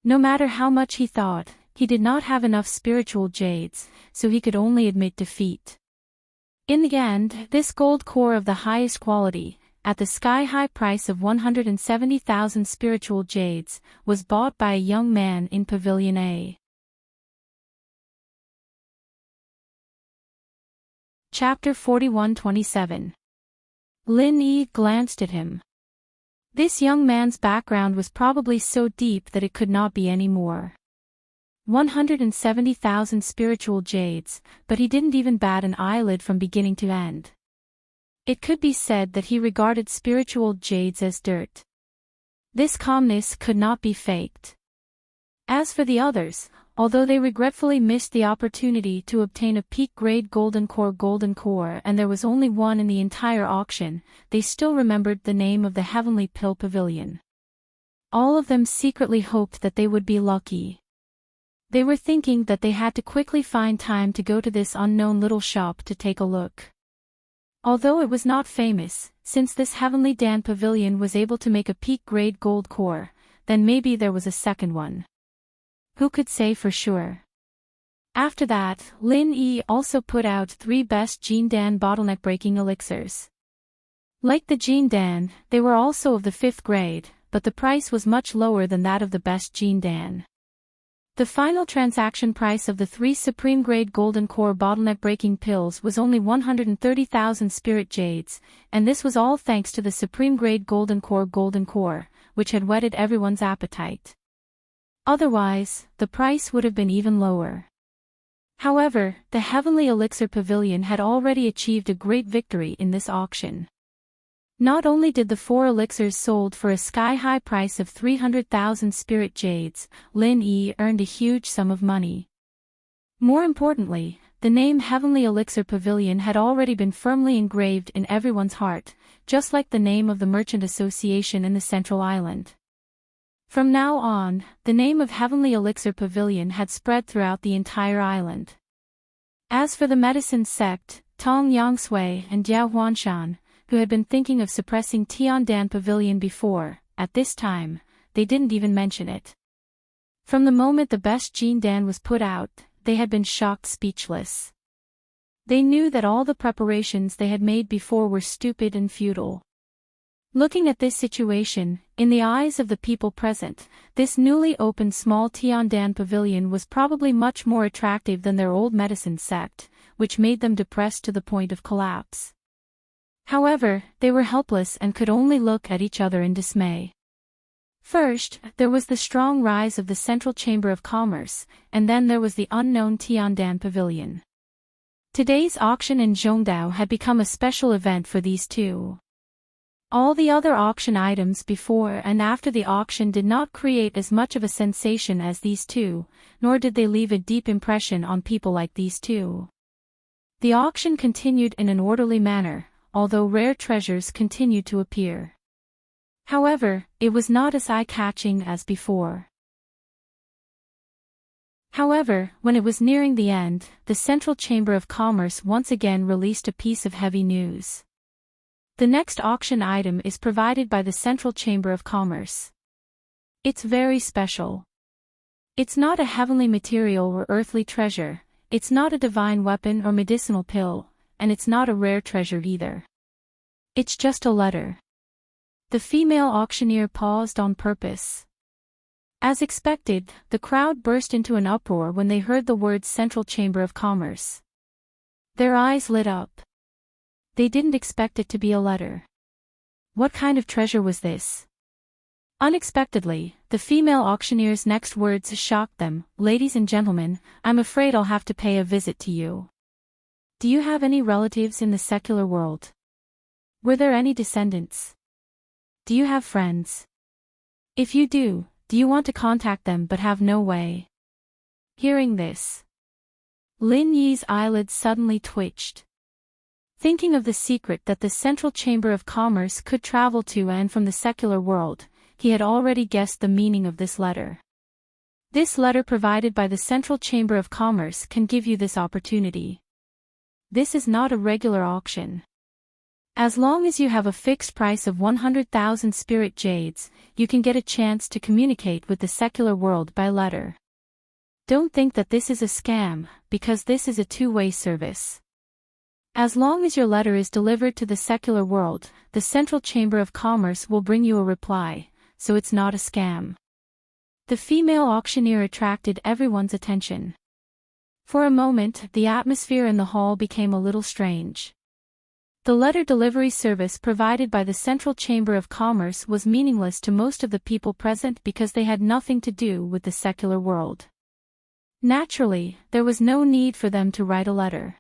No matter how much he thought, he did not have enough spiritual jades, so he could only admit defeat. In the end, this gold core of the highest quality, at the sky-high price of 170,000 spiritual jades, was bought by a young man in Pavilion A. Chapter 41-27. Lin Yi glanced at him. This young man's background was probably so deep that it could not be any more. 170,000 spiritual jades, but he didn't even bat an eyelid from beginning to end. It could be said that he regarded spiritual jades as dirt. This calmness could not be faked. As for the others, although they regretfully missed the opportunity to obtain a peak-grade golden core and there was only one in the entire auction, they still remembered the name of the Heavenly Pill Pavilion. All of them secretly hoped that they would be lucky. They were thinking that they had to quickly find time to go to this unknown little shop to take a look. Although it was not famous, since this Heavenly Dan Pavilion was able to make a peak-grade gold core, then maybe there was a second one. Who could say for sure? After that, Lin Yi also put out 3 best Jin Dan bottleneck-breaking elixirs. Like the Jin Dan, they were also of the 5th grade, but the price was much lower than that of the best Jin Dan. The final transaction price of the 3 supreme-grade golden core bottleneck-breaking pills was only 130,000 spirit jades, and this was all thanks to the supreme-grade golden core, which had whetted everyone's appetite. Otherwise, the price would have been even lower. However, the Heavenly Elixir Pavilion had already achieved a great victory in this auction. Not only did the 4 elixirs sold for a sky-high price of 300,000 spirit jades, Lin Yi earned a huge sum of money. More importantly, the name Heavenly Elixir Pavilion had already been firmly engraved in everyone's heart, just like the name of the Merchant Association in the Central Island. From now on, the name of Heavenly Elixir Pavilion had spread throughout the entire island. As for the medicine sect, Tong Yangsui and Diao Huanshan, who had been thinking of suppressing Tiandan Pavilion before, at this time, they didn't even mention it. From the moment the best Jin Dan was put out, they had been shocked speechless. They knew that all the preparations they had made before were stupid and futile. Looking at this situation, in the eyes of the people present, this newly opened small Tiandan pavilion was probably much more attractive than their old medicine sect, which made them depressed to the point of collapse. However, they were helpless and could only look at each other in dismay. First, there was the strong rise of the Central Chamber of Commerce, and then there was the unknown Tiandan pavilion. Today's auction in Zhongdao had become a special event for these two. All the other auction items before and after the auction did not create as much of a sensation as these two, nor did they leave a deep impression on people like these two. The auction continued in an orderly manner, although rare treasures continued to appear. However, it was not as eye-catching as before. However, when it was nearing the end, the Central Chamber of Commerce once again released a piece of heavy news. The next auction item is provided by the Central Chamber of Commerce. It's very special. It's not a heavenly material or earthly treasure, it's not a divine weapon or medicinal pill, and it's not a rare treasure either. It's just a letter. The female auctioneer paused on purpose. As expected, the crowd burst into an uproar when they heard the words Central Chamber of Commerce. Their eyes lit up. They didn't expect it to be a letter. What kind of treasure was this? Unexpectedly, the female auctioneer's next words shocked them. Ladies and gentlemen, I'm afraid I'll have to pay a visit to you. Do you have any relatives in the secular world? Were there any descendants? Do you have friends? If you do you want to contact them but have no way? Hearing this, Lin Yi's eyelids suddenly twitched. Thinking of the secret that the Central Chamber of Commerce could travel to and from the secular world, he had already guessed the meaning of this letter. This letter provided by the Central Chamber of Commerce can give you this opportunity. This is not a regular auction. As long as you have a fixed price of 100,000 spirit jades, you can get a chance to communicate with the secular world by letter. Don't think that this is a scam, because this is a two-way service. As long as your letter is delivered to the secular world, the Central Chamber of Commerce will bring you a reply, so it's not a scam. The female auctioneer attracted everyone's attention. For a moment, the atmosphere in the hall became a little strange. The letter delivery service provided by the Central Chamber of Commerce was meaningless to most of the people present because they had nothing to do with the secular world. Naturally, there was no need for them to write a letter.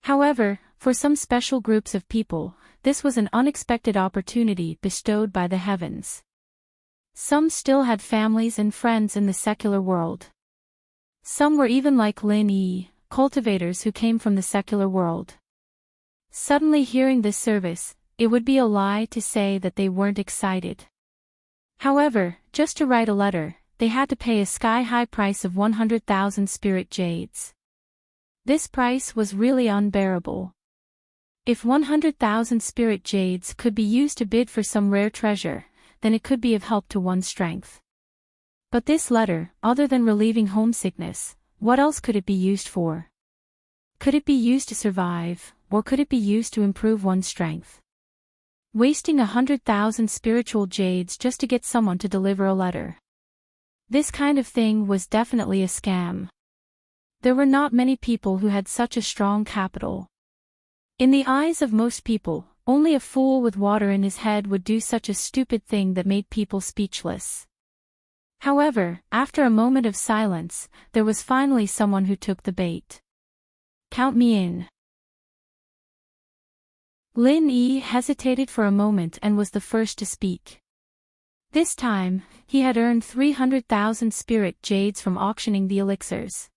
However, for some special groups of people, this was an unexpected opportunity bestowed by the heavens. Some still had families and friends in the secular world. Some were even like Lin Yi, cultivators who came from the secular world. Suddenly hearing this service, it would be a lie to say that they weren't excited. However, just to write a letter, they had to pay a sky-high price of 100,000 spirit jades. This price was really unbearable. If 100,000 spirit jades could be used to bid for some rare treasure, then it could be of help to one's strength. But this letter, other than relieving homesickness, what else could it be used for? Could it be used to survive, or could it be used to improve one's strength? Wasting 100,000 spiritual jades just to get someone to deliver a letter. This kind of thing was definitely a scam. There were not many people who had such a strong capital. In the eyes of most people, only a fool with water in his head would do such a stupid thing that made people speechless. However, after a moment of silence, there was finally someone who took the bait. Count me in. Lin Yi hesitated for a moment and was the first to speak. This time, he had earned 300,000 spirit jades from auctioning the elixirs.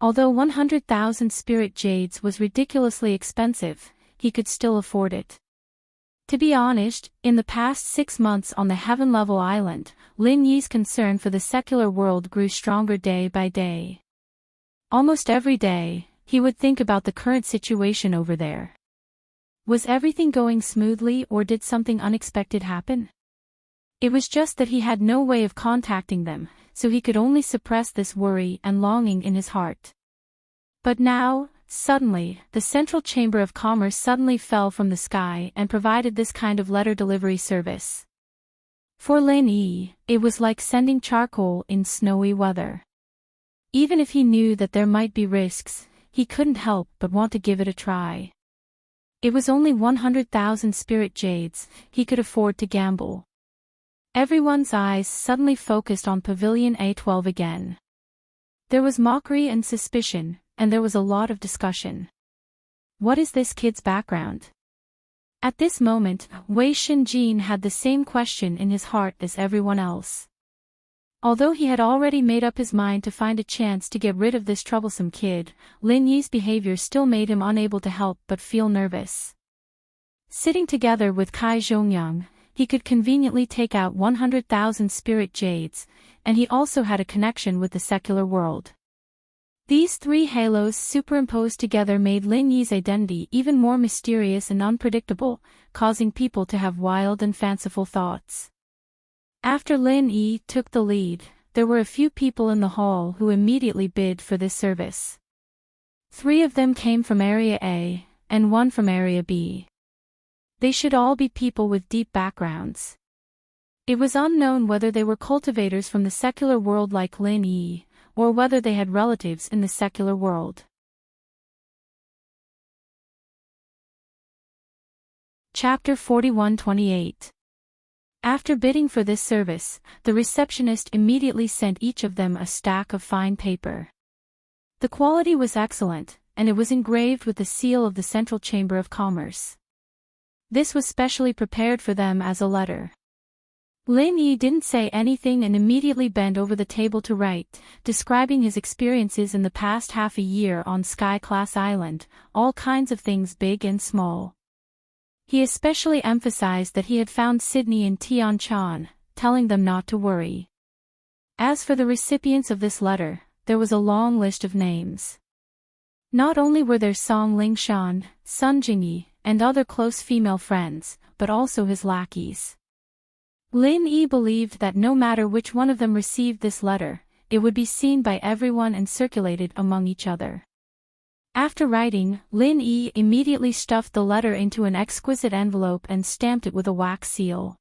Although 100,000 spirit jades was ridiculously expensive, he could still afford it. To be honest, in the past 6 months on the Heaven Level Island, Lin Yi's concern for the secular world grew stronger day by day. Almost every day, he would think about the current situation over there. Was everything going smoothly or did something unexpected happen? It was just that he had no way of contacting them, so he could only suppress this worry and longing in his heart. But now, Suddenly, the Central Chamber of Commerce suddenly fell from the sky and provided this kind of letter delivery service. For Lin Yi, it was like sending charcoal in snowy weather. Even if he knew that there might be risks, he couldn't help but want to give it a try. It was only 100,000 spirit jades, he could afford to gamble. Everyone's eyes suddenly focused on Pavilion A12 again. There was mockery and suspicion, and there was a lot of discussion. What is this kid's background? At this moment, Wei Shinjin had the same question in his heart as everyone else. Although he had already made up his mind to find a chance to get rid of this troublesome kid, Lin Yi's behavior still made him unable to help but feel nervous. Sitting together with Kai Zhongyang, he could conveniently take out 100,000 spirit jades, and he also had a connection with the secular world. These three halos superimposed together made Lin Yi's identity even more mysterious and unpredictable, causing people to have wild and fanciful thoughts. After Lin Yi took the lead, there were a few people in the hall who immediately bid for this service. 3 of them came from Area A, and 1 from Area B. They should all be people with deep backgrounds. It was unknown whether they were cultivators from the secular world like Lin Yi, or whether they had relatives in the secular world. Chapter 41-28. After bidding for this service, the receptionist immediately sent each of them a stack of fine paper. The quality was excellent, and it was engraved with the seal of the Central Chamber of Commerce. This was specially prepared for them as a letter. Lin Yi didn't say anything and immediately bent over the table to write, describing his experiences in the past half a year on Sky Class Island, all kinds of things big and small. He especially emphasized that he had found Sydney and Tianchan, telling them not to worry. As for the recipients of this letter, there was a long list of names. Not only were there Song Lingshan, Sun Jingyi, and other close female friends, but also his lackeys. Lin Yi believed that no matter which one of them received this letter, it would be seen by everyone and circulated among each other. After writing, Lin Yi immediately stuffed the letter into an exquisite envelope and stamped it with a wax seal.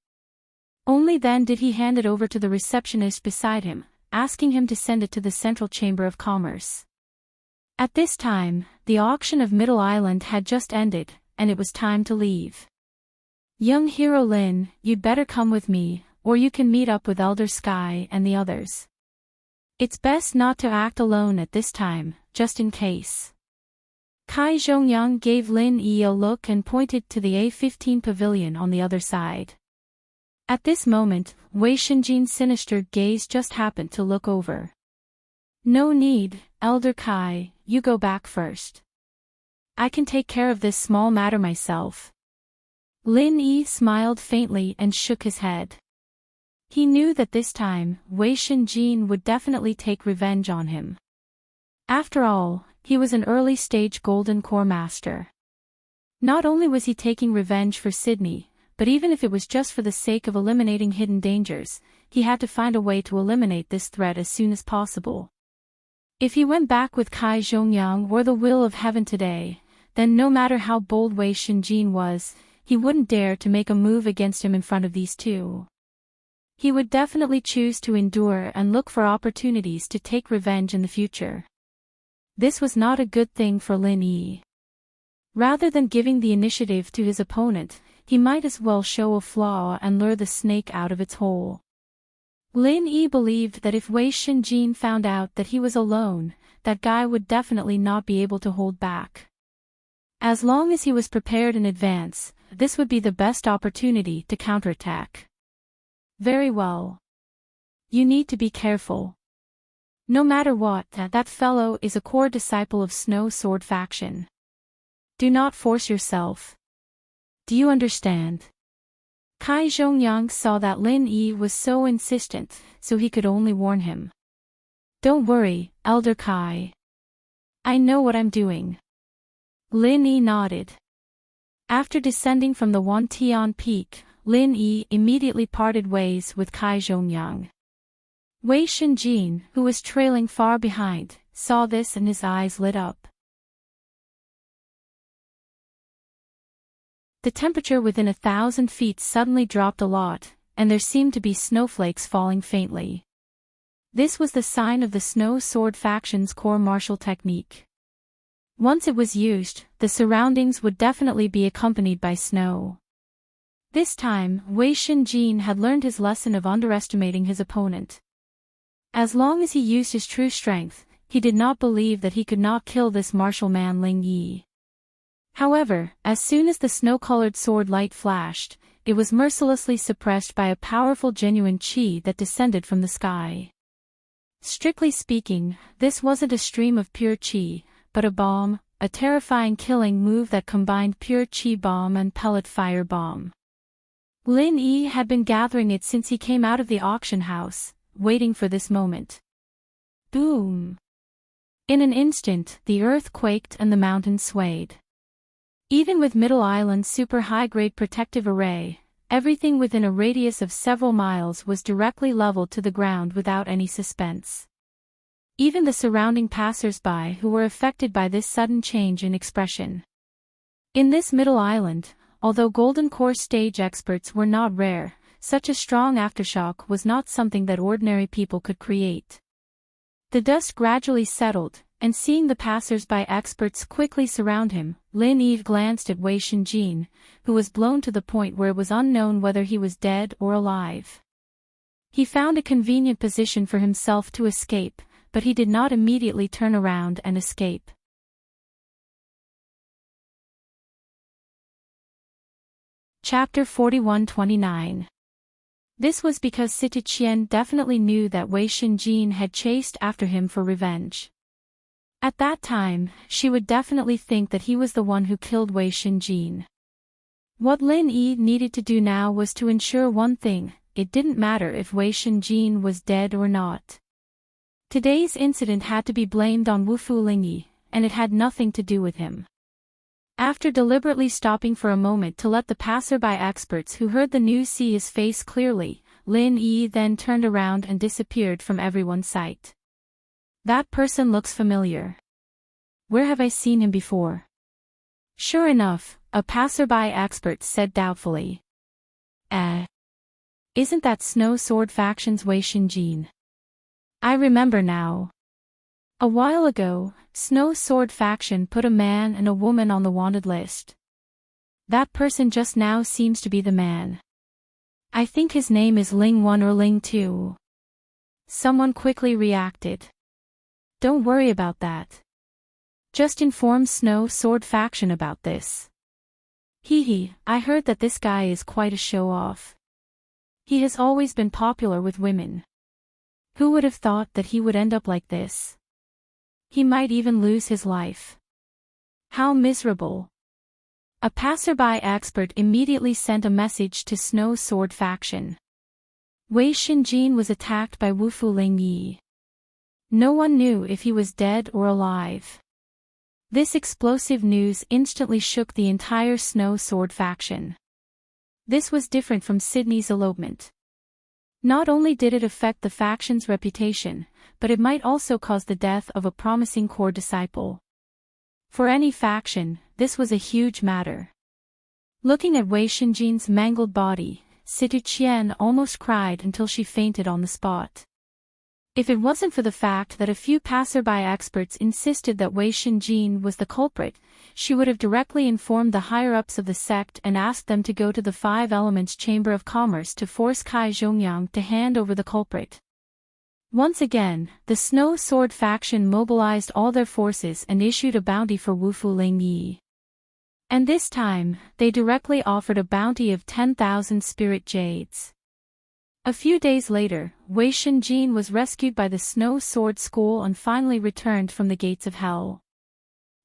Only then did he hand it over to the receptionist beside him, asking him to send it to the Central Chamber of Commerce. At this time, the auction of Middle Island had just ended, and it was time to leave. Young hero Lin, you'd better come with me, or you can meet up with Elder Sky and the others. It's best not to act alone at this time, just in case. Kai Zhongyang gave Lin Yi a look and pointed to the A15 pavilion on the other side. At this moment, Wei Shinjin's sinister gaze just happened to look over. No need, Elder Kai, you go back first. I can take care of this small matter myself. Lin Yi smiled faintly and shook his head. He knew that this time, Wei Shinjin would definitely take revenge on him. After all, he was an early-stage Golden Core master. Not only was he taking revenge for Sydney, but even if it was just for the sake of eliminating hidden dangers, he had to find a way to eliminate this threat as soon as possible. If he went back with Kai Zhongyang or the will of heaven today, then no matter how bold Wei Shinjin was, he wouldn't dare to make a move against him in front of these two. He would definitely choose to endure and look for opportunities to take revenge in the future. This was not a good thing for Lin Yi. Rather than giving the initiative to his opponent, he might as well show a flaw and lure the snake out of its hole. Lin Yi believed that if Wei Shinjin found out that he was alone, that guy would definitely not be able to hold back. As long as he was prepared in advance, this would be the best opportunity to counterattack. Very well. You need to be careful. No matter what, that fellow is a core disciple of Snow Sword faction. Do not force yourself. Do you understand? Kai Zhongyang saw that Lin Yi was so insistent, so he could only warn him. Don't worry, Elder Kai. I know what I'm doing. Lin Yi nodded. After descending from the Wantian Peak, Lin Yi immediately parted ways with Kai Zhongyang. Wei Shinjin, who was trailing far behind, saw this and his eyes lit up. The temperature within 1,000 feet suddenly dropped a lot, and there seemed to be snowflakes falling faintly. This was the sign of the Snow Sword faction's core martial technique. Once it was used, the surroundings would definitely be accompanied by snow. This time, Wei Shinjin had learned his lesson of underestimating his opponent. As long as he used his true strength, he did not believe that he could not kill this martial man Ling Yi. However, as soon as the snow-colored sword light flashed, it was mercilessly suppressed by a powerful genuine qi that descended from the sky. Strictly speaking, this wasn't a stream of pure qi, but a bomb, a terrifying killing move that combined pure qi bomb and pellet fire bomb. Lin Yi had been gathering it since he came out of the auction house, waiting for this moment. Boom! In an instant, the earth quaked and the mountains swayed. Even with Middle Island's super high-grade protective array, everything within a radius of several miles was directly leveled to the ground without any suspense. Even the surrounding passers-by who were affected by this sudden change in expression. In this Middle Island, although Golden Core stage experts were not rare, such a strong aftershock was not something that ordinary people could create. The dust gradually settled, and seeing the passers-by experts quickly surround him, Lin Yi glanced at Wei Shinjin, who was blown to the point where it was unknown whether he was dead or alive. He found a convenient position for himself to escape, but he did not immediately turn around and escape. Chapter 41-29. This was because Sita Qian definitely knew that Wei Shinjin had chased after him for revenge. At that time, she would definitely think that he was the one who killed Wei Shinjin. What Lin Yi needed to do now was to ensure one thing: it didn't matter if Wei Shinjin was dead or not. Today's incident had to be blamed on Wufu Lingyi, and it had nothing to do with him. After deliberately stopping for a moment to let the passerby experts who heard the news see his face clearly, Lin Yi then turned around and disappeared from everyone's sight. That person looks familiar. Where have I seen him before? Sure enough, a passerby expert said doubtfully. Isn't that Snow Sword faction's Wei Shinjin? I remember now. A while ago, Snow Sword faction put a man and a woman on the wanted list. That person just now seems to be the man. I think his name is Ling 1 or Ling 2. Someone quickly reacted. Don't worry about that. Just inform Snow Sword faction about this. I heard that this guy is quite a show-off. He has always been popular with women. Who would have thought that he would end up like this? He might even lose his life. How miserable. A passerby expert immediately sent a message to Snow Sword faction. Wei Shinjin was attacked by Wufu Lingyi. No one knew if he was dead or alive. This explosive news instantly shook the entire Snow Sword faction. This was different from Sydney's elopement. Not only did it affect the faction's reputation, but it might also cause the death of a promising core disciple. For any faction, this was a huge matter. Looking at Wei Shinjin's mangled body, Sita Qian almost cried until she fainted on the spot. If it wasn't for the fact that a few passerby experts insisted that Wei Shinjin was the culprit, she would have directly informed the higher-ups of the sect and asked them to go to the Five Elements Chamber of Commerce to force Kai Zhongyang to hand over the culprit. Once again, the Snow Sword faction mobilized all their forces and issued a bounty for Wufu Lingyi. And this time, they directly offered a bounty of 10,000 spirit jades. A few days later, Wei Shinjin was rescued by the Snow Sword School and finally returned from the gates of hell.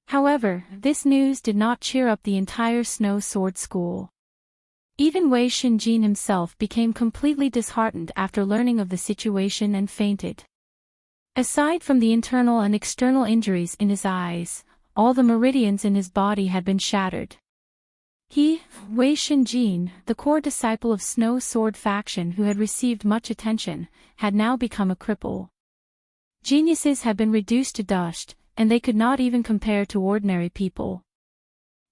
However, this news did not cheer up the entire Snow Sword School. Even Wei Shinjin himself became completely disheartened after learning of the situation and fainted. Aside from the internal and external injuries in his eyes, all the meridians in his body had been shattered. Wei Shinjin, the core disciple of Snow Sword faction who had received much attention, had now become a cripple. Geniuses had been reduced to dust, and they could not even compare to ordinary people.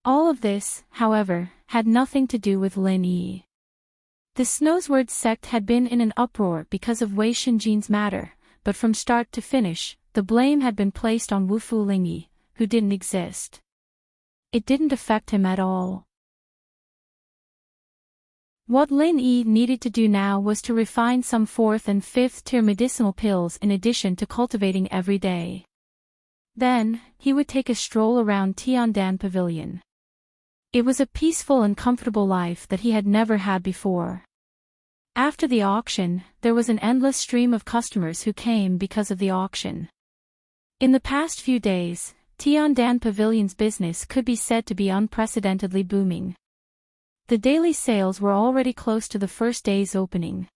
All of this, however, had nothing to do with Lin Yi. The Snowsword sect had been in an uproar because of Wei Shenjin's matter, but from start to finish, the blame had been placed on Wu Fu Lingyi, who didn't exist. It didn't affect him at all. What Lin Yi needed to do now was to refine some 4th and 5th tier medicinal pills in addition to cultivating every day. Then, he would take a stroll around Tiandan Pavilion. It was a peaceful and comfortable life that he had never had before. After the auction, there was an endless stream of customers who came because of the auction. In the past few days, Tiandan Pavilion's business could be said to be unprecedentedly booming. The daily sales were already close to the first day's opening.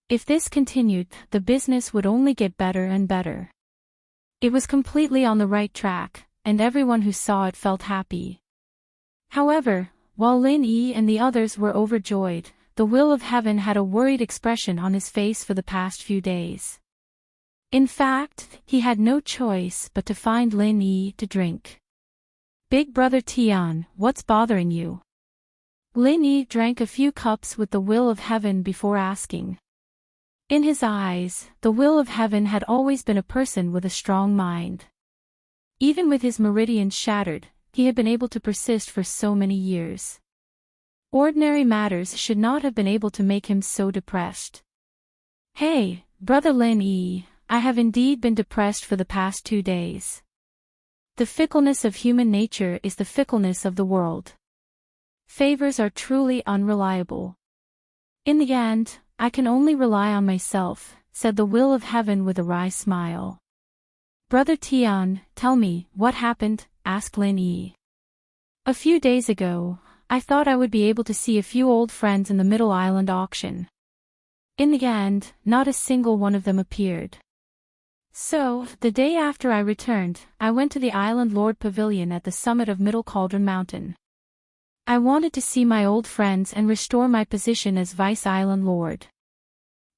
If this continued, the business would only get better and better. It was completely on the right track, and everyone who saw it felt happy. However, while Lin Yi and the others were overjoyed, the Will of Heaven had a worried expression on his face for the past few days. In fact, he had no choice but to find Lin Yi to drink. "Big brother Tian, what's bothering you?" Lin Yi drank a few cups with the Will of Heaven before asking. In his eyes, the Will of Heaven had always been a person with a strong mind. Even with his meridians shattered, he had been able to persist for so many years. Ordinary matters should not have been able to make him so depressed. "Hey, brother Lin Yi, I have indeed been depressed for the past 2 days. The fickleness of human nature is the fickleness of the world. Favors are truly unreliable. In the end, I can only rely on myself," said the Will of Heaven with a wry smile. "Brother Tian, tell me, what happened?" asked Lin Yi. "A few days ago, I thought I would be able to see a few old friends in the Middle Island auction. In the end, not a single one of them appeared. So, the day after I returned, I went to the Island Lord Pavilion at the summit of Middle Cauldron Mountain. I wanted to see my old friends and restore my position as Vice Island Lord.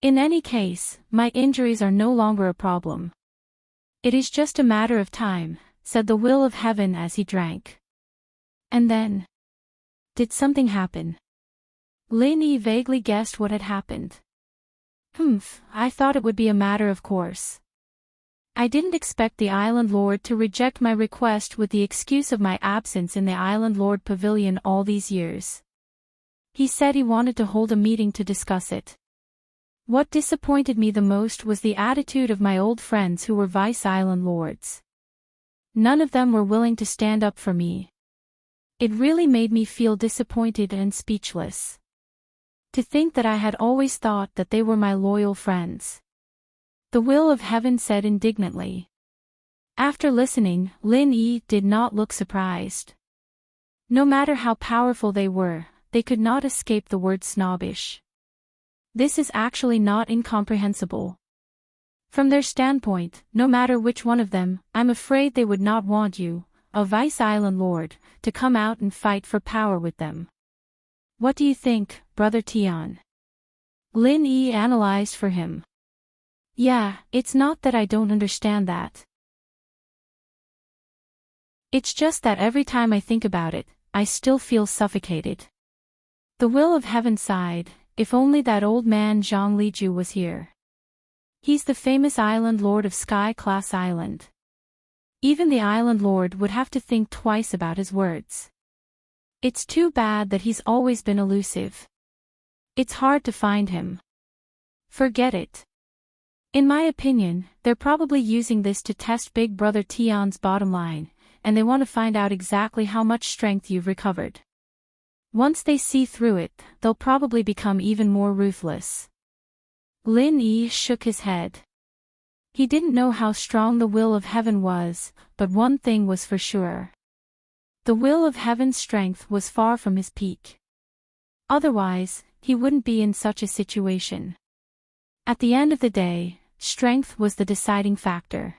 In any case, my injuries are no longer a problem. It is just a matter of time," said the Will of Heaven as he drank. "And then? Did something happen?" Lin Yi vaguely guessed what had happened. I thought it would be a matter of course. I didn't expect the Island Lord to reject my request with the excuse of my absence in the Island Lord Pavilion all these years. He said he wanted to hold a meeting to discuss it. What disappointed me the most was the attitude of my old friends who were Vice Island Lords. None of them were willing to stand up for me. It really made me feel disappointed and speechless. To think that I had always thought that they were my loyal friends," the Will of Heaven said indignantly. After listening, Lin Yi did not look surprised. No matter how powerful they were, they could not escape the word snobbish. This is actually not incomprehensible. From their standpoint, no matter which one of them, I'm afraid they would not want you, a Vice Island Lord, to come out and fight for power with them. What do you think, brother Tian? Lin Yi analyzed for him. Yeah, it's not that I don't understand that. It's just that every time I think about it, I still feel suffocated. The Will of Heaven sighed. If only that old man Zhang Liju was here. He's the famous Island Lord of Sky Class Island. Even the Island Lord would have to think twice about his words. It's too bad that he's always been elusive. It's hard to find him. Forget it. In my opinion, they're probably using this to test Big Brother Tian's bottom line, and they want to find out exactly how much strength you've recovered. Once they see through it, they'll probably become even more ruthless. Lin Yi shook his head. He didn't know how strong the Will of Heaven was, but one thing was for sure. The Will of Heaven's strength was far from his peak. Otherwise, he wouldn't be in such a situation. At the end of the day, strength was the deciding factor.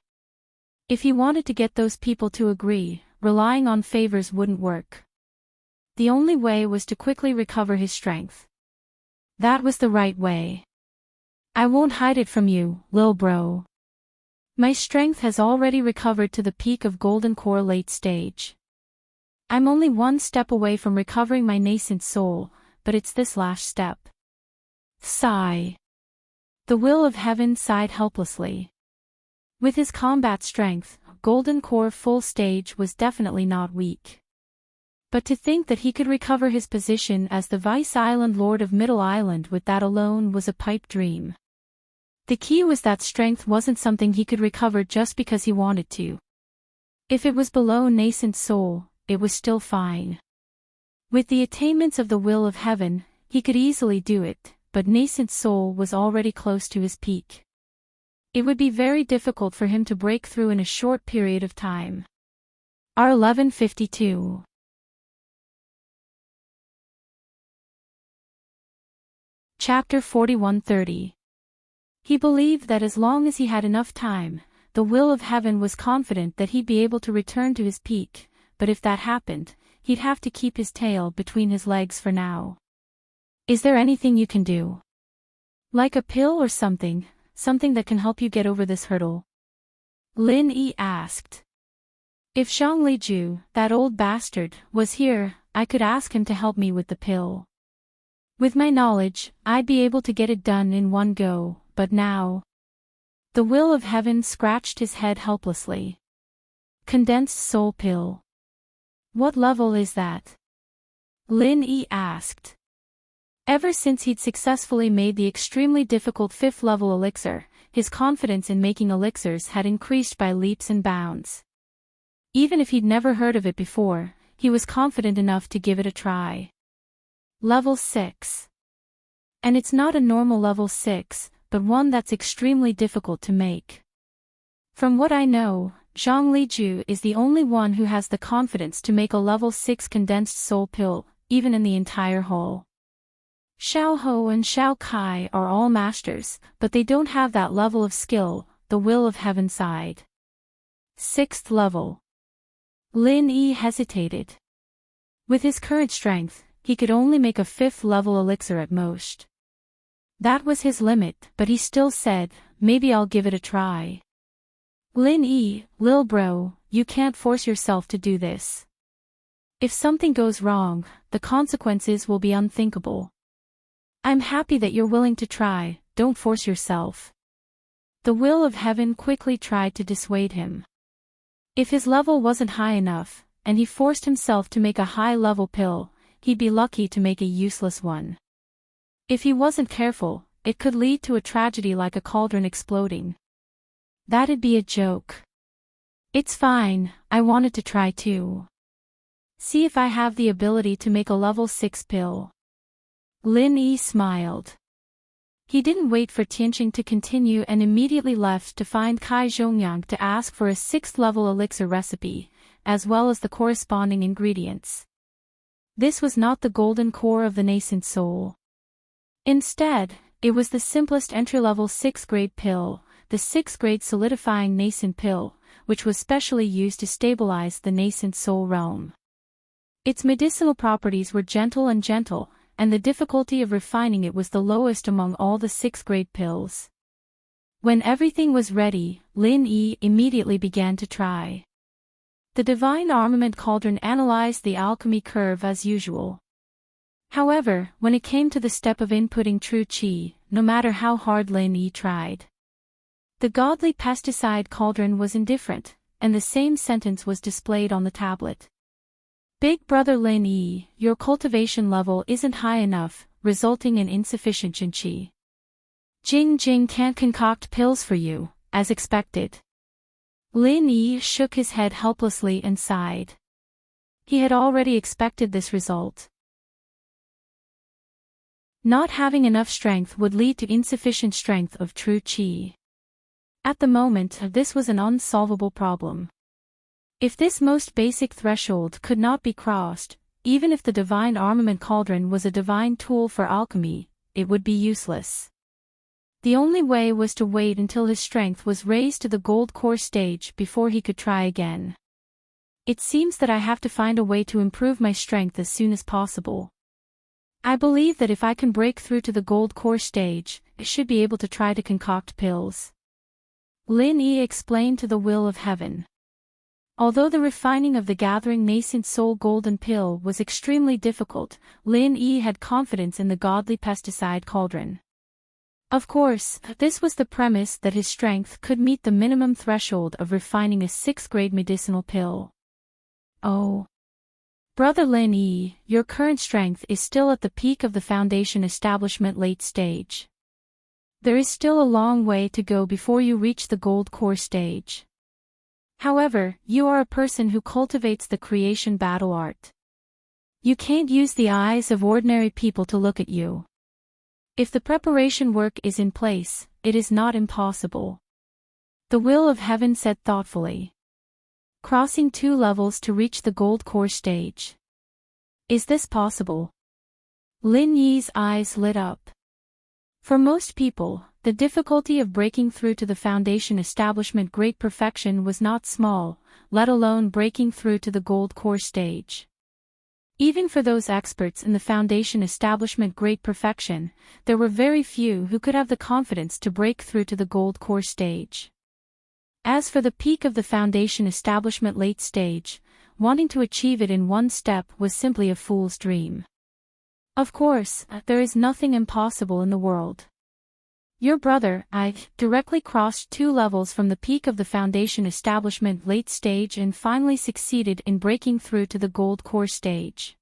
If he wanted to get those people to agree, relying on favors wouldn't work. The only way was to quickly recover his strength. That was the right way. I won't hide it from you, lil bro. My strength has already recovered to the peak of Golden Core late stage. I'm only one step away from recovering my nascent soul, but it's this last step. Sigh. The will of heaven sighed helplessly. With his combat strength, Golden Core full stage was definitely not weak. But to think that he could recover his position as the Vice Island Lord of Middle Island with that alone was a pipe dream. The key was that strength wasn't something he could recover just because he wanted to. If it was below nascent soul, it was still fine. With the attainments of the will of heaven, he could easily do it, but nascent soul was already close to his peak. It would be very difficult for him to break through in a short period of time. R1152. Chapter 4130. He believed that as long as he had enough time, the will of heaven was confident that he'd be able to return to his peak, but if that happened, he'd have to keep his tail between his legs for now. Is there anything you can do? Like a pill or something that can help you get over this hurdle? Lin Yi asked. If Zhang Liju, that old bastard, was here, I could ask him to help me with the pill. With my knowledge, I'd be able to get it done in one go, but now... The will of heaven scratched his head helplessly. Condensed soul pill. What level is that? Lin Yi asked. Ever since he'd successfully made the extremely difficult 5th level elixir, his confidence in making elixirs had increased by leaps and bounds. Even if he'd never heard of it before, he was confident enough to give it a try. Level 6. And it's not a normal level 6, but one that's extremely difficult to make. From what I know, Zhang Liju is the only one who has the confidence to make a level 6 condensed soul pill, even in the entire hall. Xiao Ho and Xiao Kai are all masters, but they don't have that level of skill, the will of heaven sighed. 6th level. Lin Yi hesitated. With his current strength, he could only make a 5th level elixir at most. That was his limit, but he still said, maybe I'll give it a try. Lin Yi, Lil bro, you can't force yourself to do this. If something goes wrong, the consequences will be unthinkable. I'm happy that you're willing to try, don't force yourself. The will of heaven quickly tried to dissuade him. If his level wasn't high enough, and he forced himself to make a high-level pill, he'd be lucky to make a useless one. If he wasn't careful, it could lead to a tragedy like a cauldron exploding. That'd be a joke. It's fine, I wanted to try too. See if I have the ability to make a level 6 pill. Lin Yi smiled. He didn't wait for Tianqing to continue and immediately left to find Kai Zhongyang to ask for a 6th level elixir recipe, as well as the corresponding ingredients. This was not the golden core of the nascent soul. Instead, it was the simplest entry-level 6th grade pill, the 6th grade solidifying nascent pill, which was specially used to stabilize the nascent soul realm. Its medicinal properties were gentle, and the difficulty of refining it was the lowest among all the 6th grade pills. When everything was ready, Lin Yi immediately began to try. The Divine Armament Cauldron analyzed the alchemy curve as usual. However, when it came to the step of inputting true qi, no matter how hard Lin Yi tried, the godly pesticide cauldron was indifferent, and the same sentence was displayed on the tablet. Big brother Lin Yi, your cultivation level isn't high enough, resulting in insufficient qi. Jing can't concoct pills for you, as expected. Lin Yi shook his head helplessly and sighed. He had already expected this result. Not having enough strength would lead to insufficient strength of true qi. At the moment, this was an unsolvable problem. If this most basic threshold could not be crossed, even if the Divine Armament Cauldron was a divine tool for alchemy, it would be useless. The only way was to wait until his strength was raised to the gold core stage before he could try again. It seems that I have to find a way to improve my strength as soon as possible. I believe that if I can break through to the gold core stage, I should be able to try to concoct pills. Lin Yi explained to the will of heaven. Although the refining of the gathering nascent soul golden pill was extremely difficult, Lin Yi had confidence in the godly pesticide cauldron. Of course, this was the premise that his strength could meet the minimum threshold of refining a 6th-grade medicinal pill. Oh. Brother Lin Yi, your current strength is still at the peak of the Foundation establishment late stage. There is still a long way to go before you reach the gold core stage. However, you are a person who cultivates the creation battle art. You can't use the eyes of ordinary people to look at you. If the preparation work is in place, it is not impossible. The will of heaven said thoughtfully. Crossing 2 levels to reach the gold core stage. Is this possible? Lin Yi's eyes lit up. For most people, the difficulty of breaking through to the Foundation establishment great perfection was not small, let alone breaking through to the gold core stage. Even for those experts in the Foundation establishment great perfection, there were very few who could have the confidence to break through to the gold core stage. As for the peak of the Foundation establishment late stage, wanting to achieve it in one step was simply a fool's dream. Of course, there is nothing impossible in the world. Your brother, I, directly crossed 2 levels from the peak of the Foundation establishment late stage and finally succeeded in breaking through to the gold core stage.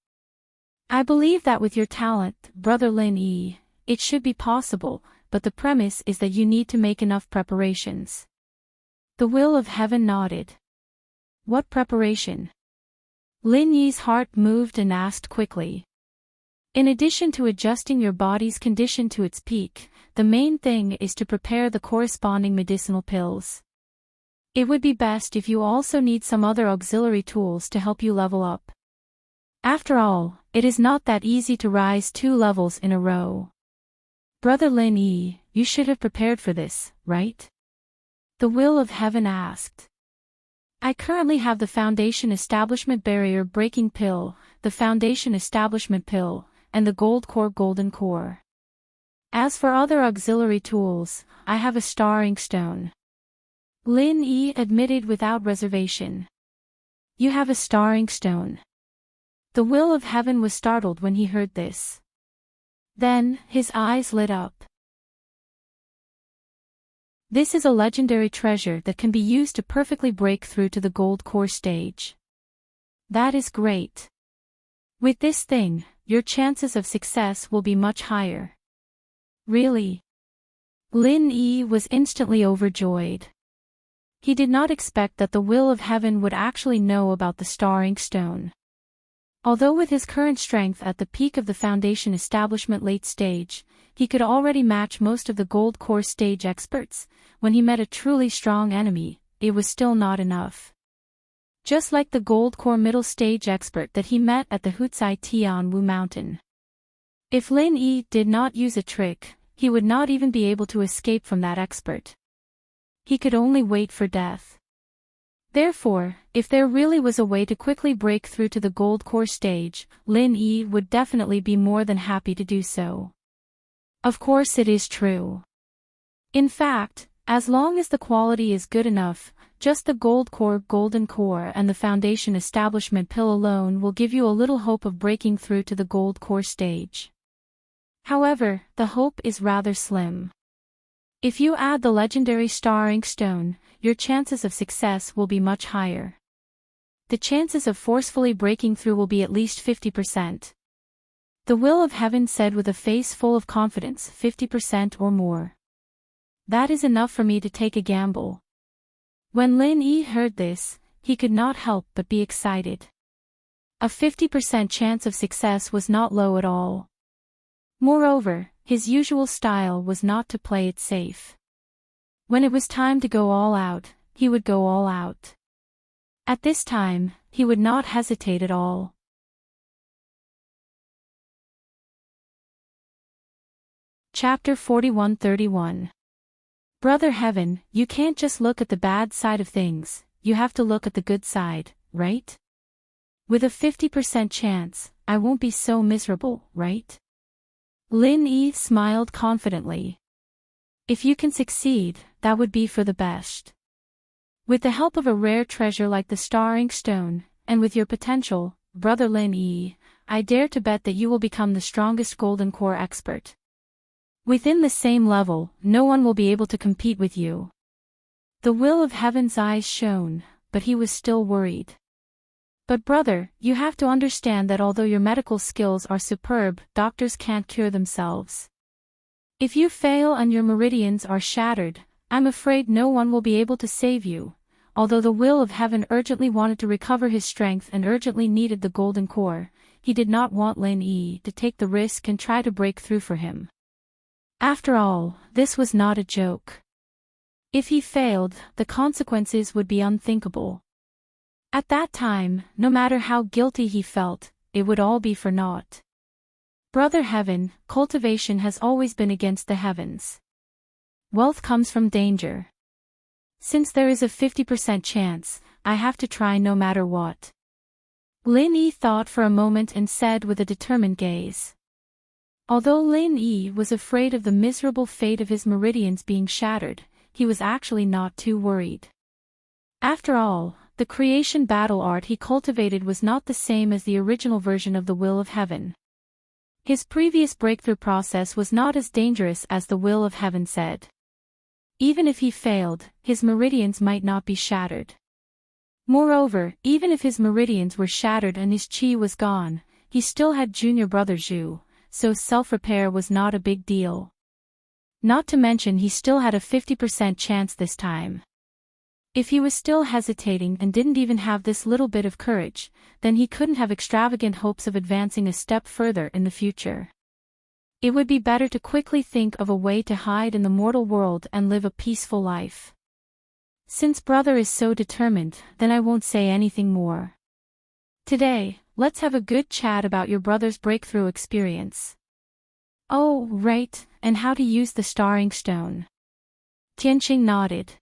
I believe that with your talent, Brother Lin Yi, it should be possible, but the premise is that you need to make enough preparations. The will of heaven nodded. What preparation? Lin Yi's heart moved and asked quickly. In addition to adjusting your body's condition to its peak, the main thing is to prepare the corresponding medicinal pills. It would be best if you also need some other auxiliary tools to help you level up. After all, it is not that easy to rise 2 levels in a row. Brother Lin Yi, you should have prepared for this, right? The will of heaven asked. I currently have the Foundation Establishment Barrier Breaking Pill, the Foundation Establishment Pill, and the Gold Core Golden Core. As for other auxiliary tools, I have a Star Ink Stone. Lin Yi admitted without reservation. You have a Star Ink Stone. The will of heaven was startled when he heard this. Then, his eyes lit up. This is a legendary treasure that can be used to perfectly break through to the gold core stage. That is great. With this thing, your chances of success will be much higher. Really? Lin Yi was instantly overjoyed. He did not expect that the will of heaven would actually know about the Star Ink Stone. Although with his current strength at the peak of the Foundation establishment late stage, he could already match most of the gold core stage experts, when he met a truly strong enemy, it was still not enough. Just like the gold core middle stage expert that he met at the Hutsai Tianwu mountain. If Lin Yi did not use a trick, he would not even be able to escape from that expert. He could only wait for death. Therefore, if there really was a way to quickly break through to the gold core stage, Lin Yi would definitely be more than happy to do so. Of course it is true. In fact, as long as the quality is good enough, just the gold core, golden core and the Foundation establishment pill alone will give you a little hope of breaking through to the gold core stage. However, the hope is rather slim. If you add the legendary Star Ink Stone, your chances of success will be much higher. The chances of forcefully breaking through will be at least 50%. The will of heaven said with a face full of confidence, 50% or more. That is enough for me to take a gamble. When Lin Yi heard this, he could not help but be excited. A 50% chance of success was not low at all. Moreover, his usual style was not to play it safe. When it was time to go all out, he would go all out. At this time, he would not hesitate at all. Chapter 41-31. Brother Heaven, you can't just look at the bad side of things, you have to look at the good side, right? With a 50% chance, I won't be so miserable, right? Lin Yi smiled confidently. If you can succeed, that would be for the best. With the help of a rare treasure like the star ink stone, and with your potential, Brother Lin Yi, I dare to bet that you will become the strongest golden core expert. Within the same level, no one will be able to compete with you. The will of heaven's eyes shone, but he was still worried. But brother, you have to understand that although your medical skills are superb, doctors can't cure themselves. If you fail and your meridians are shattered, I'm afraid no one will be able to save you. Although the will of heaven urgently wanted to recover his strength and urgently needed the golden core, he did not want Lin Yi to take the risk and try to break through for him. After all, this was not a joke. If he failed, the consequences would be unthinkable. At that time, no matter how guilty he felt, it would all be for naught. Brother Heaven, cultivation has always been against the heavens. Wealth comes from danger. Since there is a 50% chance, I have to try no matter what. Lin Yi thought for a moment and said with a determined gaze. Although Lin Yi was afraid of the miserable fate of his meridians being shattered, he was actually not too worried. After all, the creation battle art he cultivated was not the same as the original version of the will of heaven. His previous breakthrough process was not as dangerous as the will of heaven said. Even if he failed, his meridians might not be shattered. Moreover, even if his meridians were shattered and his chi was gone, he still had junior brother Zhu, so self-repair was not a big deal. Not to mention he still had a 50% chance this time. If he was still hesitating and didn't even have this little bit of courage, then he couldn't have extravagant hopes of advancing a step further in the future. It would be better to quickly think of a way to hide in the mortal world and live a peaceful life. Since brother is so determined, then I won't say anything more. Today, let's have a good chat about your brother's breakthrough experience. Oh, right, and how to use the star ink stone. Tianqing nodded.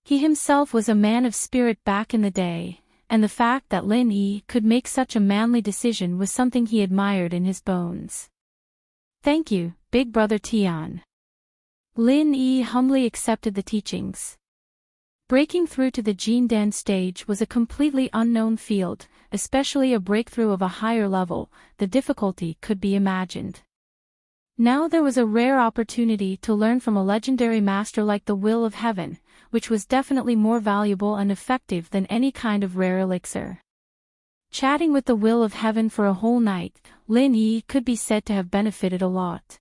He himself was a man of spirit back in the day, and the fact that Lin Yi could make such a manly decision was something he admired in his bones. Thank you, big brother Tian. Lin Yi humbly accepted the teachings. Breaking through to the Jindan stage was a completely unknown field, especially a breakthrough of a higher level. The difficulty could be imagined. Now there was a rare opportunity to learn from a legendary master like the Will of Heaven, which was definitely more valuable and effective than any kind of rare elixir. Chatting with the Will of Heaven for a whole night, Lin Yi could be said to have benefited a lot.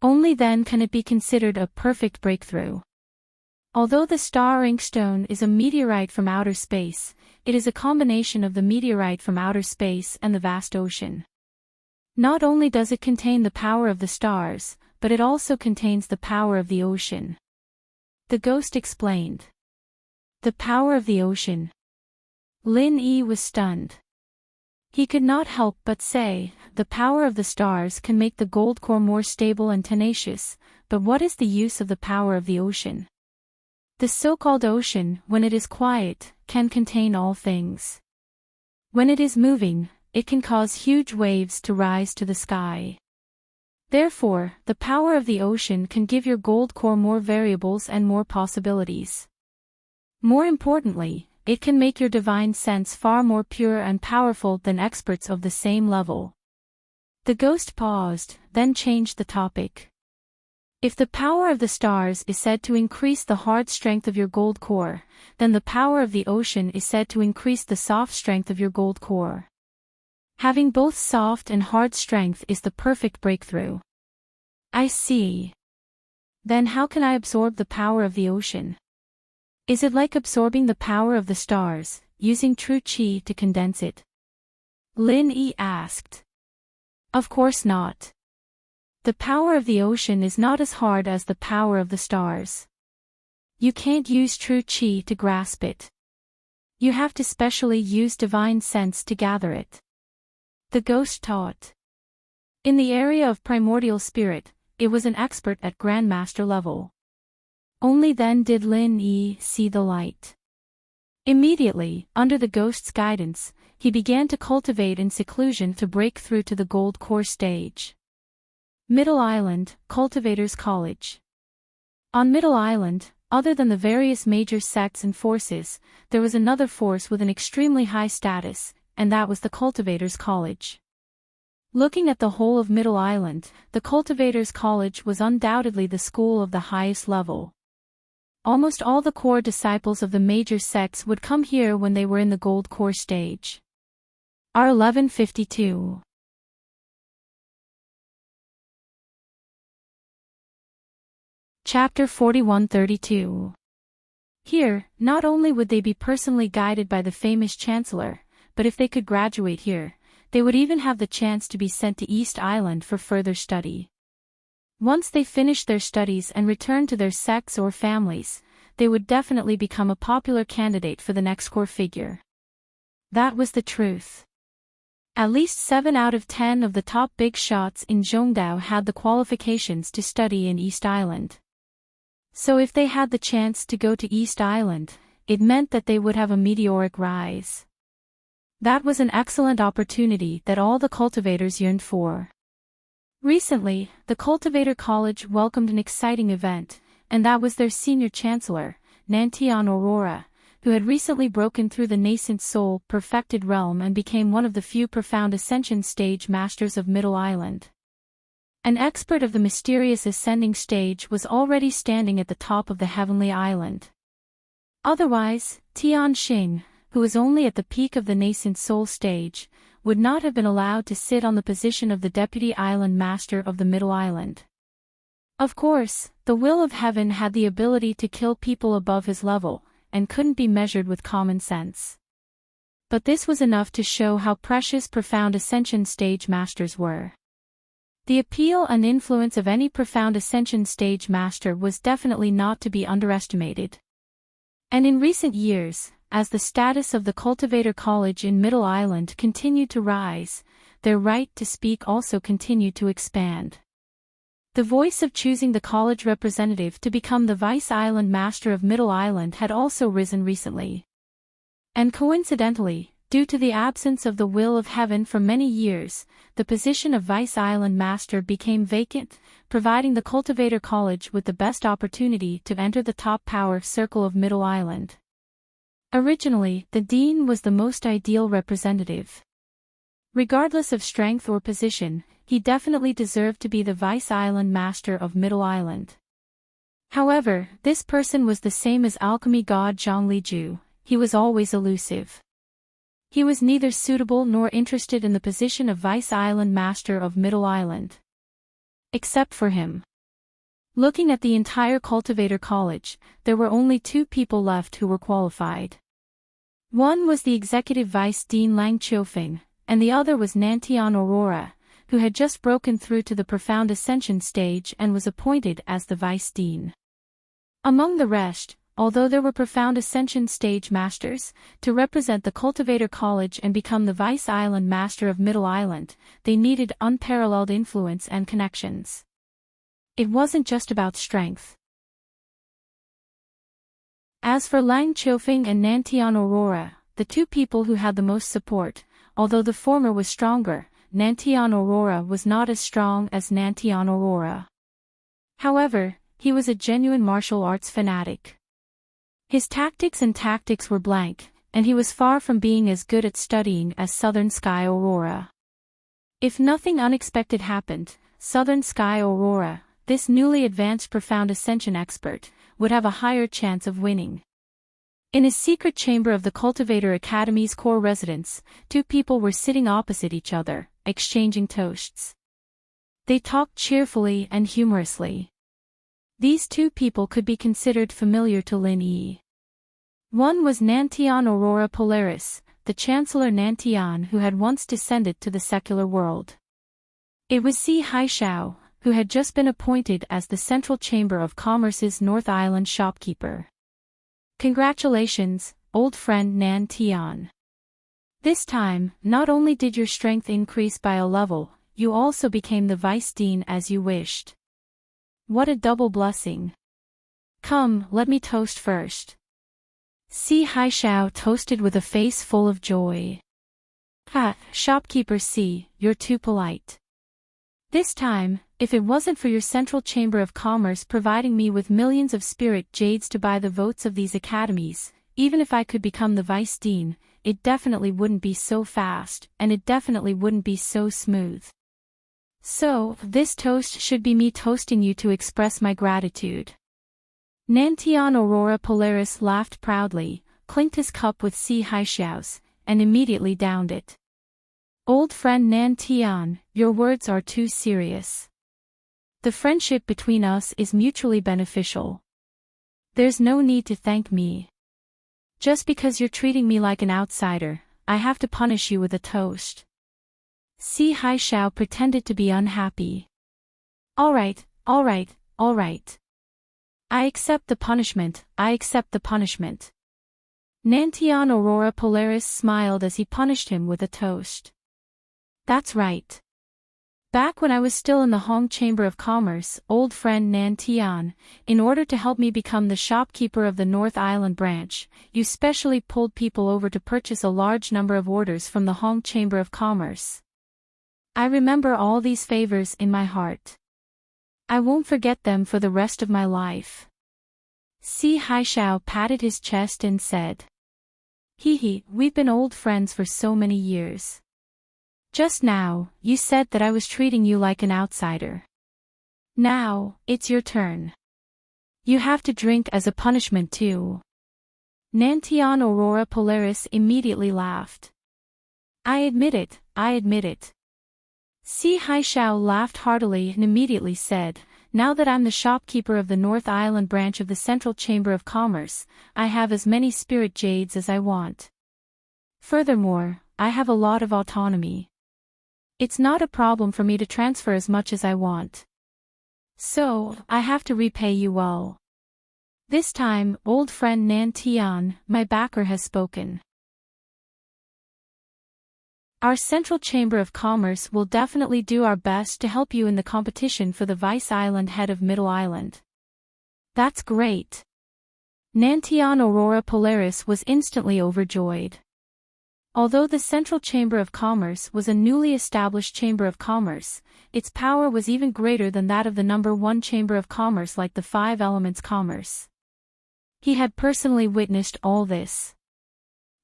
Only then can it be considered a perfect breakthrough. Although the star ink stone is a meteorite from outer space, it is a combination of the meteorite from outer space and the vast ocean. Not only does it contain the power of the stars, but it also contains the power of the ocean. The ghost explained. The power of the ocean. Lin Yi was stunned. He could not help but say, the power of the stars can make the gold core more stable and tenacious, but what is the use of the power of the ocean? The so-called ocean, when it is quiet, can contain all things. When it is moving, it can cause huge waves to rise to the sky. Therefore, the power of the ocean can give your gold core more variables and more possibilities. More importantly, it can make your divine sense far more pure and powerful than experts of the same level. The ghost paused, then changed the topic. If the power of the stars is said to increase the hard strength of your gold core, then the power of the ocean is said to increase the soft strength of your gold core. Having both soft and hard strength is the perfect breakthrough. I see. Then how can I absorb the power of the ocean? Is it like absorbing the power of the stars, using true chi to condense it? Lin Yi asked. Of course not. The power of the ocean is not as hard as the power of the stars. You can't use true chi to grasp it. You have to specially use divine sense to gather it. The ghost taught. In the area of primordial spirit, it was an expert at grandmaster level. Only then did Lin Yi see the light. Immediately, under the ghost's guidance, he began to cultivate in seclusion to break through to the gold core stage. Middle Island, Cultivators College. On Middle Island, other than the various major sects and forces, there was another force with an extremely high status, and that was the Cultivators' College. Looking at the whole of Middle Island, the Cultivators' College was undoubtedly the school of the highest level. Almost all the core disciples of the major sects would come here when they were in the gold core stage. R1152. Chapter 4132. Here, not only would they be personally guided by the famous Chancellor, but if they could graduate here, they would even have the chance to be sent to East Island for further study. Once they finished their studies and returned to their sects or families, they would definitely become a popular candidate for the next core figure. That was the truth. At least 7 out of 10 of the top big shots in Zhongdao had the qualifications to study in East Island. So if they had the chance to go to East Island, it meant that they would have a meteoric rise. That was an excellent opportunity that all the cultivators yearned for. Recently, the Cultivator College welcomed an exciting event, and that was their senior chancellor, Nantian Aurora, who had recently broken through the nascent soul-perfected realm and became one of the few profound ascension stage masters of Middle Island. An expert of the mysterious ascending stage was already standing at the top of the heavenly island. Otherwise, Tian Xing, who was only at the peak of the nascent soul stage, would not have been allowed to sit on the position of the deputy island master of the Middle Island. Of course, the will of heaven had the ability to kill people above his level, and couldn't be measured with common sense. But this was enough to show how precious profound ascension stage masters were. The appeal and influence of any profound ascension stage master was definitely not to be underestimated. And in recent years, as the status of the Cultivator College in Middle Island continued to rise, their right to speak also continued to expand. The voice of choosing the college representative to become the Vice Island Master of Middle Island had also risen recently. And coincidentally, due to the absence of the will of heaven for many years, the position of Vice Island Master became vacant, providing the Cultivator College with the best opportunity to enter the top power circle of Middle Island. Originally, the Dean was the most ideal representative. Regardless of strength or position, he definitely deserved to be the Vice Island Master of Middle Island. However, this person was the same as alchemy god Zhang Liju. He was always elusive. He was neither suitable nor interested in the position of Vice Island Master of Middle Island. Except for him. Looking at the entire Cultivator College, there were only 2 people left who were qualified. One was the Executive Vice Dean Lang Qiufeng, and the other was Nantian Aurora, who had just broken through to the profound ascension stage and was appointed as the Vice Dean. Among the rest, although there were profound ascension stage masters, to represent the Cultivator College and become the Vice Island Master of Middle Island, they needed unparalleled influence and connections. It wasn't just about strength. As for Lang Qiufeng and Nantian Aurora, the 2 people who had the most support, although the former was stronger, Nantian Aurora was not as strong as Nantian Aurora. However, he was a genuine martial arts fanatic. His tactics were blank, and he was far from being as good at studying as Southern Sky Aurora. If nothing unexpected happened, Southern Sky Aurora, this newly advanced profound ascension expert, would have a higher chance of winning. In a secret chamber of the Cultivator Academy's core residence, 2 people were sitting opposite each other, exchanging toasts. They talked cheerfully and humorously. These 2 people could be considered familiar to Lin Yi. One was Nantian Aurora Polaris, the Chancellor Nantian who had once descended to the secular world. It was Si Haishao, who had just been appointed as the Central Chamber of Commerce's North Island shopkeeper. Congratulations, old friend Nan Tian. This time, not only did your strength increase by a level, you also became the Vice Dean as you wished. What a double blessing. Come, let me toast first. Si Haishao toasted with a face full of joy. Ha, shopkeeper Si, you're too polite. This time, if it wasn't for your Central Chamber of Commerce providing me with millions of spirit jades to buy the votes of these academies, even if I could become the vice dean, it definitely wouldn't be so fast, and it definitely wouldn't be so smooth. So, this toast should be me toasting you to express my gratitude. Nantian Aurora Polaris laughed proudly, clinked his cup with Si Haixiao's, and immediately downed it. Old friend Nantian, your words are too serious. The friendship between us is mutually beneficial. There's no need to thank me. Just because you're treating me like an outsider, I have to punish you with a toast. Si Haixiao pretended to be unhappy. Alright. I accept the punishment, Nantian Aurora Polaris smiled as he punished him with a toast. That's right. Back when I was still in the Hong Chamber of Commerce, old friend Nantian, in order to help me become the shopkeeper of the North Island branch, you specially pulled people over to purchase a large number of orders from the Hong Chamber of Commerce. I remember all these favors in my heart. I won't forget them for the rest of my life. Si Haixiao patted his chest and said. We've been old friends for so many years. Just now, you said that I was treating you like an outsider. Now, it's your turn. You have to drink as a punishment too. Nantian Aurora Polaris immediately laughed. I admit it. Si Haixiao laughed heartily and immediately said, now that I'm the shopkeeper of the North Island branch of the Central Chamber of Commerce, I have as many spirit jades as I want. Furthermore, I have a lot of autonomy. It's not a problem for me to transfer as much as I want. So, I have to repay you well. This time, old friend Nantian, my backer has spoken. Our Central Chamber of Commerce will definitely do our best to help you in the competition for the Vice Island head of Middle Island. That's great. Nantian Aurora Polaris was instantly overjoyed. Although the Central Chamber of Commerce was a newly established Chamber of Commerce, its power was even greater than that of the number 1 Chamber of Commerce like the Five Elements Commerce. He had personally witnessed all this.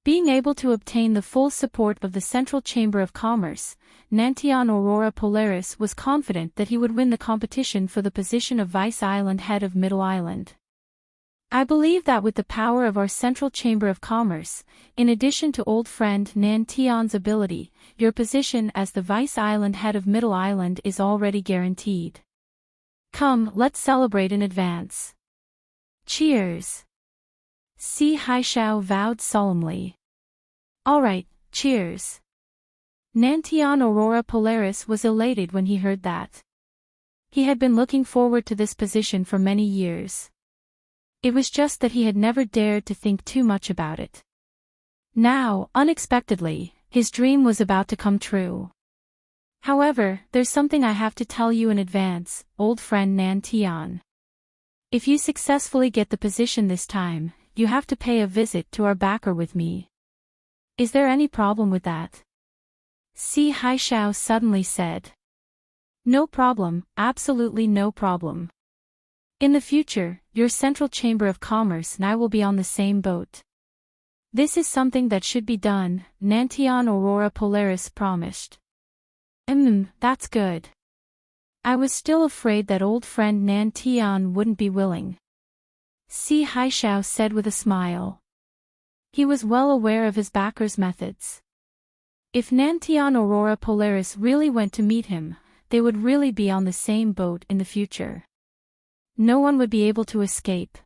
Being able to obtain the full support of the Central Chamber of Commerce, Nantian Aurora Polaris was confident that he would win the competition for the position of Vice Island head of Middle Island. I believe that with the power of our Central Chamber of Commerce, in addition to old friend Nantian's ability, your position as the Vice Island head of Middle Island is already guaranteed. Come, let's celebrate in advance. Cheers! Si Haixiao vowed solemnly. Alright, cheers. Nantian Aurora Polaris was elated when he heard that. He had been looking forward to this position for many years. It was just that he had never dared to think too much about it. Now, unexpectedly, his dream was about to come true. However, there's something I have to tell you in advance, old friend Nantian. If you successfully get the position this time, you have to pay a visit to our backer with me. Is there any problem with that? Si Haixiao suddenly said. No problem, absolutely no problem. In the future, your Central Chamber of Commerce and I will be on the same boat. This is something that should be done, Nantian Aurora Polaris promised. That's good. I was still afraid that old friend Nantian wouldn't be willing. Si Haixiao said with a smile. He was well aware of his backer's methods. If Nantian Aurora Polaris really went to meet him, they would really be on the same boat in the future. No one would be able to escape.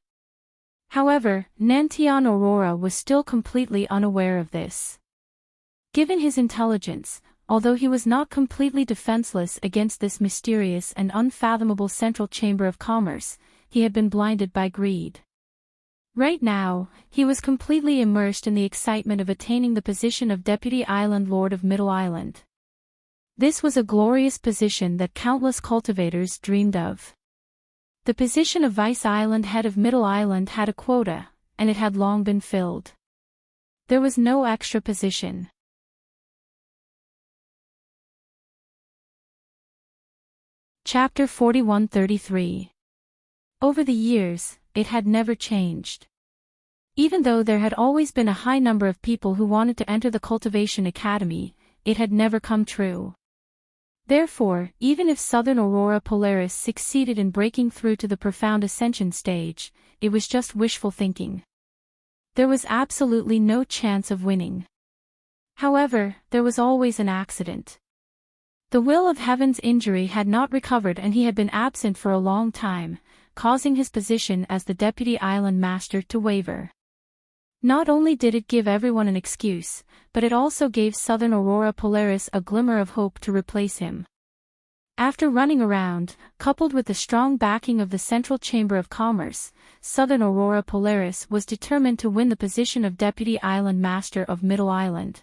However, Nantian Aurora was still completely unaware of this. Given his intelligence, although he was not completely defenseless against this mysterious and unfathomable Central Chamber of Commerce, he had been blinded by greed. Right now, he was completely immersed in the excitement of attaining the position of Deputy Island Lord of Middle Island. This was a glorious position that countless cultivators dreamed of. The position of Vice Island head of Middle Island had a quota, and it had long been filled. There was no extra position. Chapter 41-33. Over the years, it had never changed. Even though there had always been a high number of people who wanted to enter the Cultivation Academy, it had never come true. Therefore, even if Southern Aurora Polaris succeeded in breaking through to the Profound Ascension stage, it was just wishful thinking. There was absolutely no chance of winning. However, there was always an accident. The Will of Heaven's injury had not recovered and he had been absent for a long time, causing his position as the Deputy Island Master to waver. Not only did it give everyone an excuse, but it also gave Southern Aurora Polaris a glimmer of hope to replace him. After running around, coupled with the strong backing of the Central Chamber of Commerce, Southern Aurora Polaris was determined to win the position of Deputy Island Master of Middle Island.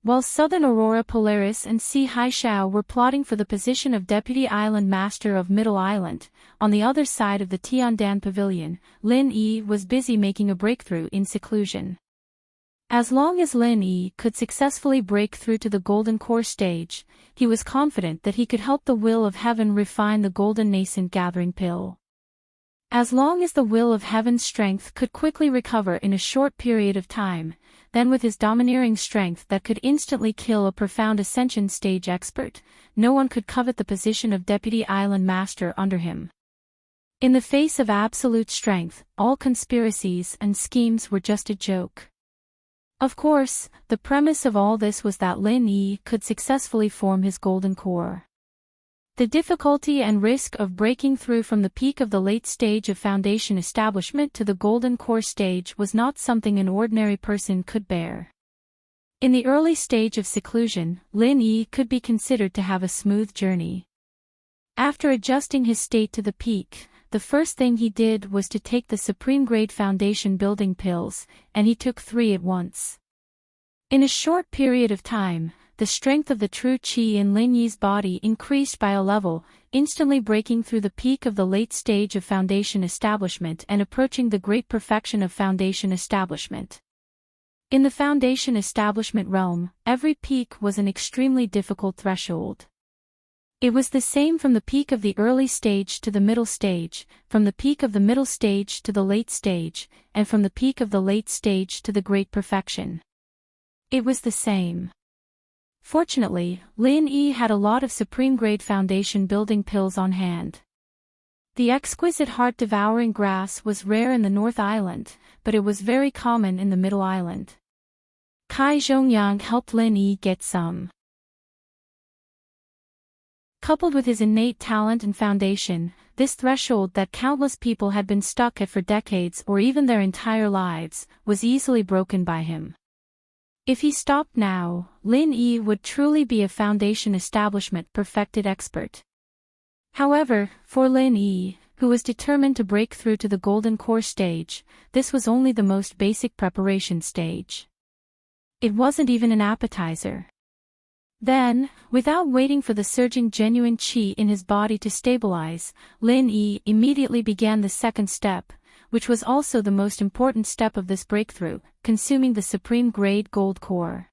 While Southern Aurora Polaris and Si Haishao were plotting for the position of Deputy Island Master of Middle Island, on the other side of the Tiandan Pavilion, Lin Yi was busy making a breakthrough in seclusion. As long as Lin Yi could successfully break through to the Golden Core stage, he was confident that he could help the Will of Heaven refine the Golden Nascent Gathering Pill. As long as the Will of Heaven's strength could quickly recover in a short period of time, then with his domineering strength that could instantly kill a Profound Ascension stage expert, no one could covet the position of Deputy Island Master under him. In the face of absolute strength, all conspiracies and schemes were just a joke. Of course, the premise of all this was that Lin Yi could successfully form his Golden Core. The difficulty and risk of breaking through from the peak of the late stage of Foundation establishment to the Golden Core stage was not something an ordinary person could bear. In the early stage of seclusion, Lin Yi could be considered to have a smooth journey. After adjusting his state to the peak, the first thing he did was to take the Supreme-grade Foundation building pills, and he took 3 at once. In a short period of time, the strength of the true qi in Lin Yi's body increased by a level, instantly breaking through the peak of the late stage of Foundation establishment and approaching the great perfection of Foundation establishment. In the Foundation establishment realm, every peak was an extremely difficult threshold. It was the same from the peak of the early stage to the middle stage, from the peak of the middle stage to the late stage, and from the peak of the late stage to the great perfection. It was the same. Fortunately, Lin Yi had a lot of Supreme-grade Foundation building pills on hand. The exquisite heart-devouring grass was rare in the North Island, but it was very common in the Middle Island. Kai Zhongyang helped Lin Yi get some. Coupled with his innate talent and foundation, this threshold that countless people had been stuck at for decades or even their entire lives, was easily broken by him. If he stopped now, Lin Yi would truly be a Foundation establishment perfected expert. However, for Lin Yi, who was determined to break through to the Golden Core stage, this was only the most basic preparation stage. It wasn't even an appetizer. Then, without waiting for the surging genuine qi in his body to stabilize, Lin Yi immediately began the second step, which was also the most important step of this breakthrough, consuming the Supreme-grade Gold Core.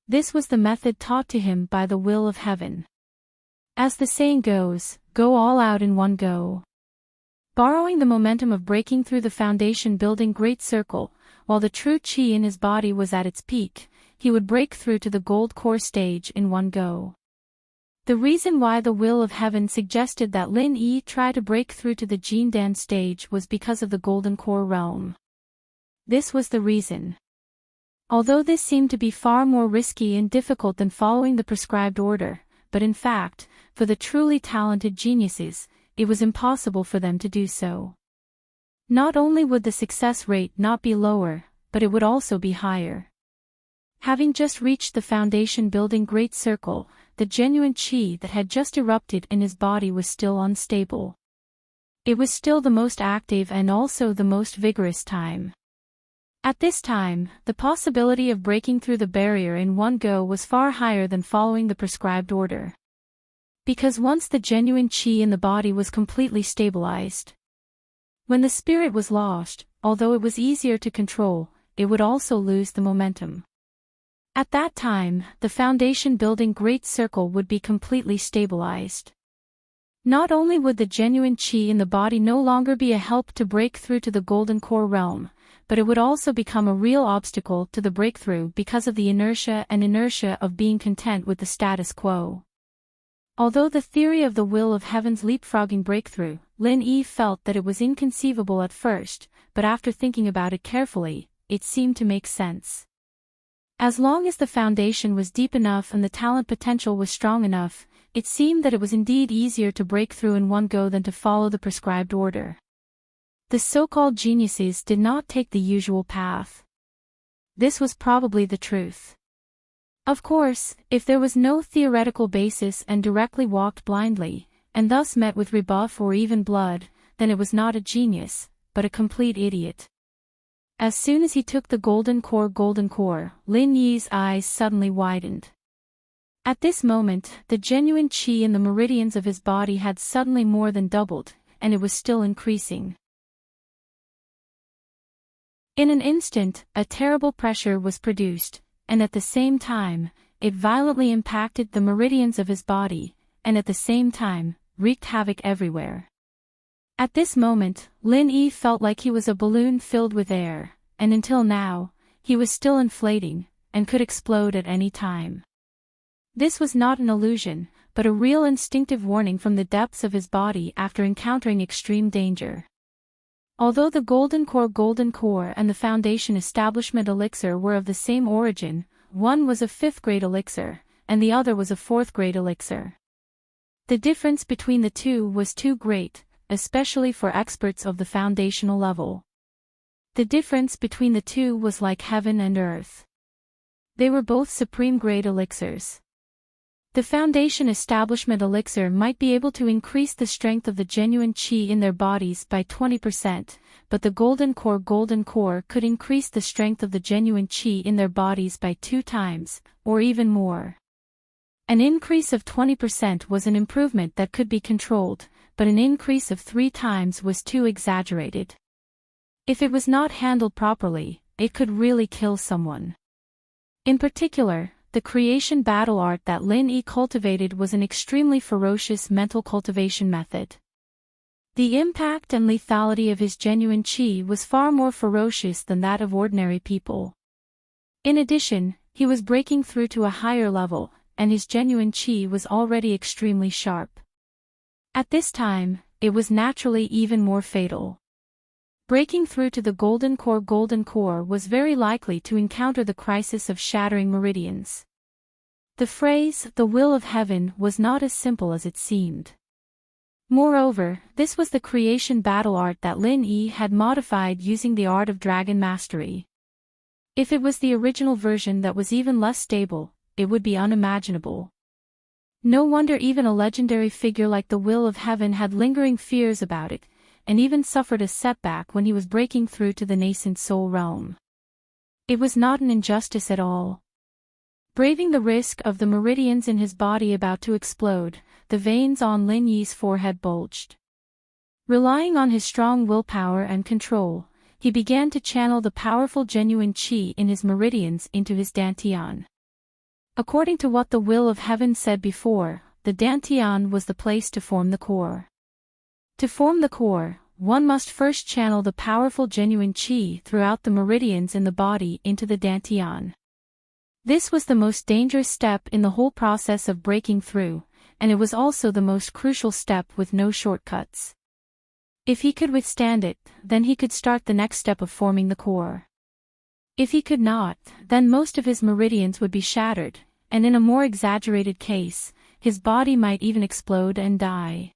This was the method taught to him by the Will of Heaven. As the saying goes, go all out in one go. Borrowing the momentum of breaking through the Foundation building Great Circle, while the true qi in his body was at its peak, he would break through to the Gold Core stage in one go. The reason why the Will of Heaven suggested that Lin Yi try to break through to the Jindan stage was because of the Golden Core realm. This was the reason. Although this seemed to be far more risky and difficult than following the prescribed order, but in fact, for the truly talented geniuses, it was impossible for them to do so. Not only would the success rate not be lower, but it would also be higher. Having just reached the Foundation building Great Circle, the genuine qi that had just erupted in his body was still unstable. It was still the most active and also the most vigorous time. At this time, the possibility of breaking through the barrier in one go was far higher than following the prescribed order. Because once the genuine qi in the body was completely stabilized, when the spirit was lost, although it was easier to control, it would also lose the momentum. At that time, the Foundation building Great Circle would be completely stabilized. Not only would the genuine chi in the body no longer be a help to break through to the golden core realm, but it would also become a real obstacle to the breakthrough because of the inertia of being content with the status quo. Although the theory of the will of heaven's leapfrogging breakthrough, Lin Yi felt that it was inconceivable at first, but after thinking about it carefully, it seemed to make sense. As long as the foundation was deep enough and the talent potential was strong enough, it seemed that it was indeed easier to break through in one go than to follow the prescribed order. The so-called geniuses did not take the usual path. This was probably the truth. Of course, if there was no theoretical basis and directly walked blindly, and thus met with rebuff or even blood, then it was not a genius, but a complete idiot. As soon as he took the golden core, Lin Yi's eyes suddenly widened. At this moment, the genuine qi in the meridians of his body had suddenly more than doubled, and it was still increasing. In an instant, a terrible pressure was produced, and at the same time, it violently impacted the meridians of his body, and at the same time, wreaked havoc everywhere. At this moment, Lin Yi felt like he was a balloon filled with air, and until now, he was still inflating, and could explode at any time. This was not an illusion, but a real instinctive warning from the depths of his body after encountering extreme danger. Although the golden core and the foundation establishment elixir were of the same origin, one was a 5th grade elixir, and the other was a 4th grade elixir. The difference between the two was too great, especially for experts of the foundational level. The difference between the two was like heaven and earth. They were both supreme grade elixirs. The foundation establishment elixir might be able to increase the strength of the genuine qi in their bodies by 20%, but the golden core could increase the strength of the genuine qi in their bodies by 2 times, or even more. An increase of 20% was an improvement that could be controlled, but an increase of 3 times was too exaggerated. If it was not handled properly, it could really kill someone. In particular, the creation battle art that Lin Yi cultivated was an extremely ferocious mental cultivation method. The impact and lethality of his genuine qi was far more ferocious than that of ordinary people. In addition, he was breaking through to a higher level, and his genuine qi was already extremely sharp. At this time, it was naturally even more fatal. Breaking through to the golden core was very likely to encounter the crisis of shattering meridians. The phrase, "the will of heaven," was not as simple as it seemed. Moreover, this was the creation battle art that Lin Yi had modified using the art of dragon mastery. If it was the original version that was even less stable, it would be unimaginable. No wonder even a legendary figure like the will of heaven had lingering fears about it, and even suffered a setback when he was breaking through to the nascent soul realm. It was not an injustice at all. Braving the risk of the meridians in his body about to explode, the veins on Lin Yi's forehead bulged. Relying on his strong willpower and control, he began to channel the powerful genuine qi in his meridians into his dantian. According to what the will of heaven said before, the dantian was the place to form the core. To form the core, one must first channel the powerful genuine qi throughout the meridians in the body into the dantian. This was the most dangerous step in the whole process of breaking through, and it was also the most crucial step with no shortcuts. If he could withstand it, then he could start the next step of forming the core. If he could not, then most of his meridians would be shattered, and in a more exaggerated case, his body might even explode and die.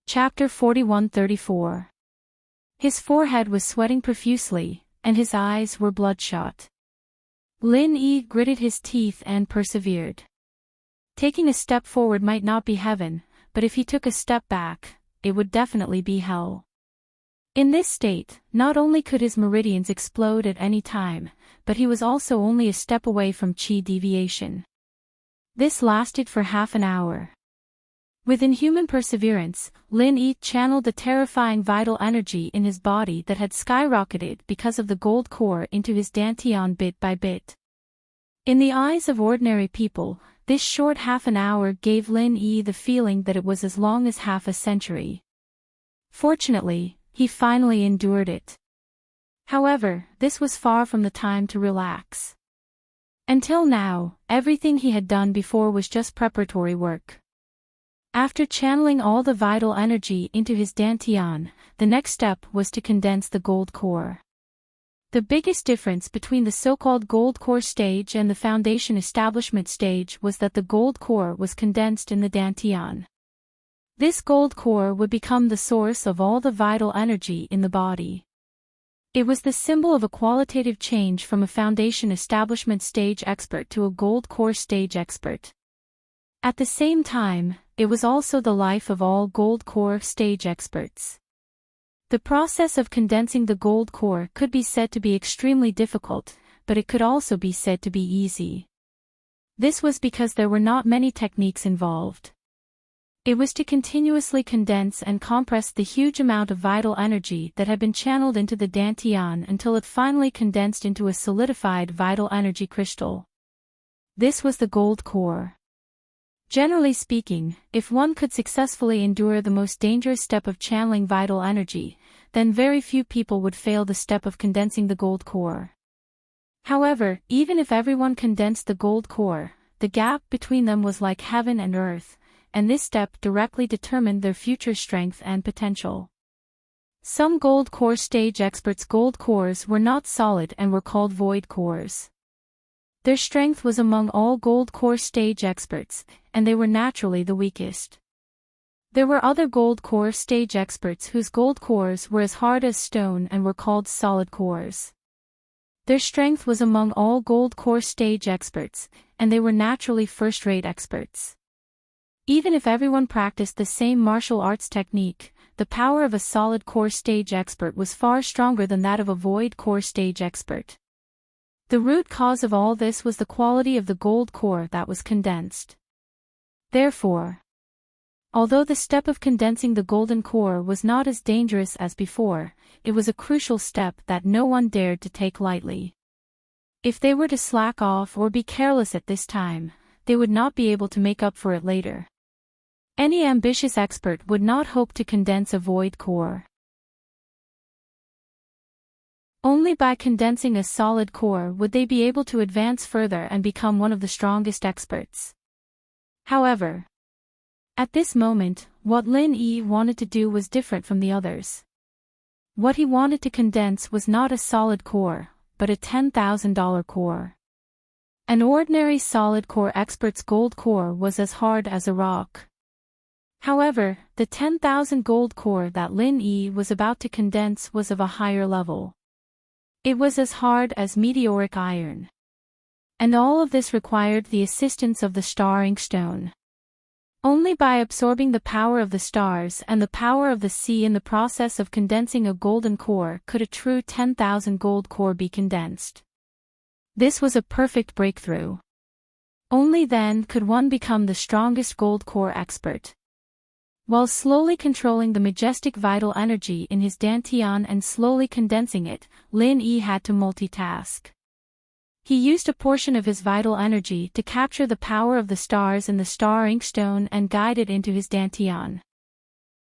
Chapter 41-34. His forehead was sweating profusely, and his eyes were bloodshot. Lin Yi gritted his teeth and persevered. Taking a step forward might not be heaven, but if he took a step back, it would definitely be hell. In this state, not only could his meridians explode at any time, but he was also only a step away from qi deviation. This lasted for half an hour. With inhuman perseverance, Lin Yi channeled the terrifying vital energy in his body that had skyrocketed because of the gold core into his dantian bit by bit. In the eyes of ordinary people, this short half an hour gave Lin Yi the feeling that it was as long as half a century. Fortunately, he finally endured it. However, this was far from the time to relax. Until now, everything he had done before was just preparatory work. After channeling all the vital energy into his dantian, the next step was to condense the gold core. The biggest difference between the so-called gold core stage and the foundation establishment stage was that the gold core was condensed in the dantian. This gold core would become the source of all the vital energy in the body. It was the symbol of a qualitative change from a foundation establishment stage expert to a gold core stage expert. At the same time, it was also the life of all gold core stage experts. The process of condensing the gold core could be said to be extremely difficult, but it could also be said to be easy. This was because there were not many techniques involved. It was to continuously condense and compress the huge amount of vital energy that had been channeled into the dantian until it finally condensed into a solidified vital energy crystal. This was the gold core. Generally speaking, if one could successfully endure the most dangerous step of channeling vital energy, then very few people would fail the step of condensing the gold core. However, even if everyone condensed the gold core, the gap between them was like heaven and earth, and this step directly determined their future strength and potential. Some gold core stage experts' gold cores were not solid and were called void cores. Their strength was among all gold core stage experts, and they were naturally the weakest. There were other gold core stage experts whose gold cores were as hard as stone and were called solid cores. Their strength was among all gold core stage experts, and they were naturally first-rate experts. Even if everyone practiced the same martial arts technique, the power of a solid core stage expert was far stronger than that of a void core stage expert. The root cause of all this was the quality of the gold core that was condensed. Therefore, although the step of condensing the golden core was not as dangerous as before, it was a crucial step that no one dared to take lightly. If they were to slack off or be careless at this time, they would not be able to make up for it later. Any ambitious expert would not hope to condense a void core. Only by condensing a solid core would they be able to advance further and become one of the strongest experts. However, at this moment, what Lin Yi wanted to do was different from the others. What he wanted to condense was not a solid core, but a $10,000 core. An ordinary solid core expert's gold core was as hard as a rock. However, the 10,000 gold core that Lin Yi was about to condense was of a higher level. It was as hard as meteoric iron. And all of this required the assistance of the star inkstone. Only by absorbing the power of the stars and the power of the sea in the process of condensing a golden core could a true 10,000 gold core be condensed. This was a perfect breakthrough. Only then could one become the strongest gold core expert. While slowly controlling the majestic vital energy in his dantian and slowly condensing it, Lin Yi had to multitask. He used a portion of his vital energy to capture the power of the stars in the star inkstone and guide it into his dantian.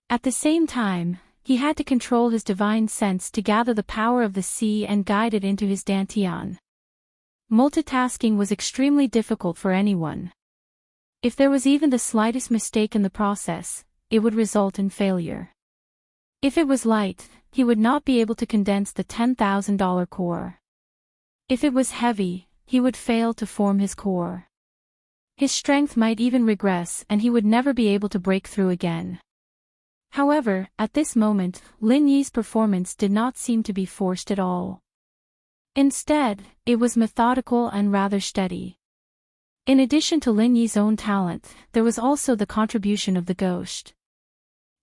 At the same time, he had to control his divine sense to gather the power of the sea and guide it into his dantian. Multitasking was extremely difficult for anyone. If there was even the slightest mistake in the process, it would result in failure. If it was light, he would not be able to condense the $10,000 core. If it was heavy, he would fail to form his core. His strength might even regress and he would never be able to break through again. However, at this moment, Lin Yi's performance did not seem to be forced at all. Instead, it was methodical and rather steady. In addition to Lin Yi's own talent, there was also the contribution of the ghost.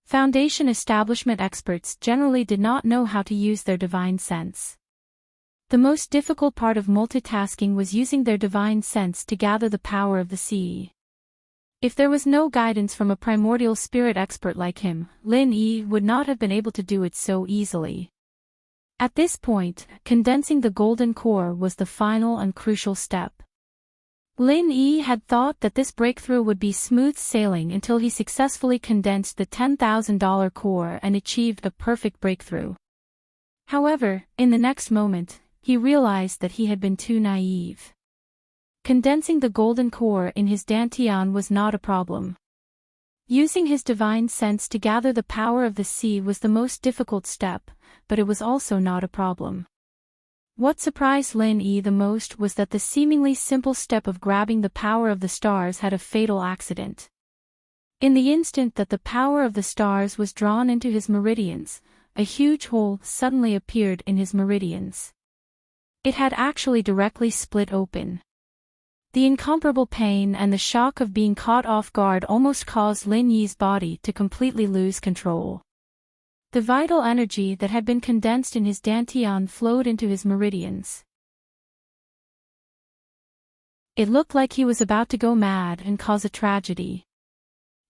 Foundation establishment experts generally did not know how to use their divine sense. The most difficult part of multitasking was using their divine sense to gather the power of the sea. If there was no guidance from a primordial spirit expert like him, Lin Yi would not have been able to do it so easily. At this point, condensing the golden core was the final and crucial step. Lin Yi had thought that this breakthrough would be smooth sailing until he successfully condensed the $10,000 core and achieved a perfect breakthrough. However, in the next moment, he realized that he had been too naive. Condensing the golden core in his dantian was not a problem. Using his divine sense to gather the power of the sea was the most difficult step, but it was also not a problem. What surprised Lin Yi the most was that the seemingly simple step of grabbing the power of the stars had a fatal accident. In the instant that the power of the stars was drawn into his meridians, a huge hole suddenly appeared in his meridians. It had actually directly split open. The incomparable pain and the shock of being caught off guard almost caused Lin Yi's body to completely lose control. The vital energy that had been condensed in his dantian flowed into his meridians. It looked like he was about to go mad and cause a tragedy.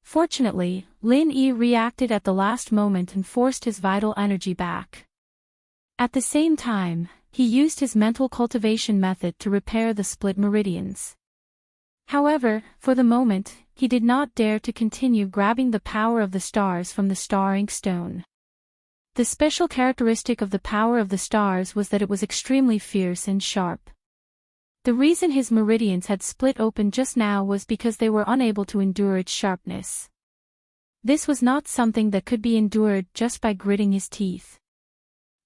Fortunately, Lin Yi reacted at the last moment and forced his vital energy back. At the same time, he used his mental cultivation method to repair the split meridians. However, for the moment, he did not dare to continue grabbing the power of the stars from the star ink stone. The special characteristic of the power of the stars was that it was extremely fierce and sharp. The reason his meridians had split open just now was because they were unable to endure its sharpness. This was not something that could be endured just by gritting his teeth.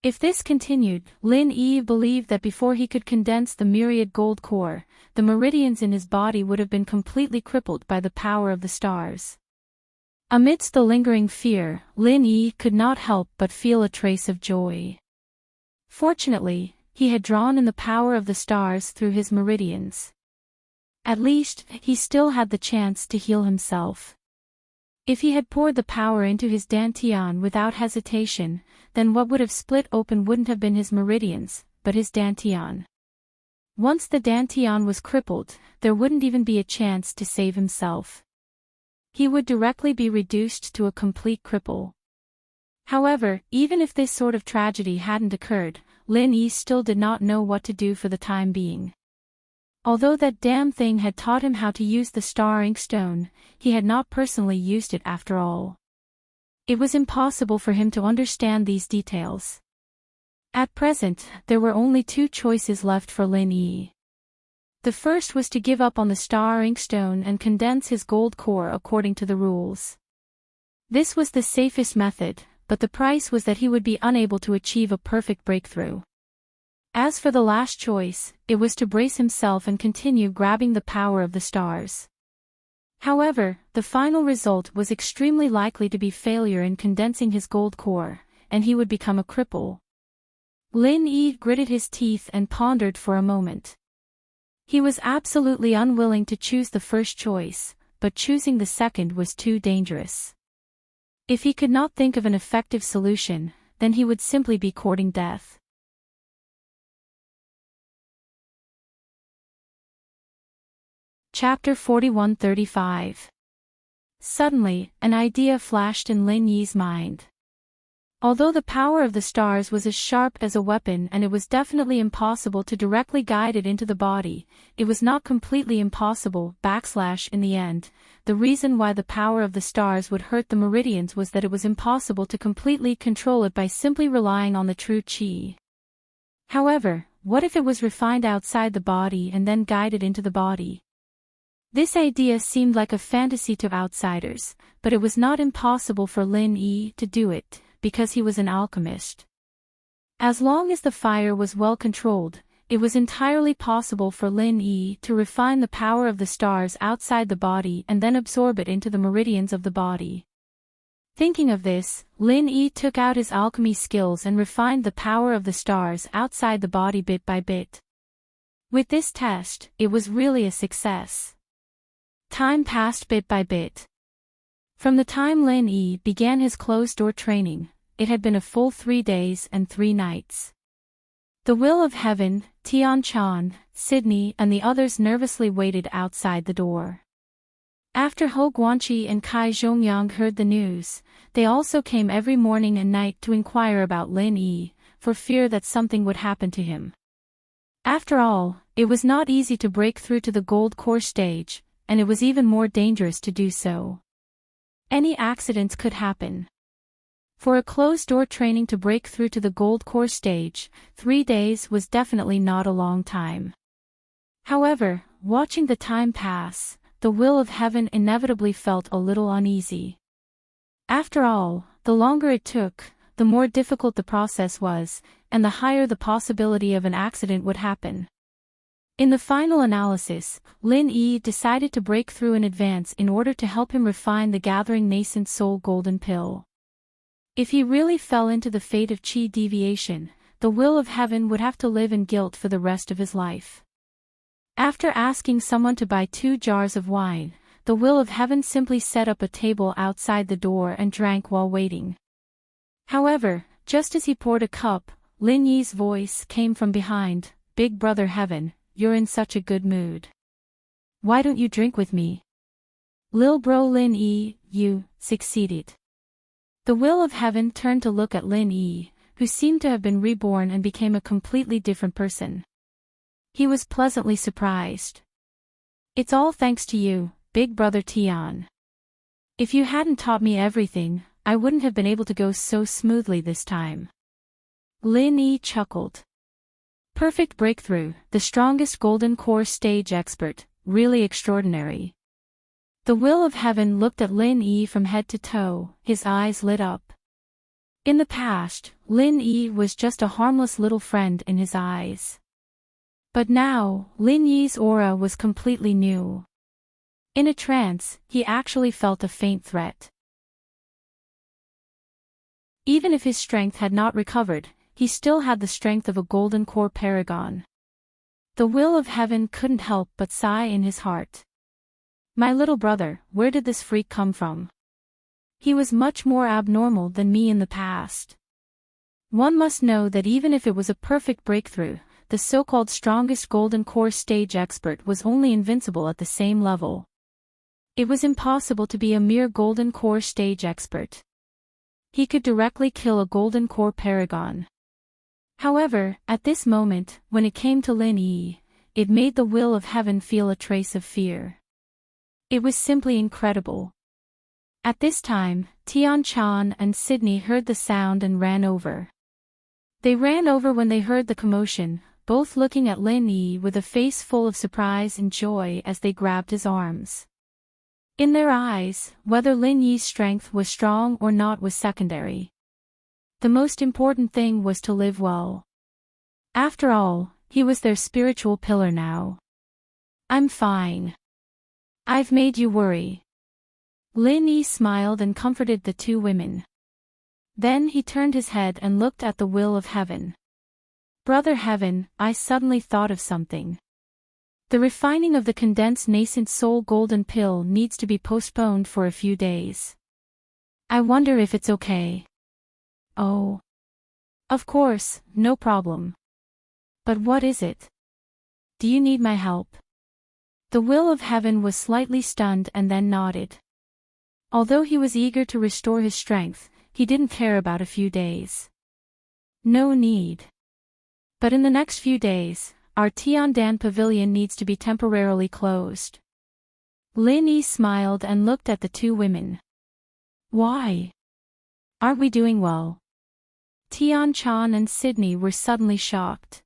If this continued, Lin Yi believed that before he could condense the myriad gold core, the meridians in his body would have been completely crippled by the power of the stars. Amidst the lingering fear, Lin Yi could not help but feel a trace of joy. Fortunately, he had drawn in the power of the stars through his meridians. At least, he still had the chance to heal himself. If he had poured the power into his dantian without hesitation, then what would have split open wouldn't have been his meridians, but his dantian. Once the dantian was crippled, there wouldn't even be a chance to save himself. He would directly be reduced to a complete cripple. However, even if this sort of tragedy hadn't occurred, Lin Yi still did not know what to do for the time being. Although that damn thing had taught him how to use the star ink stone, he had not personally used it after all. It was impossible for him to understand these details. At present, there were only two choices left for Lin Yi. The first was to give up on the star ink stone and condense his gold core according to the rules. This was the safest method, but the price was that he would be unable to achieve a perfect breakthrough. As for the last choice, it was to brace himself and continue grabbing the power of the stars. However, the final result was extremely likely to be failure in condensing his gold core, and he would become a cripple. Lin Yi gritted his teeth and pondered for a moment. He was absolutely unwilling to choose the first choice, but choosing the second was too dangerous. If he could not think of an effective solution, then he would simply be courting death. Chapter 41-35. Suddenly, an idea flashed in Lin Yi's mind. Although the power of the stars was as sharp as a weapon and it was definitely impossible to directly guide it into the body, it was not completely impossible, in the end. The reason why the power of the stars would hurt the meridians was that it was impossible to completely control it by simply relying on the true qi. However, what if it was refined outside the body and then guided into the body? This idea seemed like a fantasy to outsiders, but it was not impossible for Lin Yi to do it, because he was an alchemist. As long as the fire was well controlled, it was entirely possible for Lin Yi to refine the power of the stars outside the body and then absorb it into the meridians of the body. Thinking of this, Lin Yi took out his alchemy skills and refined the power of the stars outside the body bit by bit. With this test, it was really a success. Time passed bit by bit. From the time Lin Yi began his closed-door training, it had been a full 3 days and 3 nights. The Will of Heaven, Tian Chan, Sydney and the others nervously waited outside the door. After Ho Guanqi and Kai Zhongyang heard the news, they also came every morning and night to inquire about Lin Yi, for fear that something would happen to him. After all, it was not easy to break through to the gold core stage, and it was even more dangerous to do so. Any accidents could happen. For a closed-door training to break through to the gold core stage, 3 days was definitely not a long time. However, watching the time pass, the will of heaven inevitably felt a little uneasy. After all, the longer it took, the more difficult the process was, and the higher the possibility of an accident would happen. In the final analysis, Lin Yi decided to break through in advance in order to help him refine the gathering nascent soul golden pill. If he really fell into the fate of chi deviation, the will of heaven would have to live in guilt for the rest of his life. After asking someone to buy 2 jars of wine, the will of heaven simply set up a table outside the door and drank while waiting. However, just as he poured a cup, Lin Yi's voice came from behind, "Big Brother Heaven, you're in such a good mood. Why don't you drink with me?" "Lil bro Lin Yi, you succeeded." The will of heaven turned to look at Lin Yi, who seemed to have been reborn and became a completely different person. He was pleasantly surprised. "It's all thanks to you, Big Brother Tian. If you hadn't taught me everything, I wouldn't have been able to go so smoothly this time." Lin Yi chuckled. "Perfect breakthrough, the strongest golden core stage expert, really extraordinary." The will of heaven looked at Lin Yi from head to toe, his eyes lit up. In the past, Lin Yi was just a harmless little friend in his eyes. But now, Lin Yi's aura was completely new. In a trance, he actually felt a faint threat. Even if his strength had not recovered, he still had the strength of a golden core paragon. The will of heaven couldn't help but sigh in his heart. "My little brother, where did this freak come from? He was much more abnormal than me in the past." One must know that even if it was a perfect breakthrough, the so-called strongest golden core stage expert was only invincible at the same level. It was impossible to be a mere golden core stage expert. He could directly kill a golden core paragon. However, at this moment, when it came to Lin Yi, it made the will of heaven feel a trace of fear. It was simply incredible. At this time, Tian Chan and Sydney heard the sound and ran over. They ran over when they heard the commotion, both looking at Lin Yi with a face full of surprise and joy as they grabbed his arms. In their eyes, whether Lin Yi's strength was strong or not was secondary. The most important thing was to live well. After all, he was their spiritual pillar now. "I'm fine. I've made you worry." Lin Yi smiled and comforted the 2 women. Then he turned his head and looked at the will of heaven. "Brother Heaven, I suddenly thought of something. The refining of the condensed nascent soul golden pill needs to be postponed for a few days. I wonder if it's okay." "Oh. Of course, no problem. But what is it? Do you need my help?" The will of heaven was slightly stunned and then nodded. Although he was eager to restore his strength, he didn't care about a few days. "No need. But in the next few days, our Tiandan pavilion needs to be temporarily closed." Lin Yi smiled and looked at the 2 women. "Why? Aren't we doing well?" Tian Chan and Sydney were suddenly shocked.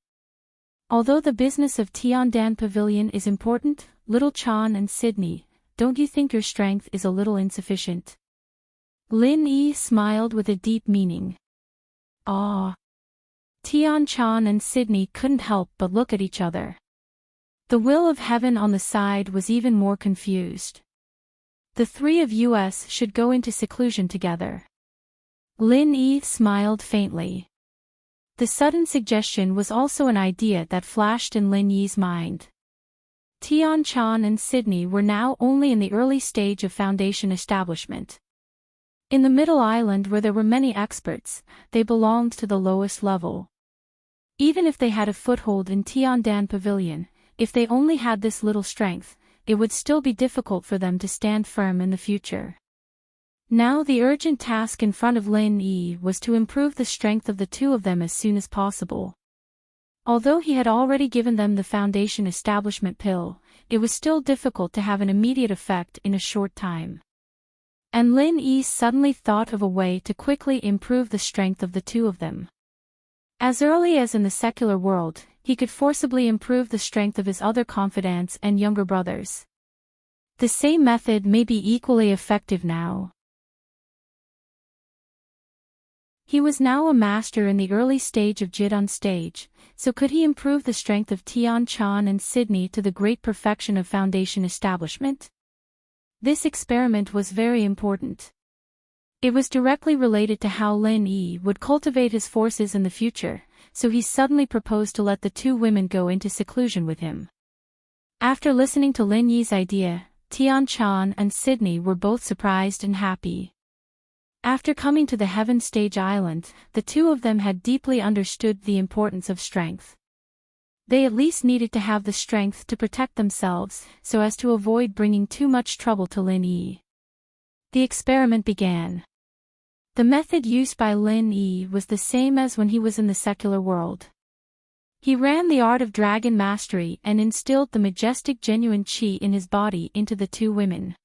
"Although the business of Tiandan pavilion is important, little Chan and Sydney, don't you think your strength is a little insufficient?" Lin Yi smiled with a deep meaning. "Ah." Tian Chan and Sydney couldn't help but look at each other. The will of heaven on the side was even more confused. The 3 of us should go into seclusion together. Lin Yi smiled faintly. The sudden suggestion was also an idea that flashed in Lin Yi's mind. Tian Chan and Sydney were now only in the early stage of foundation establishment. In the middle island where there were many experts, they belonged to the lowest level. Even if they had a foothold in Tiandan Pavilion, if they only had this little strength, it would still be difficult for them to stand firm in the future. Now the urgent task in front of Lin Yi was to improve the strength of the 2 of them as soon as possible. Although he had already given them the foundation establishment pill, it was still difficult to have an immediate effect in a short time. And Lin Yi suddenly thought of a way to quickly improve the strength of the two of them. As early as in the secular world, he could forcibly improve the strength of his other confidants and younger brothers. The same method may be equally effective now. He was now a master in the early stage of Jit on stage, so could he improve the strength of Tian Chan and Sydney to the great perfection of foundation establishment? This experiment was very important. It was directly related to how Lin Yi would cultivate his forces in the future, so he suddenly proposed to let the two women go into seclusion with him. After listening to Lin Yi's idea, Tian Chan and Sydney were both surprised and happy. After coming to the Heaven Stage Island, the two of them had deeply understood the importance of strength. They at least needed to have the strength to protect themselves, so as to avoid bringing too much trouble to Lin Yi. The experiment began. The method used by Lin Yi was the same as when he was in the secular world. He ran the art of dragon mastery and instilled the majestic genuine qi in his body into the two women.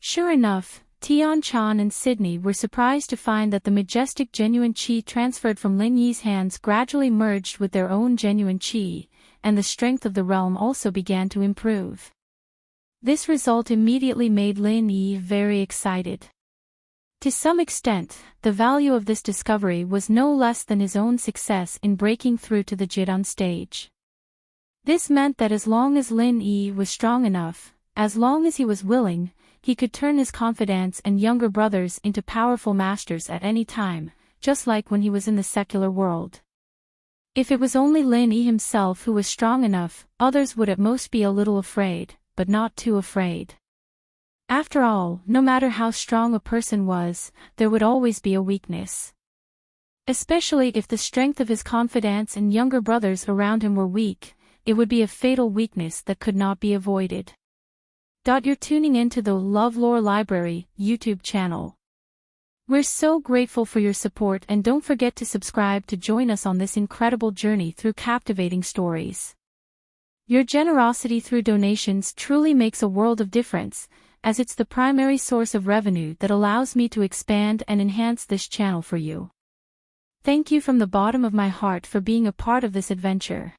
Sure enough, Tian Chan and Sydney were surprised to find that the majestic genuine qi transferred from Lin Yi's hands gradually merged with their own genuine qi, and the strength of the realm also began to improve. This result immediately made Lin Yi very excited. To some extent, the value of this discovery was no less than his own success in breaking through to the Jit on stage. This meant that as long as Lin Yi was strong enough, as long as he was willing, he could turn his confidants and younger brothers into powerful masters at any time, just like when he was in the secular world. If it was only Lin Yi himself who was strong enough, others would at most be a little afraid, but not too afraid. After all, no matter how strong a person was, there would always be a weakness. Especially if the strength of his confidants and younger brothers around him were weak, it would be a fatal weakness that could not be avoided. You're tuning into the LoveLore Library YouTube channel. We're so grateful for your support, and don't forget to subscribe to join us on this incredible journey through captivating stories. Your generosity through donations truly makes a world of difference, as it's the primary source of revenue that allows me to expand and enhance this channel for you. Thank you from the bottom of my heart for being a part of this adventure.